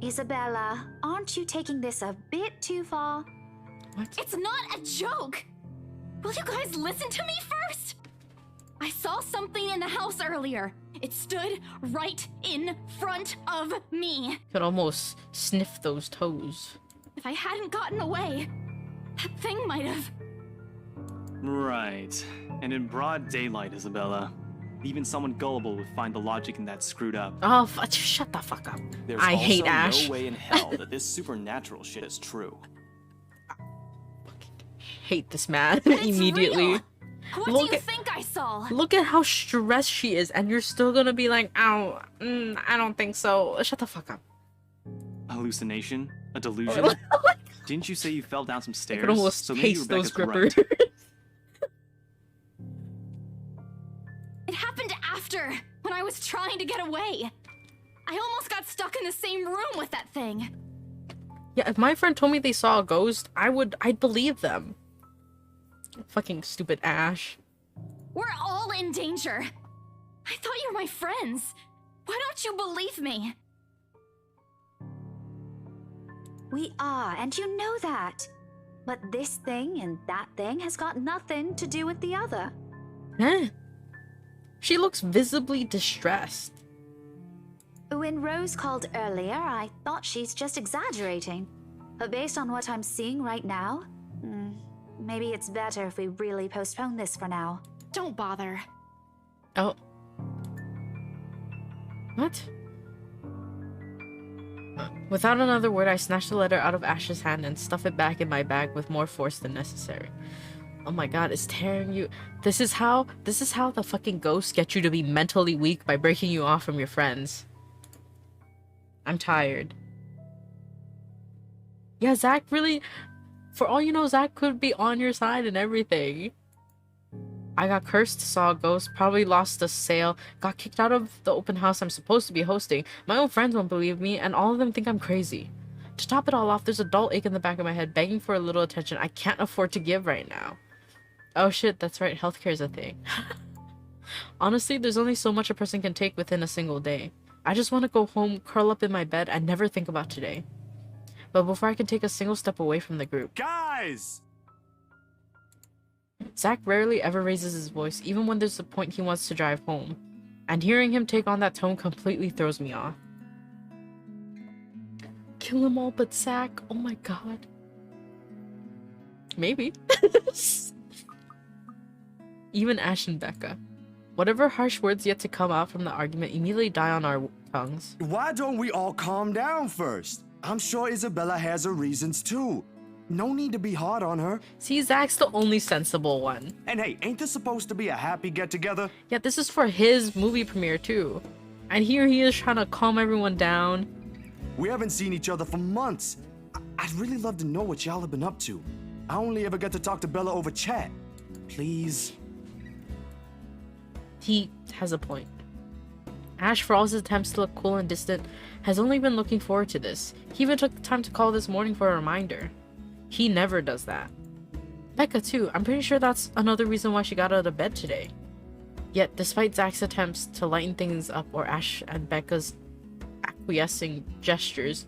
Isabella, aren't you taking this a bit too far? What? It's not a joke! Will you guys listen to me first? I saw something in the house earlier. It stood right in front of me. Could almost sniff those toes. If I hadn't gotten away, that thing might have... Right. And in broad daylight, Isabella. Even someone gullible would find the logic in that screwed up. Oh, shut the fuck up. There's I hate also Ash. no way in hell that this supernatural shit is true. Hate this man But it's immediately. real. What do you think I saw? Look at how stressed she is, and you're still gonna be like, "Ow, I don't think so." Shut the fuck up. Hallucination? A delusion? Didn't you say you fell down some I stairs? could almost so maybe taste those Rebecca's grippers. right. It happened after, when I was trying to get away. I almost got stuck in the same room with that thing. Yeah, if my friend told me they saw a ghost, I'd believe them. Fucking stupid Ash. We're all in danger. I thought you were my friends. Why don't you believe me? We are, and you know that. But this thing and that thing has got nothing to do with the other. Huh? She looks visibly distressed. When Rose called earlier, I thought she's just exaggerating. But based on what I'm seeing right now, maybe it's better if we really postpone this for now. Don't bother. Oh. What? Without another word, I snatch the letter out of Ash's hand and stuff it back in my bag with more force than necessary. Oh my god, it's tearing you. This is how the fucking ghosts get you to be mentally weak by breaking you off from your friends. I'm tired. Yeah, Zach really, for all you know, Zach could be on your side and everything. I got cursed, saw a ghost, probably lost a sale, got kicked out of the open house I'm supposed to be hosting. My own friends won't believe me, and all of them think I'm crazy. To top it all off, there's a dull ache in the back of my head, begging for a little attention I can't afford to give right now. Oh shit, that's right, healthcare is a thing. Honestly, there's only so much a person can take within a single day. I just want to go home, curl up in my bed, and never think about today. But before I can take a single step away from the group... Guys! Zach rarely ever raises his voice, even when there's a point he wants to drive home. And hearing him take on that tone completely throws me off. Kill them all but Zach? Oh my god. Maybe. Even Ash and Becca. Whatever harsh words yet to come out from the argument immediately die on our tongues. Why don't we all calm down first? I'm sure Isabella has her reasons too. No need to be hard on her. See, Zach's the only sensible one. And hey, ain't this supposed to be a happy get-together? Yeah, this is for his movie premiere too. And here he is trying to calm everyone down. We haven't seen each other for months. I'd really love to know what y'all have been up to. I only ever get to talk to Bella over chat. Please. He has a point. Ash, for all his attempts to look cool and distant, has only been looking forward to this. He even took the time to call this morning for a reminder. He never does that. Becca too, I'm pretty sure that's another reason why she got out of bed today. Yet, despite Zach's attempts to lighten things up or Ash and Becca's acquiescing gestures,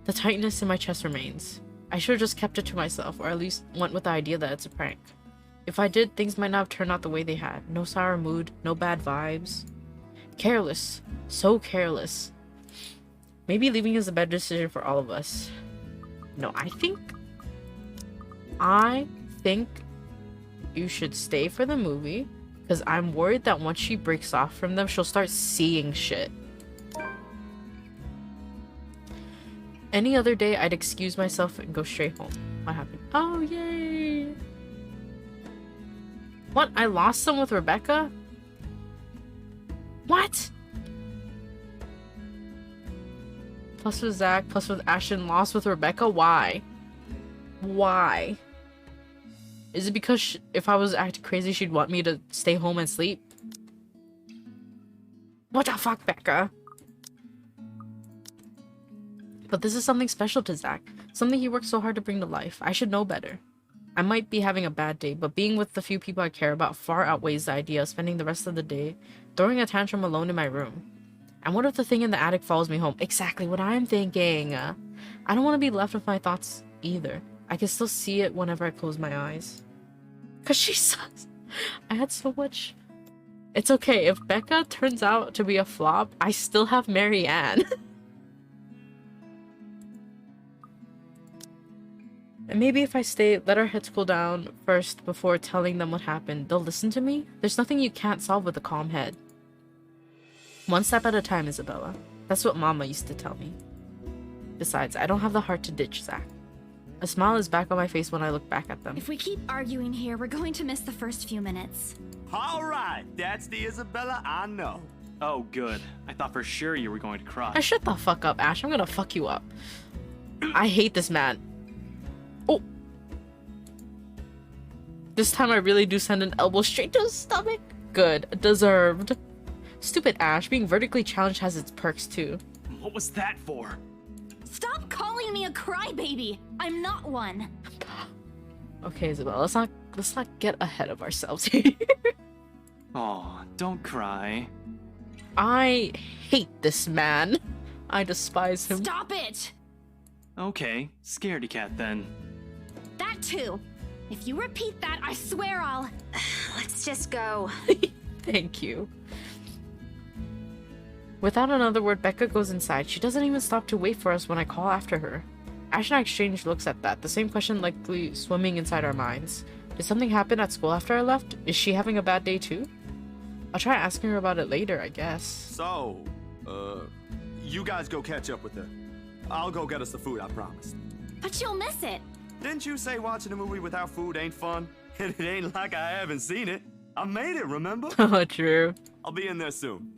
the tightness in my chest remains. I should have just kept it to myself, or at least went with the idea that it's a prank. If I did, things might not have turned out the way they had. No sour mood, no bad vibes. Careless. So careless. Maybe leaving is a better decision for all of us. No, I think you should stay for the movie, because I'm worried that once she breaks off from them, she'll start seeing shit. Any other day, I'd excuse myself and go straight home. What happened? Oh, yay! What? I lost them with Rebecca? What? Plus with Zach, plus with Ashton, lost with Rebecca? Why? Why? Is it because if I was acting crazy, she'd want me to stay home and sleep? What the fuck, Becca? But this is something special to Zach. Something he worked so hard to bring to life. I should know better. I might be having a bad day, but being with the few people I care about far outweighs the idea of spending the rest of the day throwing a tantrum alone in my room. And what if the thing in the attic follows me home? Exactly what I'm thinking. I don't want to be left with my thoughts either. I can still see it whenever I close my eyes. Cause she sucks. I had so much. It's okay. If Becca turns out to be a flop, I still have Mary Ann. And maybe if I stay, let our heads cool down first before telling them what happened, they'll listen to me? There's nothing you can't solve with a calm head. One step at a time, Isabella. That's what Mama used to tell me. Besides, I don't have the heart to ditch Zach. A smile is back on my face when I look back at them. If we keep arguing here, we're going to miss the first few minutes. All right, that's the Isabella I know. Oh, good. I thought for sure you were going to cry. I shut the fuck up, Ash. I'm gonna fuck you up. I hate this man. Oh. This time I really do send an elbow straight to his stomach. Good. Deserved. Stupid Ash. Being vertically challenged has its perks too. What was that for? Stop calling me a crybaby. I'm not one. Okay, Isabel. Let's not get ahead of ourselves here. Oh, don't cry. I hate this man. I despise him. Stop it! Okay, scaredy cat then. That too. If you repeat that, I swear I'll... Let's just go. Thank you. Without another word, Becca goes inside. She doesn't even stop to wait for us when I call after her. Ash and I exchange looks at that, the same question likely swimming inside our minds. Did something happen at school after I left? Is she having a bad day too? I'll try asking her about it later, I guess. So, you guys go catch up with her. I'll go get us the food, I promise. But you'll miss it. Didn't you say watching a movie without food ain't fun? It ain't like I haven't seen it. I made it, remember? Oh, true. I'll be in there soon.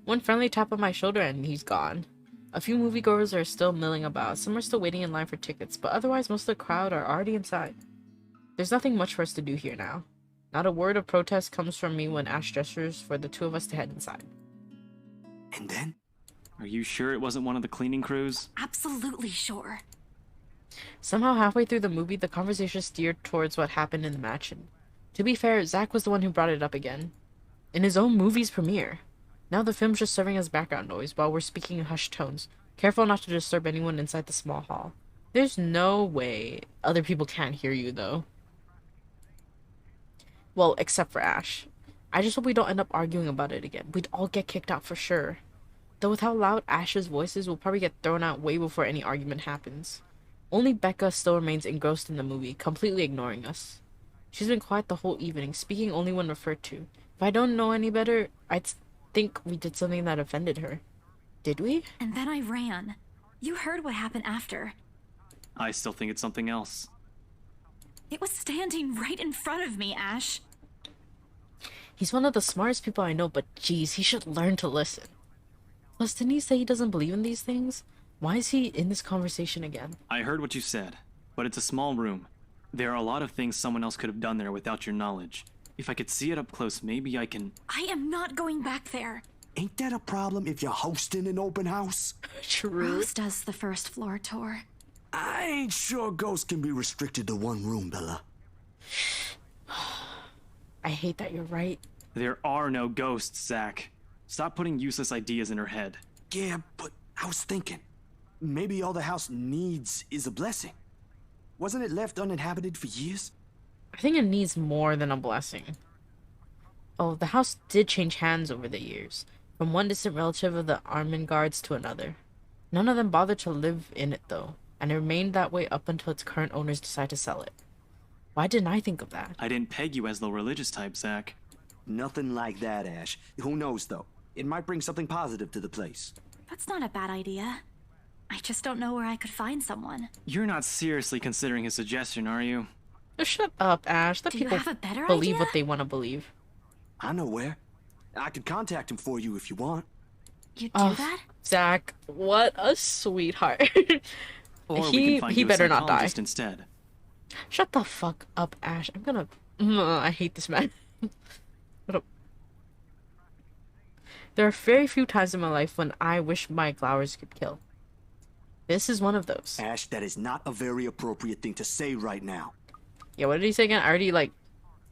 One friendly tap on my shoulder and he's gone. A few moviegoers are still milling about. Some are still waiting in line for tickets, but otherwise most of the crowd are already inside. There's nothing much for us to do here now. Not a word of protest comes from me when Ash gestures for the two of us to head inside. And then? Are you sure it wasn't one of the cleaning crews? Absolutely sure. Somehow halfway through the movie, the conversation steered towards what happened in the mansion. To be fair, Zach was the one who brought it up again. In his own movie's premiere. Now the film's just serving as background noise while we're speaking in hushed tones, careful not to disturb anyone inside the small hall. There's no way other people can't hear you, though. Well, except for Ash. I just hope we don't end up arguing about it again. We'd all get kicked out for sure. Though with how loud Ash's voice is, we'll probably get thrown out way before any argument happens. Only Becca still remains engrossed in the movie, completely ignoring us. She's been quiet the whole evening, speaking only when referred to. If I don't know any better, I'd think we did something that offended her. Did we? And then I ran. You heard what happened after. I still think it's something else. It was standing right in front of me, Ash. He's one of the smartest people I know, but geez, he should learn to listen. Plus, didn't he say he doesn't believe in these things? Why is he in this conversation again? I heard what you said, but it's a small room. There are a lot of things someone else could have done there without your knowledge. If I could see it up close, maybe I can... I am not going back there. Ain't that a problem if you're hosting an open house? True. Rose does the first floor tour. I ain't sure ghosts can be restricted to one room, Bella. I hate that you're right. There are no ghosts, Zach. Stop putting useless ideas in her head. Yeah, but I was thinking, maybe all the house needs is a blessing. Wasn't it left uninhabited for years? I think it needs more than a blessing. Oh, the house did change hands over the years, from one distant relative of the Armengards to another. None of them bothered to live in it, though, and it remained that way up until its current owners decided to sell it. Why didn't I think of that? I didn't peg you as the religious type, Zach. Nothing like that, Ash. Who knows, though? It might bring something positive to the place. That's not a bad idea. I just don't know where I could find someone. You're not seriously considering his suggestion, are you? Just shut up, Ash. Let Do you people have a better believe idea? what they want to believe. I know where. I could contact him for you if you want. You do Oh, that? Zach, what a sweetheart. Or we can find he you a better not die. psychologist instead. Shut the fuck up, Ash. I'm gonna... I hate this man. What a... There are very few times in my life when I wish my Glowers could kill. This is one of those. Ash, that is not a very appropriate thing to say right now. Yeah, what did he say again? I already, like,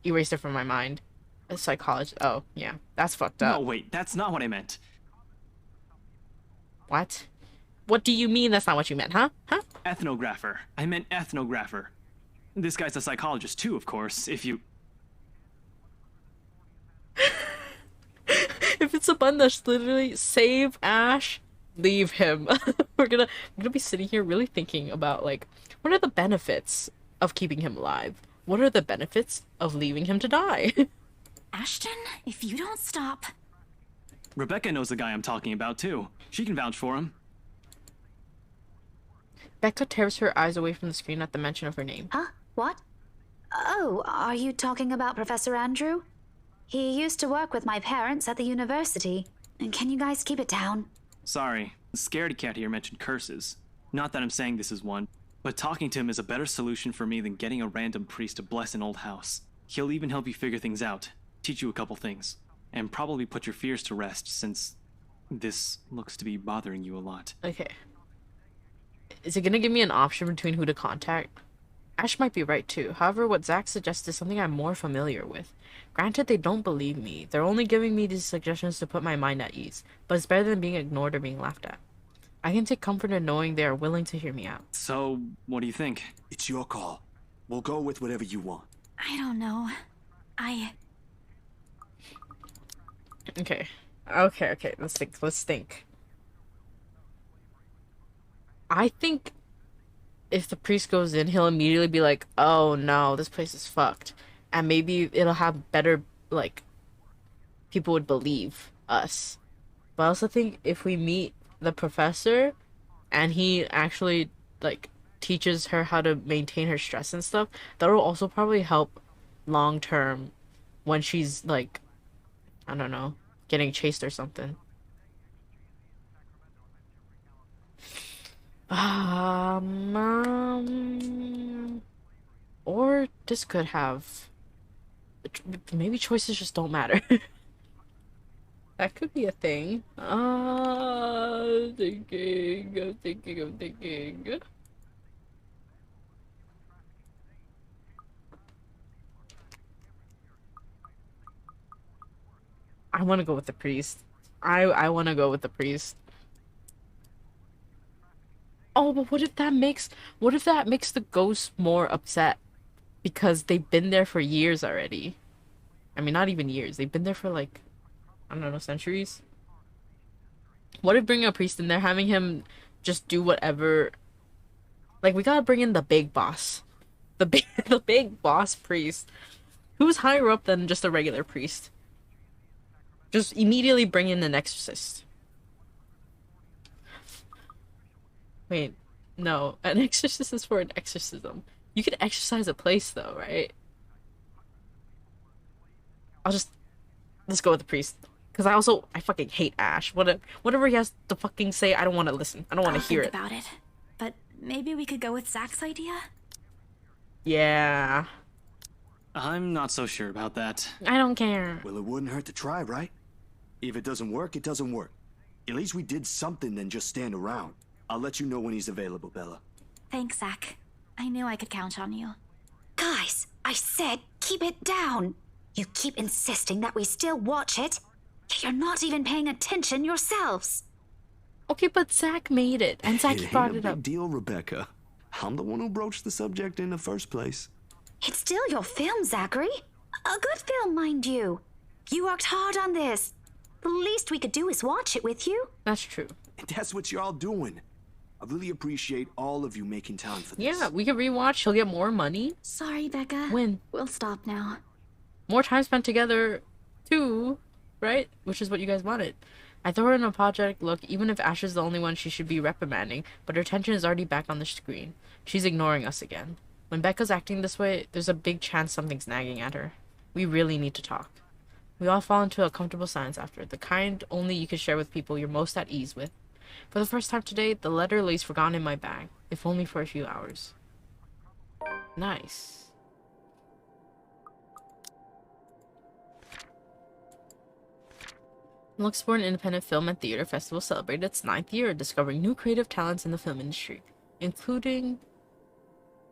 erased it from my mind. A psychologist. Oh, yeah. That's fucked up. No, wait, that's not what I meant. What? What do you mean that's not what you meant, huh? Huh? Ethnographer. I meant ethnographer. This guy's a psychologist too, of course, if you... If it's a button that's literally save Ash, leave him. We're gonna be sitting here really thinking about, like, what are the benefits of keeping him alive? What are the benefits of leaving him to die? Ashton, if you don't stop... Rebecca knows the guy I'm talking about too. She can vouch for him. Becca tears her eyes away from the screen at the mention of her name. Huh? What? Oh, are you talking about Professor Andrew? He used to work with my parents at the university. Can you guys keep it down? Sorry, the scaredy cat here mentioned curses. Not that I'm saying this is one, but talking to him is a better solution for me than getting a random priest to bless an old house. He'll even help you figure things out, teach you a couple things, and probably put your fears to rest since this looks to be bothering you a lot. Okay. Is it gonna give me an option between who to contact? Ash might be right too. However, what Zach suggests is something I'm more familiar with. Granted, they don't believe me. They're only giving me these suggestions to put my mind at ease, but it's better than being ignored or being laughed at. I can take comfort in knowing they are willing to hear me out. So, what do you think? It's your call. We'll go with whatever you want. I don't know. Okay. Let's think. I think if the priest goes in, he'll immediately be like, oh no, this place is fucked. And maybe it'll have better, like, people would believe us. But I also think if we meet the professor and he actually, like, teaches her how to maintain her stress and stuff, that will also probably help long term when she's, like, I don't know, getting chased or something. Or this could have... Maybe choices just don't matter. That could be a thing. I'm thinking. I want to go with the priest. I want to go with the priest. Oh, but what if that makes the ghosts more upset because they've been there for years already? I mean, not even years. They've been there for like, I don't know, centuries. What if bringing a priest in there, having him just do whatever? Like, we gotta bring in the big boss. The big boss priest. Who's higher up than just a regular priest? Just immediately bring in an exorcist. Wait, no. An exorcist is for an exorcism. You can exorcise a place though, right? Let's go with the priest. Because I fucking hate Ash. Whatever he has to fucking say, I don't want to listen. I don't want to hear it. About it. But maybe we could go with Zach's idea? Yeah. I'm not so sure about that. I don't care. Well, it wouldn't hurt to try, right? If it doesn't work, it doesn't work. At least we did something than just stand around. I'll let you know when he's available, Bella. Thanks, Zach. I knew I could count on you. Guys, I said keep it down. You keep insisting that we still watch it, yet you're not even paying attention yourselves. Okay, but Zach made it, and Zach It brought ain't it a up. big deal, Rebecca. I'm the one who broached the subject in the first place. It's still your film, Zachary. A good film, mind you. You worked hard on this. The least we could do is watch it with you. That's true. And that's what you're all doing. I really appreciate all of you making time for this. Yeah, we can rewatch. He'll get more money. Sorry, Becca. Win. We'll stop now. More time spent together, too, right? Which is what you guys wanted. I throw her an apologetic look, even if Ash is the only one she should be reprimanding, but her attention is already back on the screen. She's ignoring us again. When Becca's acting this way, there's a big chance something's nagging at her. We really need to talk. We all fall into a comfortable silence after, the kind only you can share with people you're most at ease with. For the first time today, the letter lays forgotten in my bag, if only for a few hours. Nice. Luxport Independent Film and Theater Festival celebrated its 9th year, discovering new creative talents in the film industry, including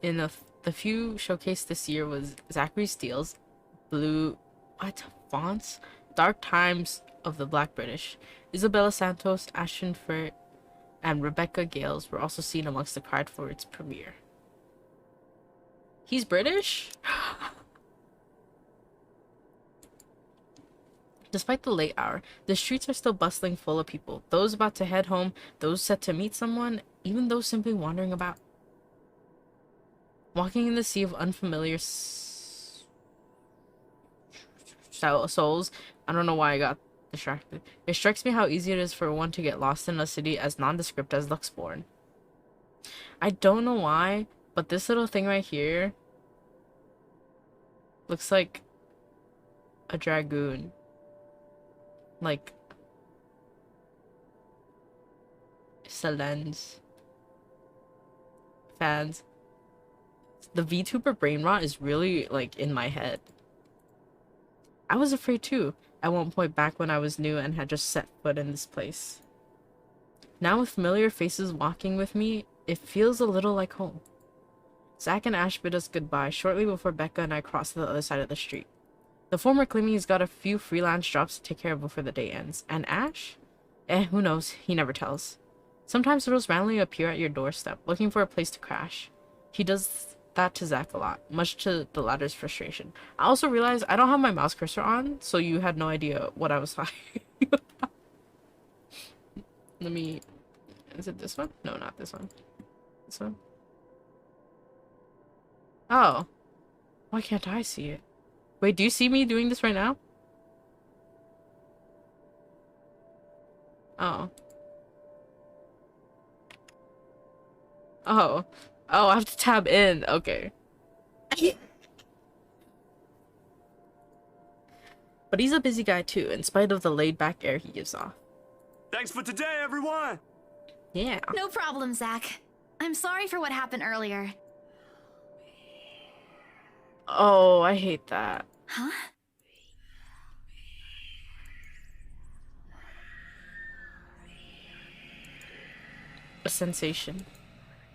in the few showcased this year was Zachary Steele's Blue Fonts, Dark Times of the Black British. Isabella Santos, Ashton Furt, and Rebecca Gales were also seen amongst the crowd for its premiere. He's British? Despite the late hour, the streets are still bustling full of people. Those about to head home, those set to meet someone, even those simply wandering about. Walking in the sea of unfamiliar souls. I don't know why I got distracted. It strikes me how easy it is for one to get lost in a city as nondescript as Luxborn. I don't know why, but this little thing right here looks like a dragoon. Like Selens fans. The VTuber brain rot is really like in my head. I was afraid too at one point back when I was new and had just set foot in this place. Now with familiar faces walking with me, it feels a little like home. Zach and Ash bid us goodbye shortly before Becca and I crossed to the other side of the street. The former claiming he's got a few freelance jobs to take care of before the day ends. And Ash? Who knows? He never tells. Sometimes those randomly appear at your doorstep, looking for a place to crash. He does that to Zach a lot, much to the latter's frustration. I also realized I don't have my mouse cursor on, so you had no idea what I was talking about. Let me... Is it this one? No, not this one. This one? Oh. Why can't I see it? Wait, do you see me doing this right now? Oh. Oh. Oh, I have to tab in. Okay. But he's a busy guy too, in spite of the laid-back air he gives off. Thanks for today, everyone! Yeah. No problem, Zach. I'm sorry for what happened earlier. Oh, I hate that. Huh? A sensation.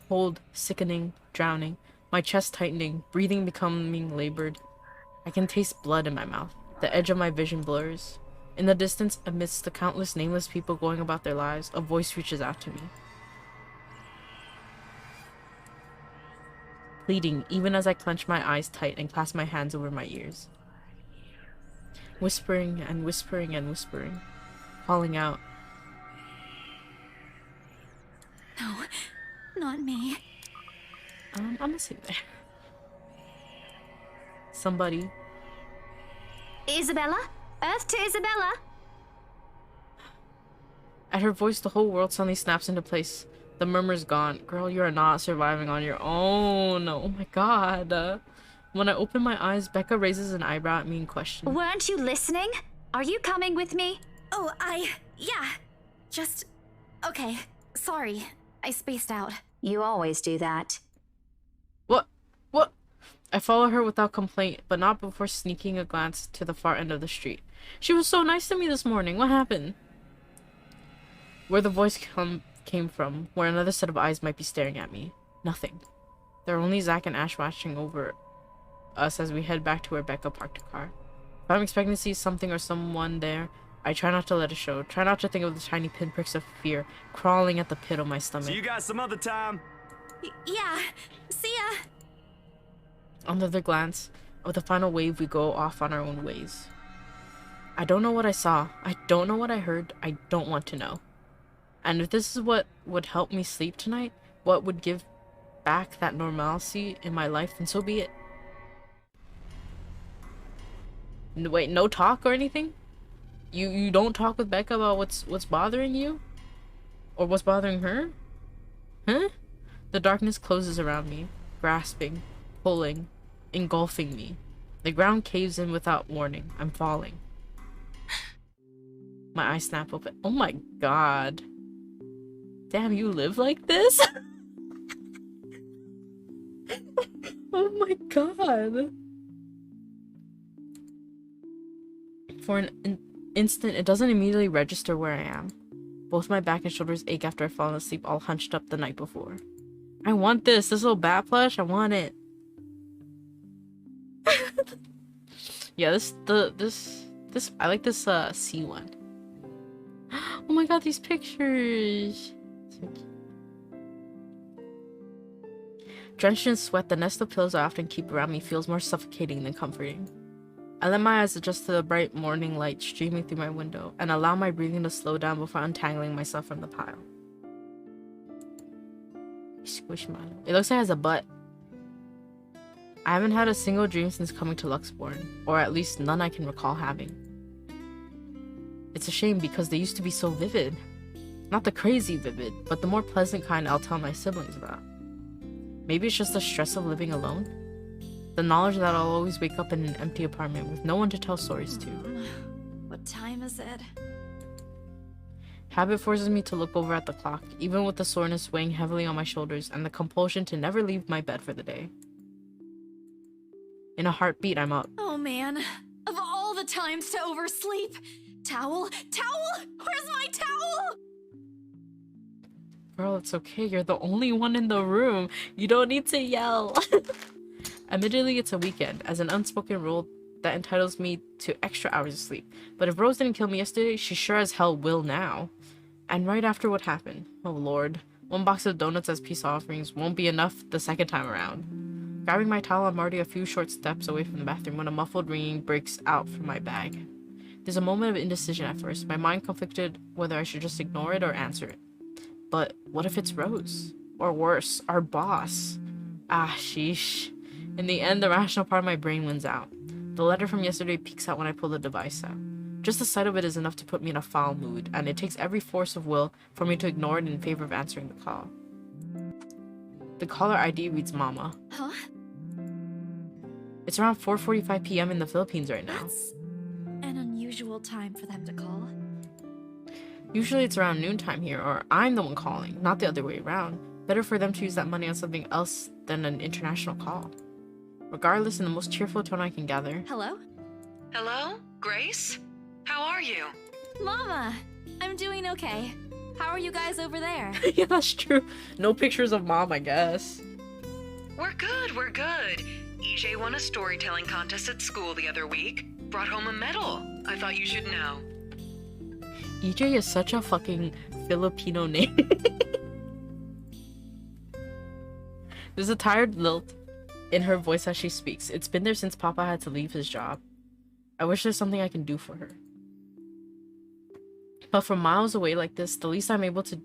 Cold, sickening, drowning. My chest tightening, breathing becoming labored. I can taste blood in my mouth. The edge of my vision blurs. In the distance, amidst the countless nameless people going about their lives, a voice reaches out to me. Pleading, even as I clench my eyes tight and clasp my hands over my ears. whispering and whispering and whispering, calling out. No, not me. I'm gonna say there. Somebody. Isabella? Earth to Isabella? At her voice, the whole world suddenly snaps into place. The murmur's gone. Girl, you are not surviving on your own. Oh my god. When I open my eyes, Becca raises an eyebrow at me in question. Weren't you listening? Are you coming with me? Oh, yeah. Just... Okay, sorry. I spaced out. You always do that. What? What? I follow her without complaint, but not before sneaking a glance to the far end of the street. She was so nice to me this morning. What happened? Where the voice came from, where another set of eyes might be staring at me. Nothing. There are only Zach and Ash watching over us as we head back to where Becca parked her car. If I'm expecting to see something or someone there, I try not to let it show. Try not to think of the tiny pinpricks of fear crawling at the pit of my stomach. See you guys some other time. Yeah, see ya. Another glance. With the final wave, we go off on our own ways. I don't know what I saw. I don't know what I heard. I don't want to know. And if this is what would help me sleep tonight, what would give back that normalcy in my life, then so be it. Wait, no talk or anything? You don't talk with Becca about what's bothering you? Or what's bothering her? Huh? The darkness closes around me, grasping, pulling, engulfing me. The ground caves in without warning. I'm falling. My eyes snap open. Oh my god. Damn, you live like this? Oh my god. For an instant, it doesn't immediately register where I am. Both my back and shoulders ache after I've fallen asleep all hunched up the night before. I want this little bat plush. I want it. Yeah, this I like this C one. Oh my god, these pictures. So cute. Drenched in sweat, the nest of pillows I often keep around me feels more suffocating than comforting. I let my eyes adjust to the bright morning light streaming through my window and allow my breathing to slow down before untangling myself from the pile. Squish mine. It looks like it has a butt. I haven't had a single dream since coming to Luxborn, or at least none I can recall having. It's a shame because they used to be so vivid. Not the crazy vivid, but the more pleasant kind I'll tell my siblings about. Maybe it's just the stress of living alone? The knowledge that I'll always wake up in an empty apartment with no one to tell stories to. What time is it? Habit forces me to look over at the clock, even with the soreness weighing heavily on my shoulders and the compulsion to never leave my bed for the day. In a heartbeat, I'm up. Oh man, of all the times to oversleep. Towel? Towel? Where's my towel? Girl, it's okay. You're the only one in the room. You don't need to yell. Admittedly, it's a weekend, as an unspoken rule that entitles me to extra hours of sleep. But if Rose didn't kill me yesterday, she sure as hell will now. And right after what happened. Oh lord. One box of donuts as peace offerings won't be enough the second time around. Grabbing my towel, I'm already a few short steps away from the bathroom when a muffled ringing breaks out from my bag. There's a moment of indecision at first, my mind conflicted whether I should just ignore it or answer it. But what if it's Rose? Or worse, our boss? Ah, sheesh. In the end, the rational part of my brain wins out. The letter from yesterday peeks out when I pull the device out. Just the sight of it is enough to put me in a foul mood, and it takes every force of will for me to ignore it in favor of answering the call. The caller ID reads Mama. Huh? It's around 4:45 p.m. in the Philippines right now. That's an unusual time for them to call. Usually it's around noontime here, or I'm the one calling, not the other way around. Better for them to use that money on something else than an international call. Regardless, in the most cheerful tone I can gather. Hello? Hello? Grace? How are you? Mama! I'm doing okay. How are you guys over there? Yeah, that's true. No pictures of Mom, I guess. We're good, we're good. EJ won a storytelling contest at school the other week. Brought home a medal. I thought you should know. EJ is such a fucking Filipino name. There's a tired lilt in her voice as she speaks. It's been there since Papa had to leave his job. I wish there's something I can do for her. But from miles away like this, the least I'm able to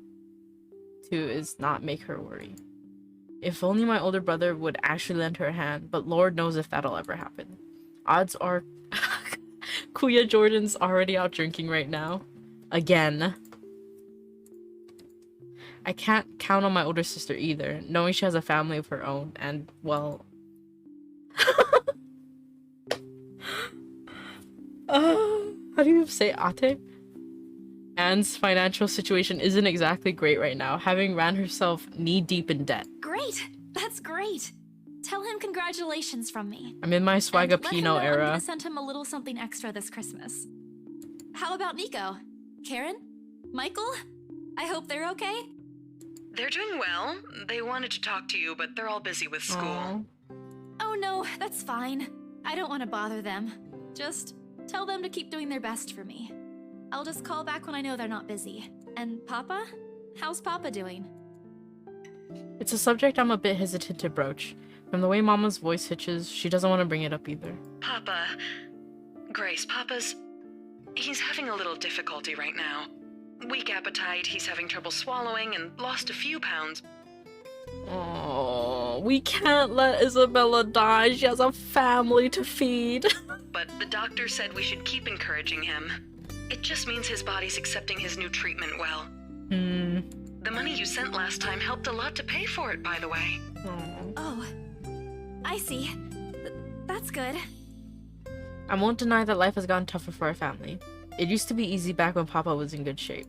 do is not make her worry. If only my older brother would actually lend her a hand, but Lord knows if that'll ever happen. Odds are Kuya Jordan's already out drinking right now. Again. I can't count on my older sister either, knowing she has a family of her own, and, well... how do you say ate? Anne's financial situation isn't exactly great right now, having ran herself knee-deep in debt. Great! That's great! Tell him congratulations from me. I'm in my And let him Swagapino know I'm era. gonna send him a little something extra this Christmas. How about Nico? Karen? Michael? I hope they're okay? They're doing well. They wanted to talk to you, but they're all busy with school. Oh no, that's fine. I don't want to bother them. Just tell them to keep doing their best for me. I'll just call back when I know they're not busy. And Papa? How's Papa doing? It's a subject I'm a bit hesitant to broach. From the way Mama's voice hitches, she doesn't want to bring it up either. Papa. Grace, Papa's... He's having a little difficulty right now. Weak appetite, he's having trouble swallowing, and lost a few pounds. Oh, we can't let Isabella die. She has a family to feed. But the doctor said we should keep encouraging him. It just means his body's accepting his new treatment well. The money you sent last time helped a lot to pay for it, by the way. Oh, I see. That's good. I won't deny that life has gotten tougher for our family. It used to be easy back when Papa was in good shape.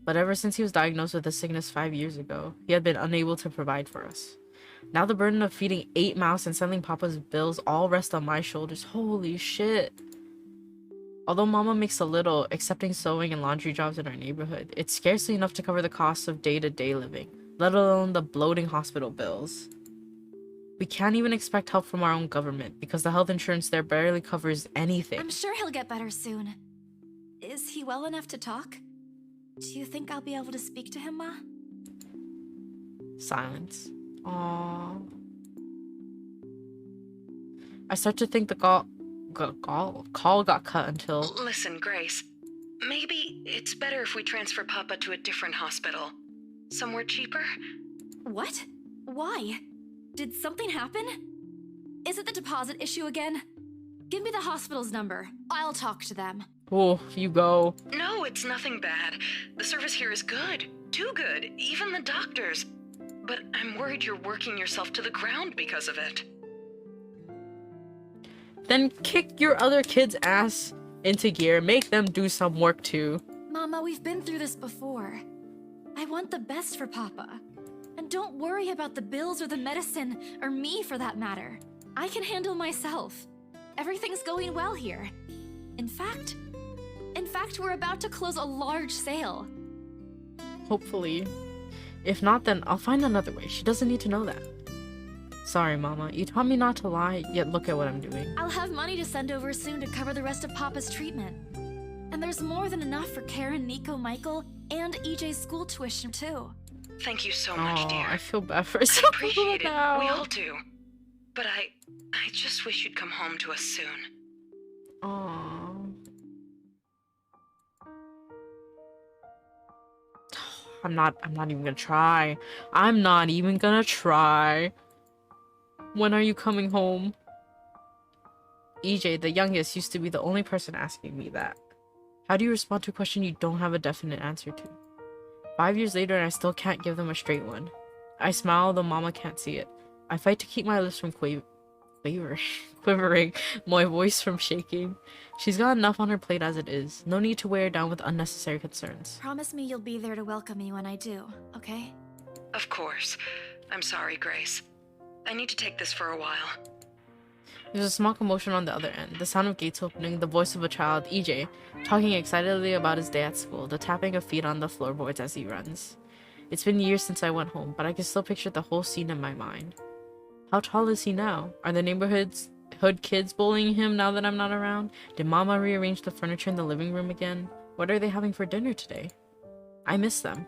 But ever since he was diagnosed with the sickness 5 years ago, he had been unable to provide for us. Now the burden of feeding 8 mouths and sending Papa's bills all rest on my shoulders. Holy shit. Although Mama makes a little, accepting sewing and laundry jobs in our neighborhood, it's scarcely enough to cover the costs of day-to-day living, let alone the bloating hospital bills. We can't even expect help from our own government because the health insurance there barely covers anything. I'm sure he'll get better soon. Is he well enough to talk? Do you think I'll be able to speak to him, Ma? Silence. Aww. I start to think the call got cut until... Listen, Grace. Maybe it's better if we transfer Papa to a different hospital. Somewhere cheaper? What? Why? Did something happen? Is it the deposit issue again? Give me the hospital's number. I'll talk to them. Oh, you go. No, it's nothing bad. The service here is good. Too good. Even the doctors. But I'm worried you're working yourself to the ground because of it. Then kick your other kid's ass into gear. Make them do some work too. Mama, we've been through this before. I want the best for Papa. And don't worry about the bills or the medicine, or me for that matter. I can handle myself. Everything's going well here. In fact, we're about to close a large sale. Hopefully. If not, then I'll find another way. She doesn't need to know that. Sorry, Mama. You taught me not to lie, yet look at what I'm doing. I'll have money to send over soon to cover the rest of Papa's treatment. And there's more than enough for Karen, Nico, Michael, and EJ's school tuition, too. Thank you so much, dear. I feel bad for I some appreciate it. now. We all do. But I just wish you'd come home to us soon. Aww. I'm not even gonna try. I'm not even gonna try. When are you coming home? EJ, the youngest, used to be the only person asking me that. How do you respond to a question you don't have a definite answer to? 5 years later and I still can't give them a straight one. I smile though Mama can't see it. I fight to keep my lips from quivering, my voice from shaking. She's got enough on her plate as it is. No need to wear her down with unnecessary concerns. Promise me you'll be there to welcome me when I do, okay? Of course. I'm sorry, Grace. I need to take this for a while. There's a small commotion on the other end. The sound of gates opening, the voice of a child, EJ, talking excitedly about his day at school, the tapping of feet on the floorboards as he runs. It's been years since I went home, but I can still picture the whole scene in my mind. How tall is he now? Are the hood kids bullying him now that I'm not around? Did Mama rearrange the furniture in the living room again? What are they having for dinner today? I miss them.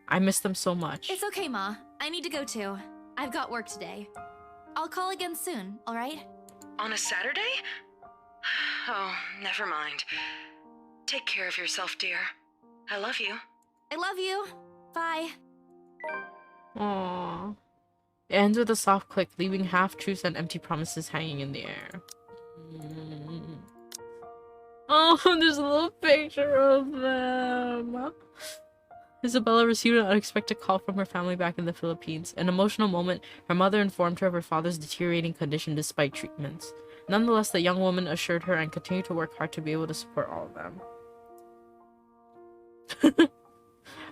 I miss them so much. It's okay, Ma. I need to go too. I've got work today. I'll call again soon, alright? On a Saturday? Oh, never mind. Take care of yourself, dear. I love you. I love you. Bye. Aww. It ends with a soft click, leaving half-truths and empty promises hanging in the air. Oh, there's a little picture of them. Isabella received an unexpected call from her family back in the Philippines. An emotional moment, her mother informed her of her father's deteriorating condition despite treatments. Nonetheless, the young woman assured her and continued to work hard to be able to support all of them.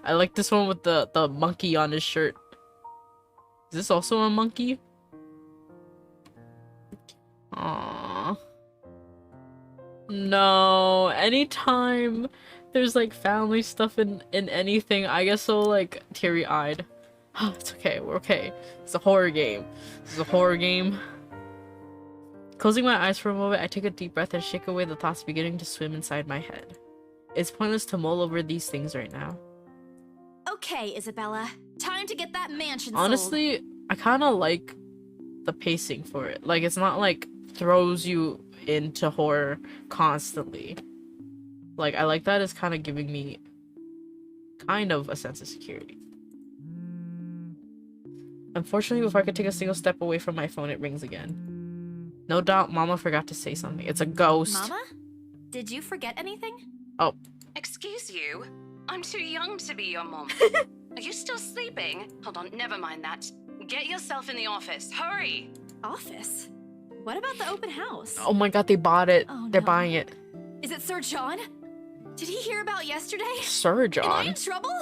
I like this one with the monkey on his shirt. Is this also a monkey? Aww. No, anytime there's like family stuff in anything, I get so like teary-eyed. It's okay, we're okay. It's a horror game. This is a horror game. Closing my eyes for a moment, I take a deep breath and shake away the thoughts beginning to swim inside my head. It's pointless to mull over these things right now. Okay, Isabella. Time to get that mansion Honestly, sold. I kind of like the pacing for it. Like, it's not like throws you into horror constantly. Like, I like that it's kind of giving me kind of a sense of security. Unfortunately, before I could take a single step away from my phone, it rings again. No doubt Mama forgot to say something. It's a ghost. Mama? Did you forget anything? Oh. Excuse you? I'm too young to be your mom. Are you still sleeping? Hold on, never mind that. Get yourself in the office. Hurry! Office? What about the open house? Oh my god, they bought it. Oh, They're no. buying it. Is it Sir John? Did he hear about yesterday? Sir Am I in John? trouble?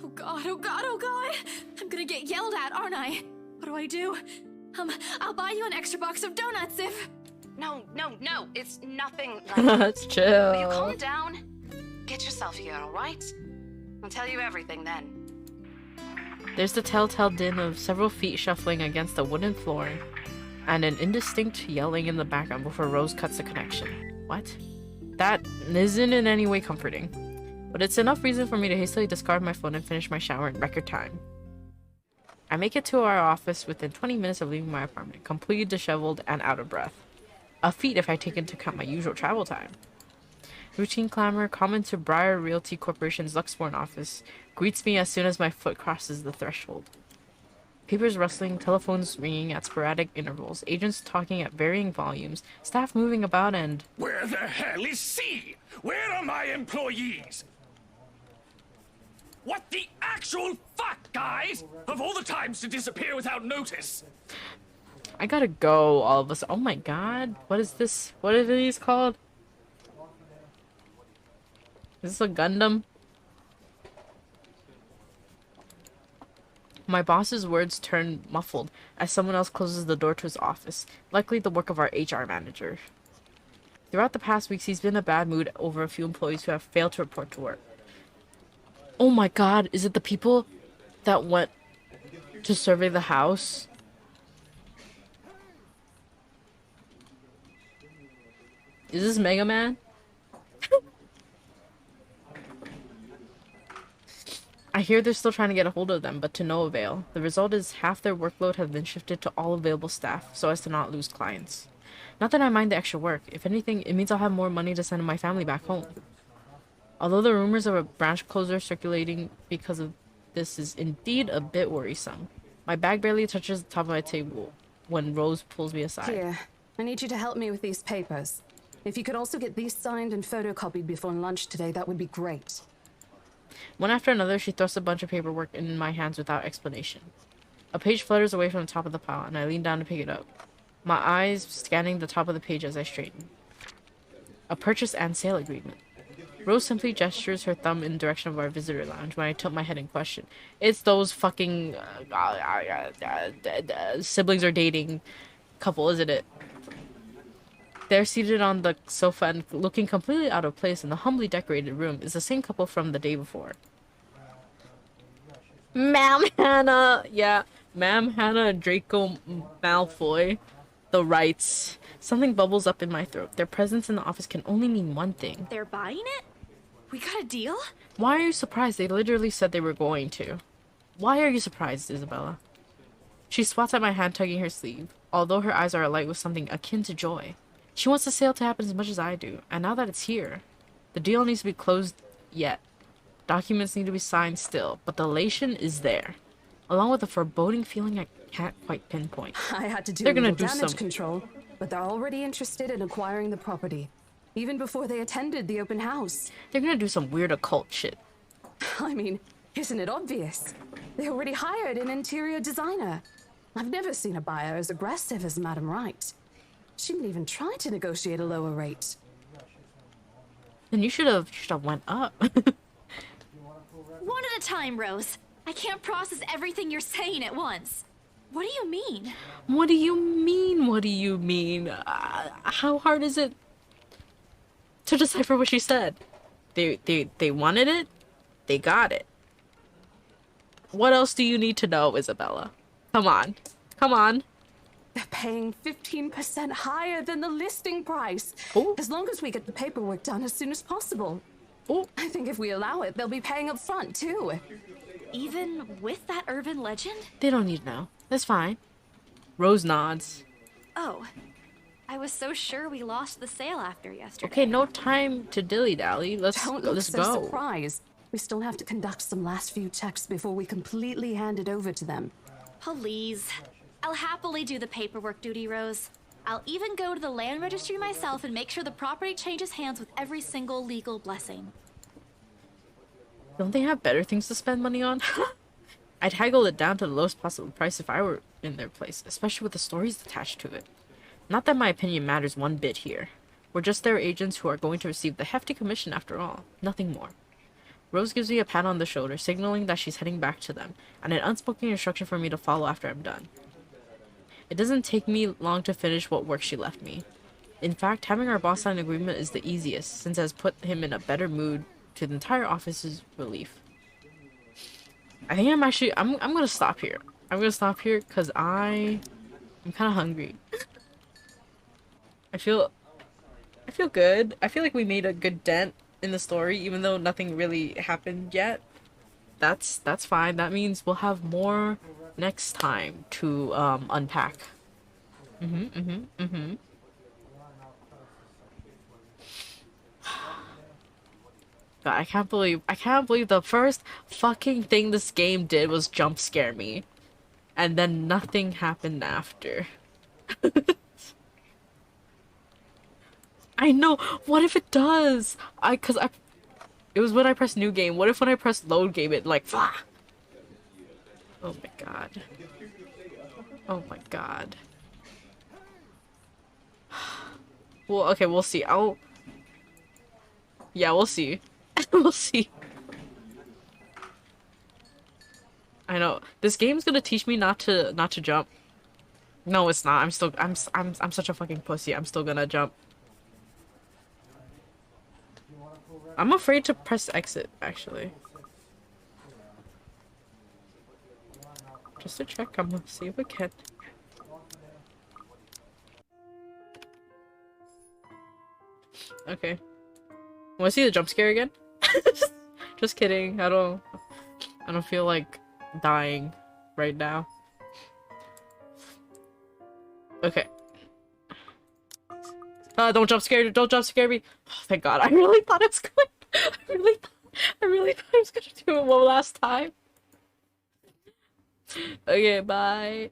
Oh god, oh god, oh god! I'm gonna get yelled at, aren't I? What do I do? I'll buy you an extra box of donuts if... No, it's nothing like Let's Will chill. you calm down? Get yourself here, alright? I'll tell you everything then. There's the telltale din of several feet shuffling against the wooden floor, and an indistinct yelling in the background before Rose cuts the connection. What? That isn't in any way comforting, but it's enough reason for me to hastily discard my phone and finish my shower in record time. I make it to our office within 20 minutes of leaving my apartment, completely disheveled and out of breath. A feat if I take into account my usual travel time. Routine clamor, common to Briar Realty Corporation's Luxborn office, greets me as soon as my foot crosses the threshold. Papers rustling, telephones ringing at sporadic intervals, agents talking at varying volumes, staff moving about, and... Where the hell is C? Where are my employees? What the actual fuck, guys? Of all the times to disappear without notice. I gotta go, all of us. Oh my god. What is this? What are these called? Is this a Gundam? My boss's words turn muffled as someone else closes the door to his office, likely the work of our HR manager. Throughout the past weeks, he's been in a bad mood over a few employees who have failed to report to work. Oh my god, is it the people that went to survey the house? Is this Mega Man? I hear they're still trying to get a hold of them, but to no avail. The result is half their workload has been shifted to all available staff, so as to not lose clients. Not that I mind the extra work. If anything, it means I'll have more money to send my family back home. Although the rumors of a branch closure circulating because of this is indeed a bit worrisome. My bag barely touches the top of my table when Rose pulls me aside. Here, I need you to help me with these papers. If you could also get these signed and photocopied before lunch today, that would be great. One after another, she thrusts a bunch of paperwork in my hands without explanation. A page flutters away from the top of the pile, and I lean down to pick it up, my eyes scanning the top of the page as I straighten. A purchase and sale agreement. Rose simply gestures her thumb in the direction of our visitor lounge when I tilt my head in question. It's those fucking siblings are dating couple, isn't it? They're seated on the sofa and looking completely out of place in the humbly decorated room is the same couple from the day before. Ma'am Hannah! Yeah, Ma'am Hannah and Draco Malfoy. The rights. Something bubbles up in my throat. Their presence in the office can only mean one thing. They're buying it? We got a deal? Why are you surprised? They literally said they were going to. Why are you surprised, Isabella? She swats at my hand, tugging her sleeve, although her eyes are alight with something akin to joy. She wants the sale to happen as much as I do, and now that it's here, the deal needs to be closed yet. Documents need to be signed still, but the elation is there, along with a foreboding feeling I can't quite pinpoint. I had to do They're gonna legal do damage some control, but they're already interested in acquiring the property, even before they attended the open house. They're gonna do some weird occult shit. I mean, isn't it obvious? They already hired an interior designer. I've never seen a buyer as aggressive as Madame Wright. She didn't even try to negotiate a lower rate. Then you should have went up. One at a time, Rose. I can't process everything you're saying at once. What do you mean? What do you mean? What do you mean? How hard is it to decipher what she said? They wanted it. They got it. What else do you need to know, Isabella? Come on. Come on. They're paying 15% higher than the listing price. As long as we get the paperwork done as soon as possible. I think if we allow it, they'll be paying up front, too. Even with that urban legend? They don't need to know. That's fine. Rose nods. Oh, I was so sure we lost the sale after yesterday. Okay, no time to dilly-dally. Let's Don't look let's so go. surprised. We still have to conduct some last few checks before we completely hand it over to them. Please. I'll happily do the paperwork duty, Rose. I'll even go to the land registry myself and make sure the property changes hands with every single legal blessing. Don't they have better things to spend money on? I'd haggle it down to the lowest possible price if I were in their place, especially with the stories attached to it. Not that my opinion matters one bit here. We're just their agents who are going to receive the hefty commission after all, nothing more. Rose gives me a pat on the shoulder, signaling that she's heading back to them, and an unspoken instruction for me to follow after I'm done. It doesn't take me long to finish what work she left me. In fact, having our boss sign an agreement is the easiest, since it has put him in a better mood to the entire office's relief. I think I'm gonna stop here. I'm gonna stop here because I'm kind of hungry. I feel good. I feel like we made a good dent in the story, even though nothing really happened yet. That's fine. That means we'll have more next time to unpack. God, I can't believe the first fucking thing this game did was jump scare me. And then nothing happened after. I know. What if it does? It was when I pressed new game. What if when I pressed load game it like Oh my god. Oh my god. Well, okay, we'll see. Yeah, we'll see. We'll see. I know. This game's gonna teach me not to jump. No, it's not. I'm such a fucking pussy. I'm still gonna jump. I'm afraid to press exit, actually. Just to check, I'm gonna see if I can. Okay. Wanna see the jump scare again? Just kidding. I don't feel like dying right now. Okay. Don't jump scare me. Don't jump scare me. Oh, thank God. I really thought it was going. I really thought I was gonna do it one last time. Okay, bye.